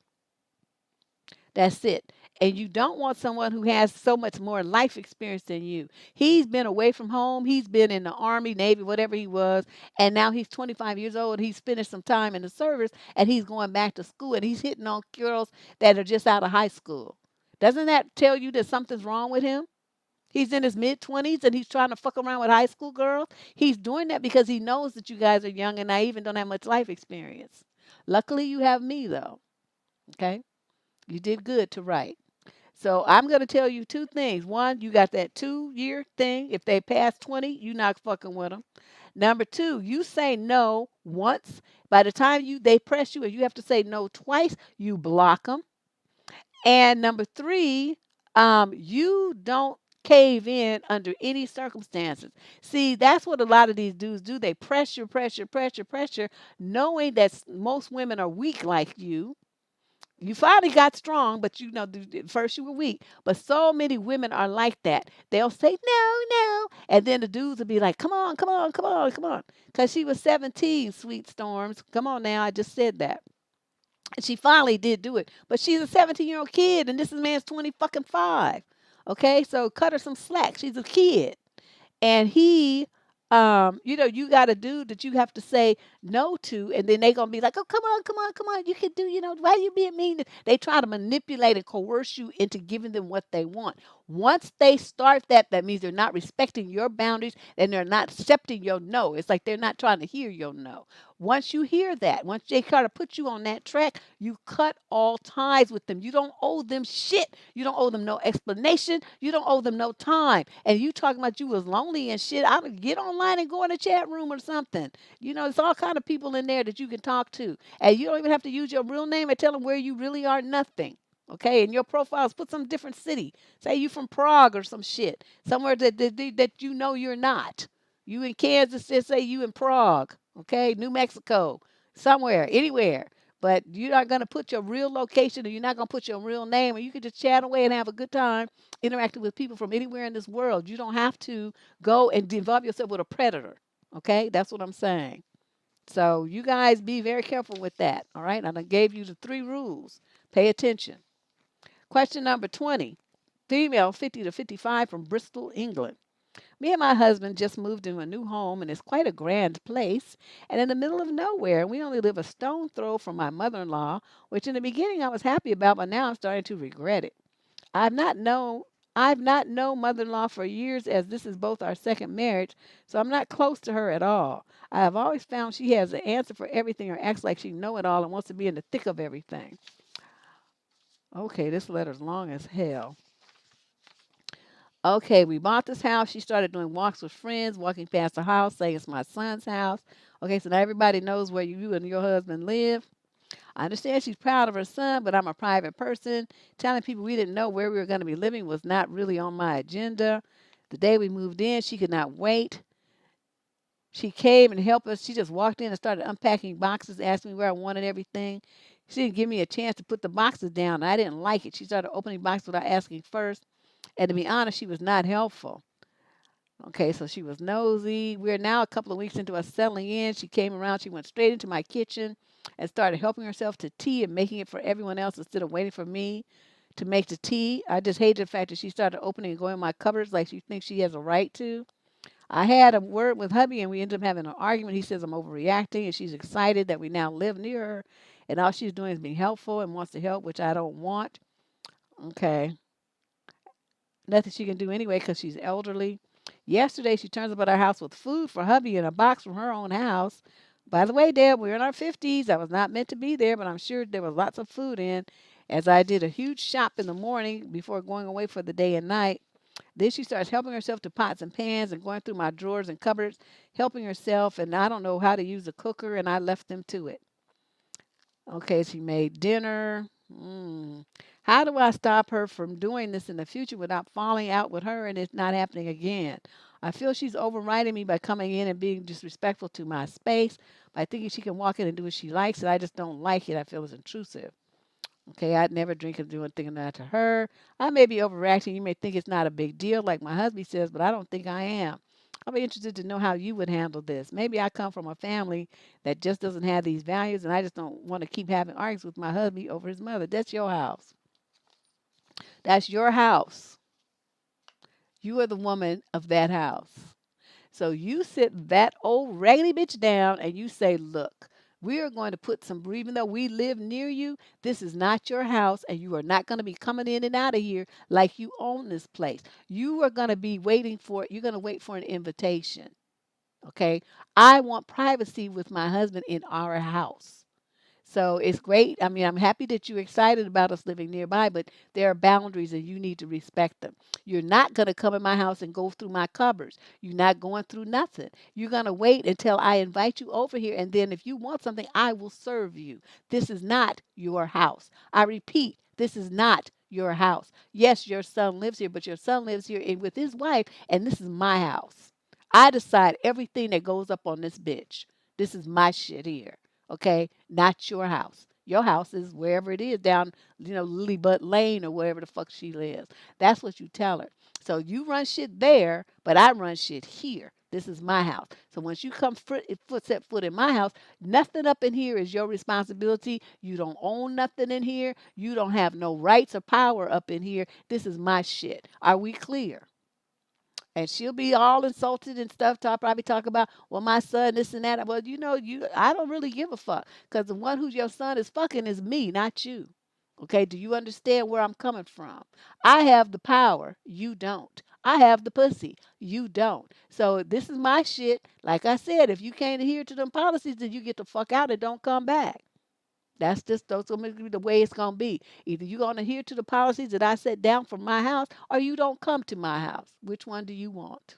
That's it. And you don't want someone who has so much more life experience than you. He's been away from home. He's been in the Army, Navy, whatever he was. And now he's 25 years old. He's finished some time in the service and he's going back to school and he's hitting on girls that are just out of high school. Doesn't that tell you that something's wrong with him? He's in his mid 20s and he's trying to fuck around with high school girls. He's doing that because he knows that you guys are young and naive and don't have much life experience. Luckily, you have me, though. Okay? You did good to write. So I'm going to tell you 2 things. One, you got that 2-year thing. If they pass 20, you not fucking with them. Number 2, you say no once. By the time they press you and you have to say no twice, you block them. And number 3, you don't cave in under any circumstances. See, that's what a lot of these dudes do. They pressure, pressure, pressure, pressure, knowing that most women are weak like you. You finally got strong, but first you were weak. But so many women are like that. They'll say no, no, and then the dudes will be like, "Come on, come on, come on, come on," because she was 17, sweet storms. Come on now, I just said that. And she finally did do it, but she's a 17-year-old kid, and this man's 20 fucking 5. Okay, so cut her some slack. She's a kid, and he you got a dude that you have to say no to, and then they gonna be like, oh, come on, come on, come on, you can do, why you being mean? They try to manipulate and coerce you into giving them what they want. Once they start that, that means they're not respecting your boundaries and they're not accepting your no. It's like they're not trying to hear your no. Once you hear that, once they try to put you on that track, you cut all ties with them. You don't owe them shit. You don't owe them no explanation. You don't owe them no time. And you talking about you was lonely and shit. I would get online and go in a chat room or something. You know, there's all kind of people in there that you can talk to. And you don't even have to use your real name and tell them where you really are nothing. Okay, in your profiles, put some different city. Say you from Prague or some shit. Somewhere that you know you're not. You in Kansas, just say you in Prague. Okay, New Mexico, somewhere, anywhere. But you're not gonna put your real location, and you're not gonna put your real name, and you can just chat away and have a good time interacting with people from anywhere in this world. You don't have to go and involve yourself with a predator. Okay, that's what I'm saying. So you guys be very careful with that. All right, and I gave you the 3 rules. Pay attention. Question number 20. Female 50 to 55 from Bristol, England. Me and my husband just moved into a new home and it's quite a grand place and in the middle of nowhere. We only live a stone throw from my mother-in-law, which in the beginning I was happy about, but now I'm starting to regret it. I've not known I've not known mother-in-law for years as this is both our second marriage, so I'm not close to her at all. I have always found she has an answer for everything or acts like she know it all and wants to be in the thick of everything. Okay, this letter's long as hell. Okay, we bought this house. She started doing walks with friends, walking past the house, saying it's my son's house. Okay, so now everybody knows where you and your husband live. I understand she's proud of her son, but I'm a private person. Telling people we didn't know where we were going to be living was not really on my agenda. The day we moved in, she could not wait. She came and helped us. She just walked in and started unpacking boxes, asked me where I wanted everything. She didn't give me a chance to put the boxes down. I didn't like it. She started opening boxes without asking first. And to be honest, she was not helpful. Okay, so she was nosy. We're now a couple of weeks into us settling in. She came around, she went straight into my kitchen and started helping herself to tea and making it for everyone else instead of waiting for me to make the tea. I just hated the fact that she started opening and going in my cupboards like she thinks she has a right to. I had a word with hubby and we ended up having an argument. He says I'm overreacting and she's excited that we now live near her and all she's doing is being helpful and wants to help, which I don't want. Okay. Nothing she can do anyway because she's elderly. Yesterday, she turns up at our house with food for hubby in a box from her own house. By the way, Deb, we're in our 50s. I was not meant to be there, but I'm sure there was lots of food in as I did a huge shop in the morning before going away for the day and night. Then she starts helping herself to pots and pans and going through my drawers and cupboards, helping herself. And I don't know how to use a cooker, and I left them to it. Okay, she made dinner. How do I stop her from doing this in the future without falling out with her and it not happening again? I feel she's overriding me by coming in and being disrespectful to my space, by thinking she can walk in and do what she likes, and I just don't like it. I feel it's intrusive. Okay, I'd never drink or do anything that to her. I may be overreacting. You may think it's not a big deal, like my husband says, but I don't think I am. I'll be interested to know how you would handle this. Maybe I come from a family that just doesn't have these values, and I just don't want to keep having arguments with my husband over his mother. That's your house. That's your house. You are the woman of that house. So you sit that old raggedy bitch down and you say, look, we are going to put some, even though we live near you, this is not your house and you are not going to be coming in and out of here like you own this place. You are going to be waiting for it. You're going to wait for an invitation. Okay. I want privacy with my husband in our house. So it's great. I mean, I'm happy that you're excited about us living nearby, but there are boundaries and you need to respect them. You're not going to come in my house and go through my cupboards. You're not going through nothing. You're going to wait until I invite you over here. And then if you want something, I will serve you. This is not your house. I repeat, this is not your house. Yes, your son lives here, but your son lives here with his wife, and this is my house. I decide everything that goes up on this bitch. This is my shit here. Okay, not your house. Your house is wherever it is down, Lilybud Lane or wherever the fuck she lives. That's what you tell her. So you run shit there, but I run shit here. This is my house. So once you come set foot in my house, nothing up in here is your responsibility. You don't own nothing in here. You don't have no rights or power up in here. This is my shit. Are we clear? And she'll be all insulted and stuff. I'll probably talk about, well, my son, this and that. Well, I don't really give a fuck because the one who's your son is fucking is me, not you. Okay, do you understand where I'm coming from? I have the power. You don't. I have the pussy. You don't. So this is my shit. Like I said, if you can't adhere to them policies, then you get the fuck out and don't come back. That's gonna be the way it's gonna be. Either you're gonna adhere to the policies that I set down for my house, or you don't come to my house. Which one do you want?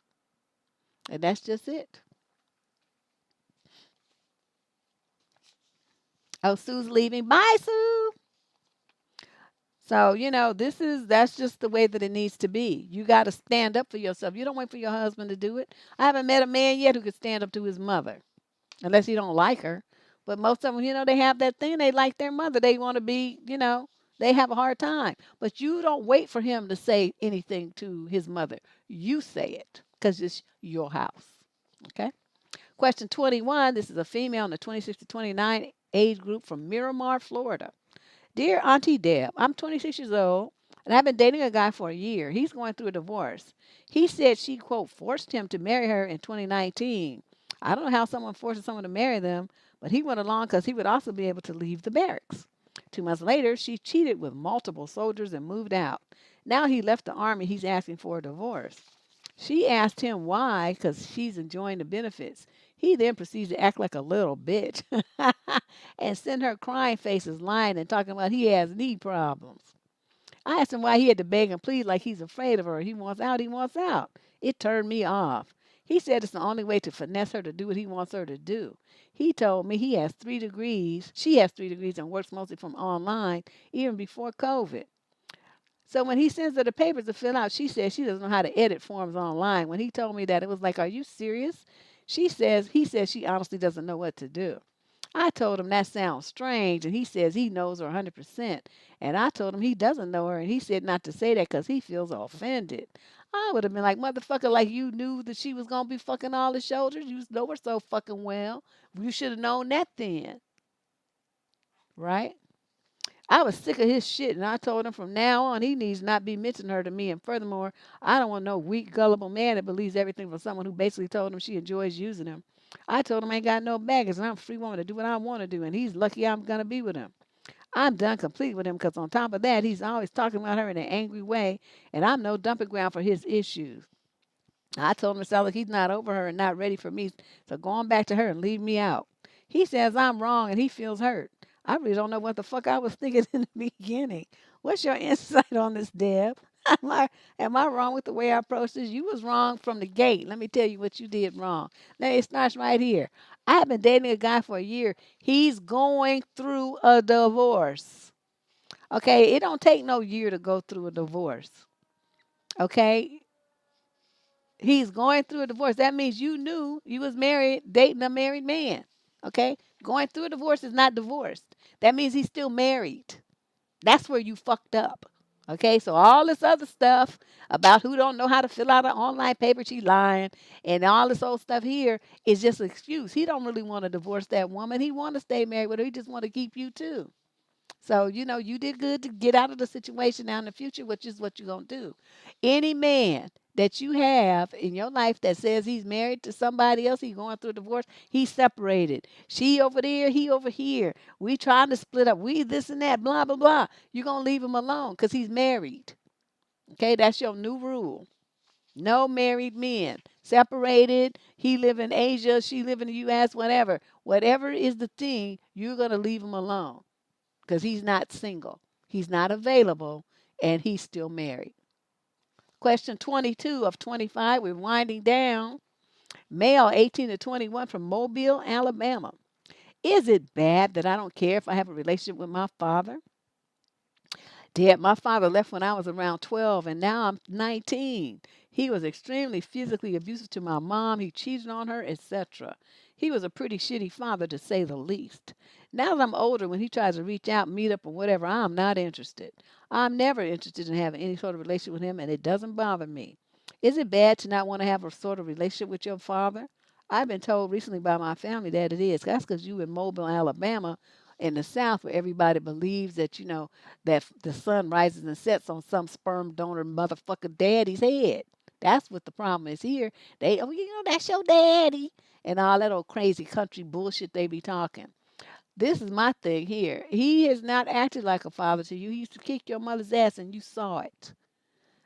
And that's just it. Oh, Sue's leaving. Bye, Sue. So, that's just the way that it needs to be. You got to stand up for yourself. You don't wait for your husband to do it. I haven't met a man yet who could stand up to his mother, unless he don't like her. But most of them, they have that thing. They like their mother. They want to be, they have a hard time. But you don't wait for him to say anything to his mother. You say it because it's your house. Okay. Question 21. This is a female in the 26 to 29 age group from Miramar, Florida. Dear Auntie Deb, I'm 26 years old and I've been dating a guy for a year. He's going through a divorce. He said she, quote, forced him to marry her in 2019. I don't know how someone forces someone to marry them, but he went along because he would also be able to leave the barracks. 2 months later, she cheated with multiple soldiers and moved out. Now he left the army. He's asking for a divorce. She asked him why, because she's enjoying the benefits. He then proceeds to act like a little bitch and send her crying faces, lying and talking about he has knee problems. I asked him why he had to beg and plead like he's afraid of her. He wants out, he wants out. It turned me off. He said it's the only way to finesse her to do what he wants her to do. He told me he has 3 degrees. She has 3 degrees and works mostly from online, even before COVID. So when he sends her the papers to fill out, she says she doesn't know how to edit forms online. When he told me that, it was like, "Are you serious?" He says she honestly doesn't know what to do. I told him that sounds strange, and he says he knows her 100%. And I told him he doesn't know her, and he said not to say that because he feels offended. I would have been like, motherfucker, like you knew that she was going to be fucking all his shoulders. You know her so fucking well. You should have known that then, right? I was sick of his shit, and I told him from now on he needs not be mentioning her to me. And furthermore, I don't want no weak, gullible man that believes everything from someone who basically told him she enjoys using him. I told him I ain't got no baggage, and I'm a free woman to do what I want to do, and he's lucky I'm gonna be with him. I'm done complete with him because on top of that, he's always talking about her in an angry way, and I'm no dumping ground for his issues. I told him it sounds like he's not over her and not ready for me, so go on back to her and leave me out. He says I'm wrong and he feels hurt. I really don't know what the fuck I was thinking in the beginning. What's your insight on this, Deb? Am I wrong with the way I approached this? You was wrong from the gate. Let me tell you what you did wrong. Now it starts right here. I have been dating a guy for a year. He's going through a divorce. Okay, it don't take no year to go through a divorce. Okay, he's going through a divorce. That means you knew you was married, dating a married man. Okay? Going through a divorce is not divorced. That means he's still married. That's where you fucked up. Okay, so all this other stuff about who don't know how to fill out an online paper, she lying, and all this old stuff here is just an excuse. He don't really want to divorce that woman. He want to stay married with her. He just want to keep you too. So, you did good to get out of the situation now in the future, which is what you're going to do. Any man that you have in your life that says he's married to somebody else, he's going through a divorce, he's separated. She over there, he over here. We trying to split up. We this and that, blah, blah, blah. You're going to leave him alone because he's married. Okay, that's your new rule. No married men. Separated. He live in Asia, she live in the U.S., whatever. Whatever is the thing, you're going to leave him alone because he's not single. He's not available, and he's still married. Question 22 of 25. We're winding down. Male 18 to 21 from Mobile, Alabama. Is it bad that I don't care if I have a relationship with my father? Dad, my father left when I was around 12 and now I'm 19. He was extremely physically abusive to my mom. He cheated on her, etc. He was a pretty shitty father to say the least. Now that I'm older, when he tries to reach out, meet up, or whatever, I'm not interested. I'm never interested in having any sort of relationship with him, and it doesn't bother me. Is it bad to not want to have a sort of relationship with your father? I've been told recently by my family that it is. That's because you in Mobile, Alabama, in the South, where everybody believes that, that the sun rises and sets on some sperm donor motherfucker daddy's head. That's what the problem is here. That's your daddy, and all that old crazy country bullshit they be talking. This is my thing here. He has not acted like a father to you. He used to kick your mother's ass and you saw it.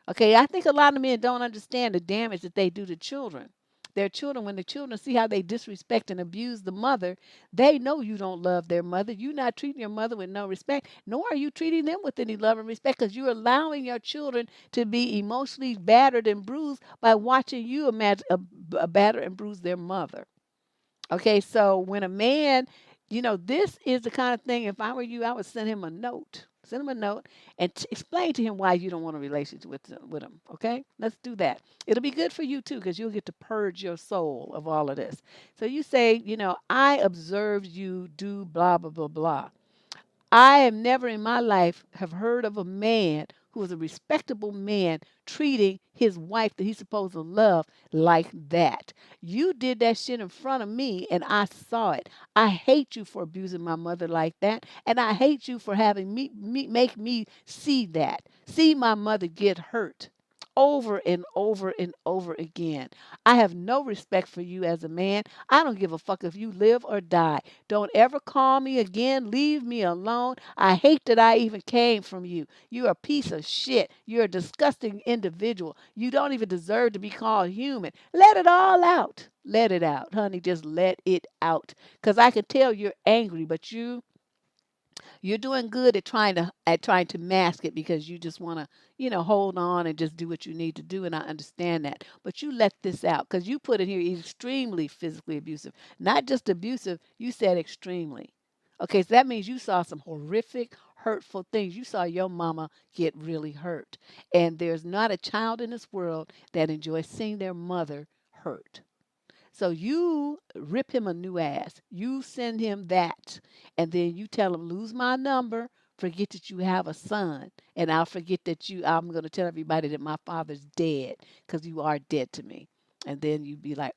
Okay, I think a lot of men don't understand the damage that they do to children. Their children, when the children see how they disrespect and abuse the mother, they know you don't love their mother. You're not treating your mother with no respect, nor are you treating them with any love and respect because you're allowing your children to be emotionally battered and bruised by watching you batter and bruise their mother. Okay, so when a man, this is the kind of thing, if I were you, I would send him a note. Send him a note and explain to him why you don't want a relationship with him. Okay, let's do that. It'll be good for you too because you'll get to purge your soul of all of this. So you say, I observed you do blah, blah, blah, blah. I have never in my life have heard of a man who is a respectable man treating his wife that he's supposed to love like that. You did that shit in front of me and I saw it. I hate you for abusing my mother like that. And I hate you for having make me see that. See my mother get hurt over and over and over again. I have no respect for you as a man. I don't give a fuck if you live or die. Don't ever call me again. Leave me alone. I hate that I even came from you. You're a piece of shit. You're a disgusting individual. You don't even deserve to be called human. Let it all out. Let it out, honey. Just let it out. Because I can tell you're angry, but you're doing good at trying to mask it because you just want to, hold on and just do what you need to do. And I understand that. But you let this out because you put in here extremely physically abusive. Not just abusive, you said extremely. Okay, so that means you saw some horrific, hurtful things. You saw your mama get really hurt. And there's not a child in this world that enjoys seeing their mother hurt. So you rip him a new ass. You send him that. And then you tell him, lose my number, forget that you have a son. And I'll forget that I'm going to tell everybody that my father's dead because you are dead to me. And then you'd be like,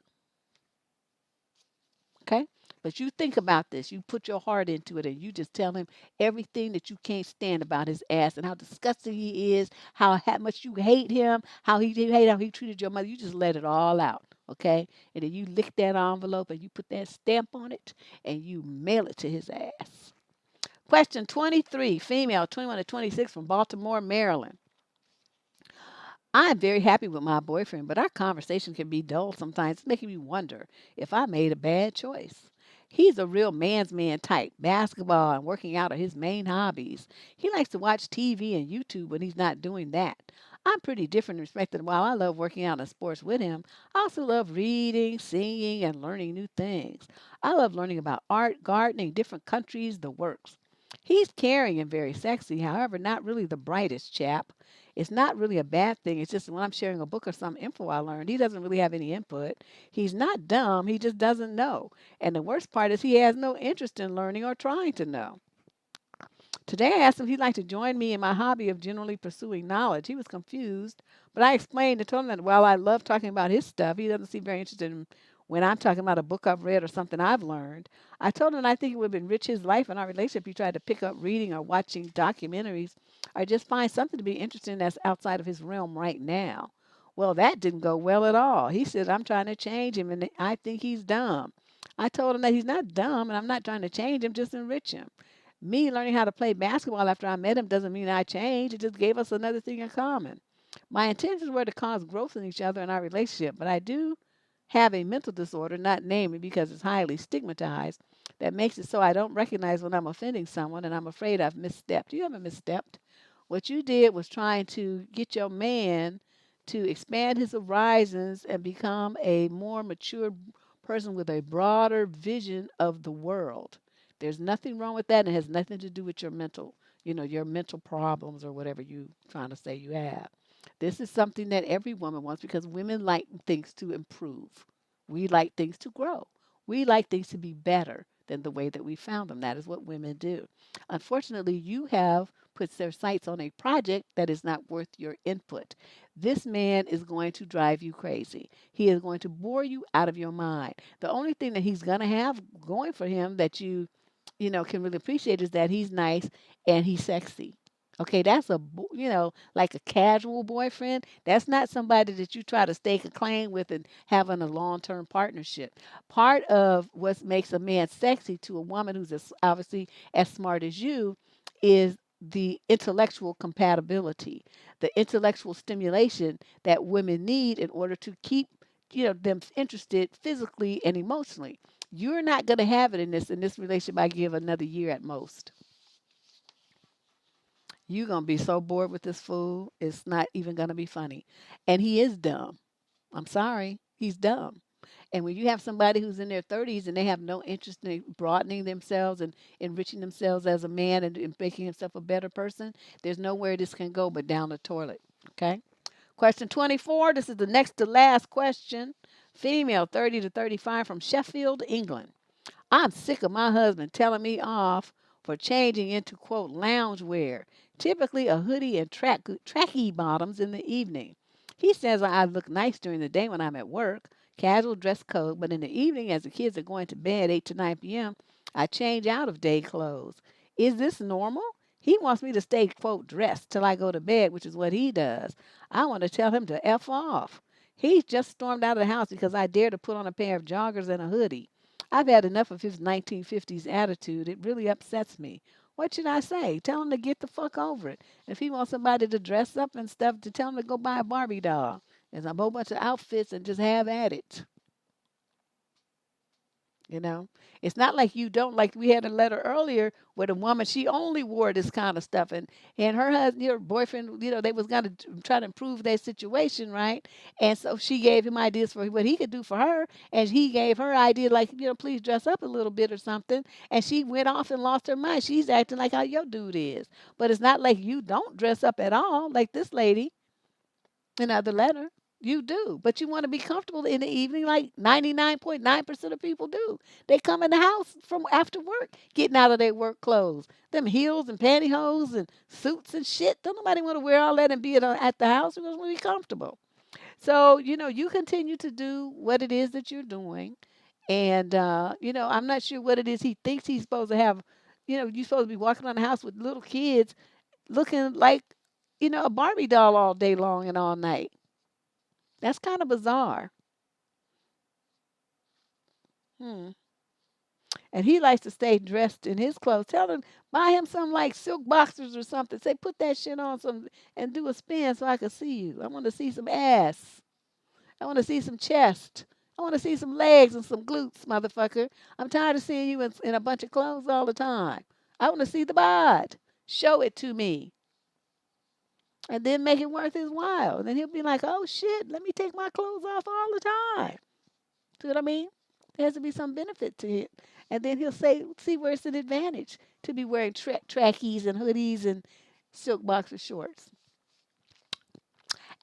okay? But you think about this. You put your heart into it and you just tell him everything that you can't stand about his ass and how disgusting he is, how much you hate him, how he treated your mother. You just let it all out, okay? And then you lick that envelope and you put that stamp on it and you mail it to his ass. Question 23, female, 21 to 26 from Baltimore, Maryland. I'm very happy with my boyfriend, but our conversation can be dull sometimes, making me wonder if I made a bad choice. He's a real man's man type. Basketball and working out are his main hobbies. He likes to watch TV and YouTube when he's not doing that. I'm pretty different in respect that while I love working out and sports with him, I also love reading, singing, and learning new things. I love learning about art, gardening, different countries, the works. He's caring and very sexy, however, not really the brightest chap. It's not really a bad thing. It's just when I'm sharing a book or some info I learned, he doesn't really have any input. He's not dumb, he just doesn't know. And the worst part is he has no interest in learning or trying to know. Today I asked him if he'd like to join me in my hobby of generally pursuing knowledge. He was confused, but I explained and told him that while I love talking about his stuff, he doesn't seem very interested in when I'm talking about a book I've read or something I've learned. I told him I think it would enrich his life and our relationship if he tried to pick up reading or watching documentaries or just find something to be interested in that's outside of his realm right now. Well, that didn't go well at all. He said, I'm trying to change him and I think he's dumb. I told him that he's not dumb and I'm not trying to change him, just enrich him. Me learning how to play basketball after I met him doesn't mean I changed. It just gave us another thing in common. My intentions were to cause growth in each other in our relationship, but I do have a mental disorder, not named it because it's highly stigmatized, that makes it so I don't recognize when I'm offending someone and I'm afraid I've misstepped. You haven't misstepped. What you did was trying to get your man to expand his horizons and become a more mature person with a broader vision of the world. There's nothing wrong with that. And it has nothing to do with your mental problems or whatever you trying to say you have. This is something that every woman wants because women like things to improve. We like things to grow. We like things to be better than the way that we found them. That is what women do. Unfortunately, you have put their sights on a project that is not worth your input. This man is going to drive you crazy. He is going to bore you out of your mind. The only thing that he's going to have going for him that you can really appreciate is that he's nice and he's sexy. Okay, that's like a casual boyfriend. That's not somebody that you try to stake a claim with and having a long-term partnership. Part of what makes a man sexy to a woman who's obviously as smart as you is the intellectual compatibility, the intellectual stimulation that women need in order to keep, them interested physically and emotionally. You're not going to have it in this relationship. I give another year at most. You're gonna be so bored with this fool, it's not even gonna be funny. And he is dumb. I'm sorry, he's dumb. And when you have somebody who's in their 30s and they have no interest in broadening themselves and enriching themselves as a man and making himself a better person, there's nowhere this can go but down the toilet. Okay. Question 24. This is the next to last question. Female, 30 to 35, from Sheffield, England. I'm sick of my husband telling me off for changing into quote lounge wear, typically a hoodie and tracky bottoms in the evening. He says I look nice during the day when I'm at work, casual dress code, but in the evening as the kids are going to bed 8 to 9 p.m., I change out of day clothes. Is this normal? He wants me to stay quote dressed till I go to bed, which is what he does. I want to tell him to F off. He just stormed out of the house because I dared to put on a pair of joggers and a hoodie. I've had enough of his 1950s attitude. It really upsets me. What should I say? Tell him to get the fuck over it. If he wants somebody to dress up and stuff, to tell him to go buy a Barbie doll. There's a whole bunch of outfits and just have at it. You know, it's not like you don't, like we had a letter earlier where the woman, she only wore this kind of stuff, and her husband, your boyfriend, they was gonna try to improve their situation, right? And so she gave him ideas for what he could do for her, and he gave her idea like, please dress up a little bit or something, and she went off and lost her mind. She's acting like how your dude is, but it's not like you don't dress up at all, like this lady. Another letter. You do, but you want to be comfortable in the evening, like 99.9% of people do. They come in the house from after work, getting out of their work clothes, them heels and pantyhose and suits and shit. Don't nobody want to wear all that and be at the house. We want to be comfortable. So you continue to do what it is that you're doing, and I'm not sure what it is he thinks he's supposed to have. You're supposed to be walking around the house with little kids, looking like a Barbie doll all day long and all night. That's kind of bizarre. Hmm. And he likes to stay dressed in his clothes. Tell him, buy him some like silk boxers or something. Say, put that shit on some and do a spin so I can see you. I want to see some ass. I want to see some chest. I want to see some legs and some glutes, motherfucker. I'm tired of seeing you in a bunch of clothes all the time. I want to see the bod. Show it to me. And then make it worth his while. And then he'll be like, oh shit, let me take my clothes off all the time. See what I mean? There has to be some benefit to it. And then he'll say, see where it's an advantage to be wearing trackies and hoodies and silk boxer shorts.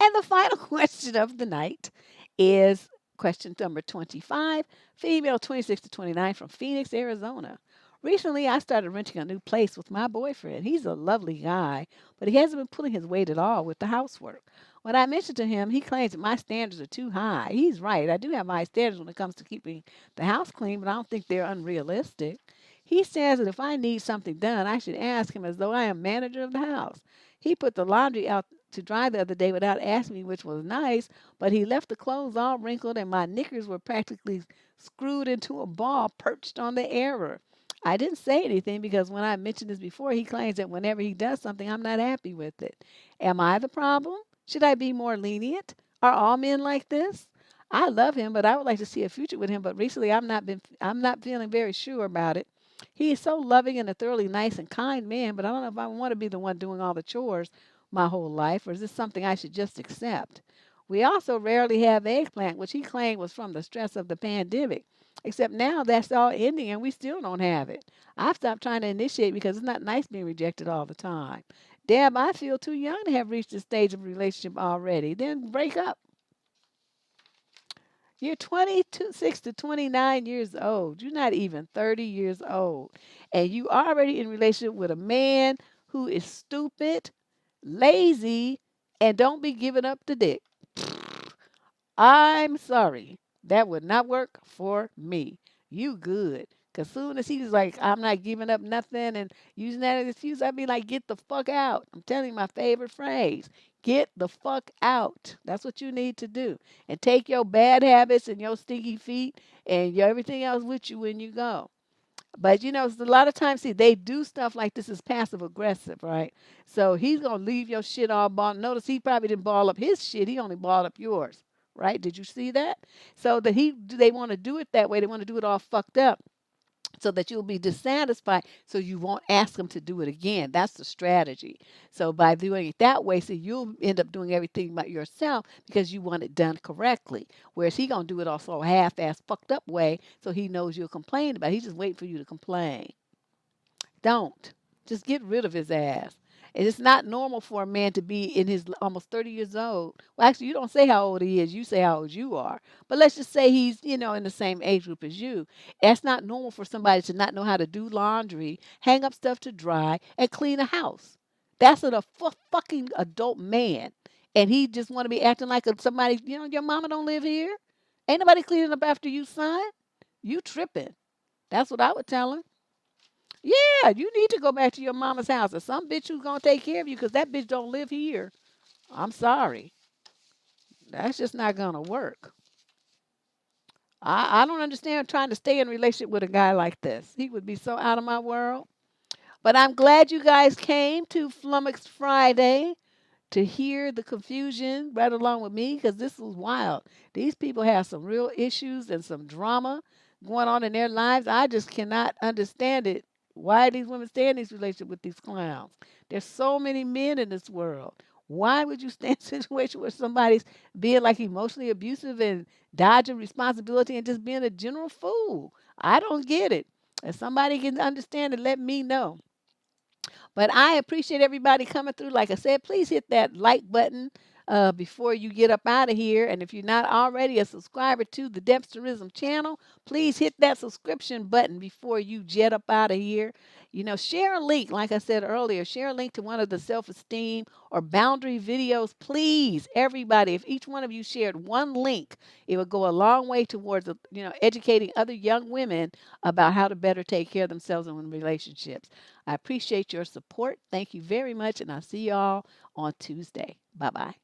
And the final question of the night is question number 25, female 26 to 29 from Phoenix, Arizona. Recently, I started renting a new place with my boyfriend. He's a lovely guy, but he hasn't been pulling his weight at all with the housework. When I mentioned to him, he claims that my standards are too high. He's right. I do have high standards when it comes to keeping the house clean, but I don't think they're unrealistic. He says that if I need something done, I should ask him as though I am manager of the house. He put the laundry out to dry the other day without asking me, which was nice, but he left the clothes all wrinkled and my knickers were practically screwed into a ball perched on the error. I didn't say anything because when I mentioned this before, he claims that whenever he does something, I'm not happy with it. Am I the problem? Should I be more lenient? Are all men like this? I love him, but I would like to see a future with him. But recently, I'm not feeling very sure about it. He is so loving and a thoroughly nice and kind man, but I don't know if I want to be the one doing all the chores my whole life, or is this something I should just accept? We also rarely have eggplant, which he claimed was from the stress of the pandemic. Except now that's all ending and we still don't have it. I've stopped trying to initiate because it's not nice being rejected all the time. Deb, I feel too young to have reached this stage of relationship already. Then break up. You're 26 to 29 years old. You're not even 30 years old. And you already in relationship with a man who is stupid, lazy, and don't be giving up the dick. I'm sorry. That would not work for me. You good. Because soon as he's like, I'm not giving up nothing and using that as an excuse, I'd be like, get the fuck out. I'm telling you my favorite phrase. Get the fuck out. That's what you need to do. And take your bad habits and your stinky feet and your everything else with you when you go. But a lot of times, see, they do stuff like this is passive aggressive, right? So he's gonna leave your shit all balled. Notice he probably didn't ball up his shit. He only balled up yours, right? Did you see that? So that they want to do it that way. They want to do it all fucked up so that you'll be dissatisfied so you won't ask them to do it again. That's the strategy. So by doing it that way, so you'll end up doing everything by yourself because you want it done correctly. Whereas he gonna do it also a half-ass fucked up way so he knows you'll complain about it. He's just waiting for you to complain. Don't. Just get rid of his ass. And it's not normal for a man to be in his almost 30 years old. Well, actually, you don't say how old he is. You say how old you are. But let's just say he's, in the same age group as you. That's not normal for somebody to not know how to do laundry, hang up stuff to dry, and clean a house. That's a fucking adult man. And he just want to be acting like somebody, your mama don't live here. Ain't nobody cleaning up after you, son. You tripping. That's what I would tell him. Yeah, you need to go back to your mama's house. Or some bitch who's gonna take care of you because that bitch don't live here. I'm sorry. That's just not gonna work. I don't understand trying to stay in a relationship with a guy like this. He would be so out of my world. But I'm glad you guys came to Flummoxed Friday to hear the confusion right along with me because this was wild. These people have some real issues and some drama going on in their lives. I just cannot understand it. Why these women stay in these relationships with these clowns? There's so many men in this world. Why would you stay in a situation where somebody's being like emotionally abusive and dodging responsibility and just being a general fool? I don't get it. If somebody can understand it, let me know. But I appreciate everybody coming through. Like I said, please hit that like button before you get up out of here. And if you're not already a subscriber to the Debsterism channel, please hit that subscription button before you jet up out of here. Share a link, like I said earlier, share a link to one of the self-esteem or boundary videos, please, everybody. If each one of you shared one link, it would go a long way towards, educating other young women about how to better take care of themselves in relationships. I appreciate your support. Thank you very much, and I'll see y'all on Tuesday. Bye-bye.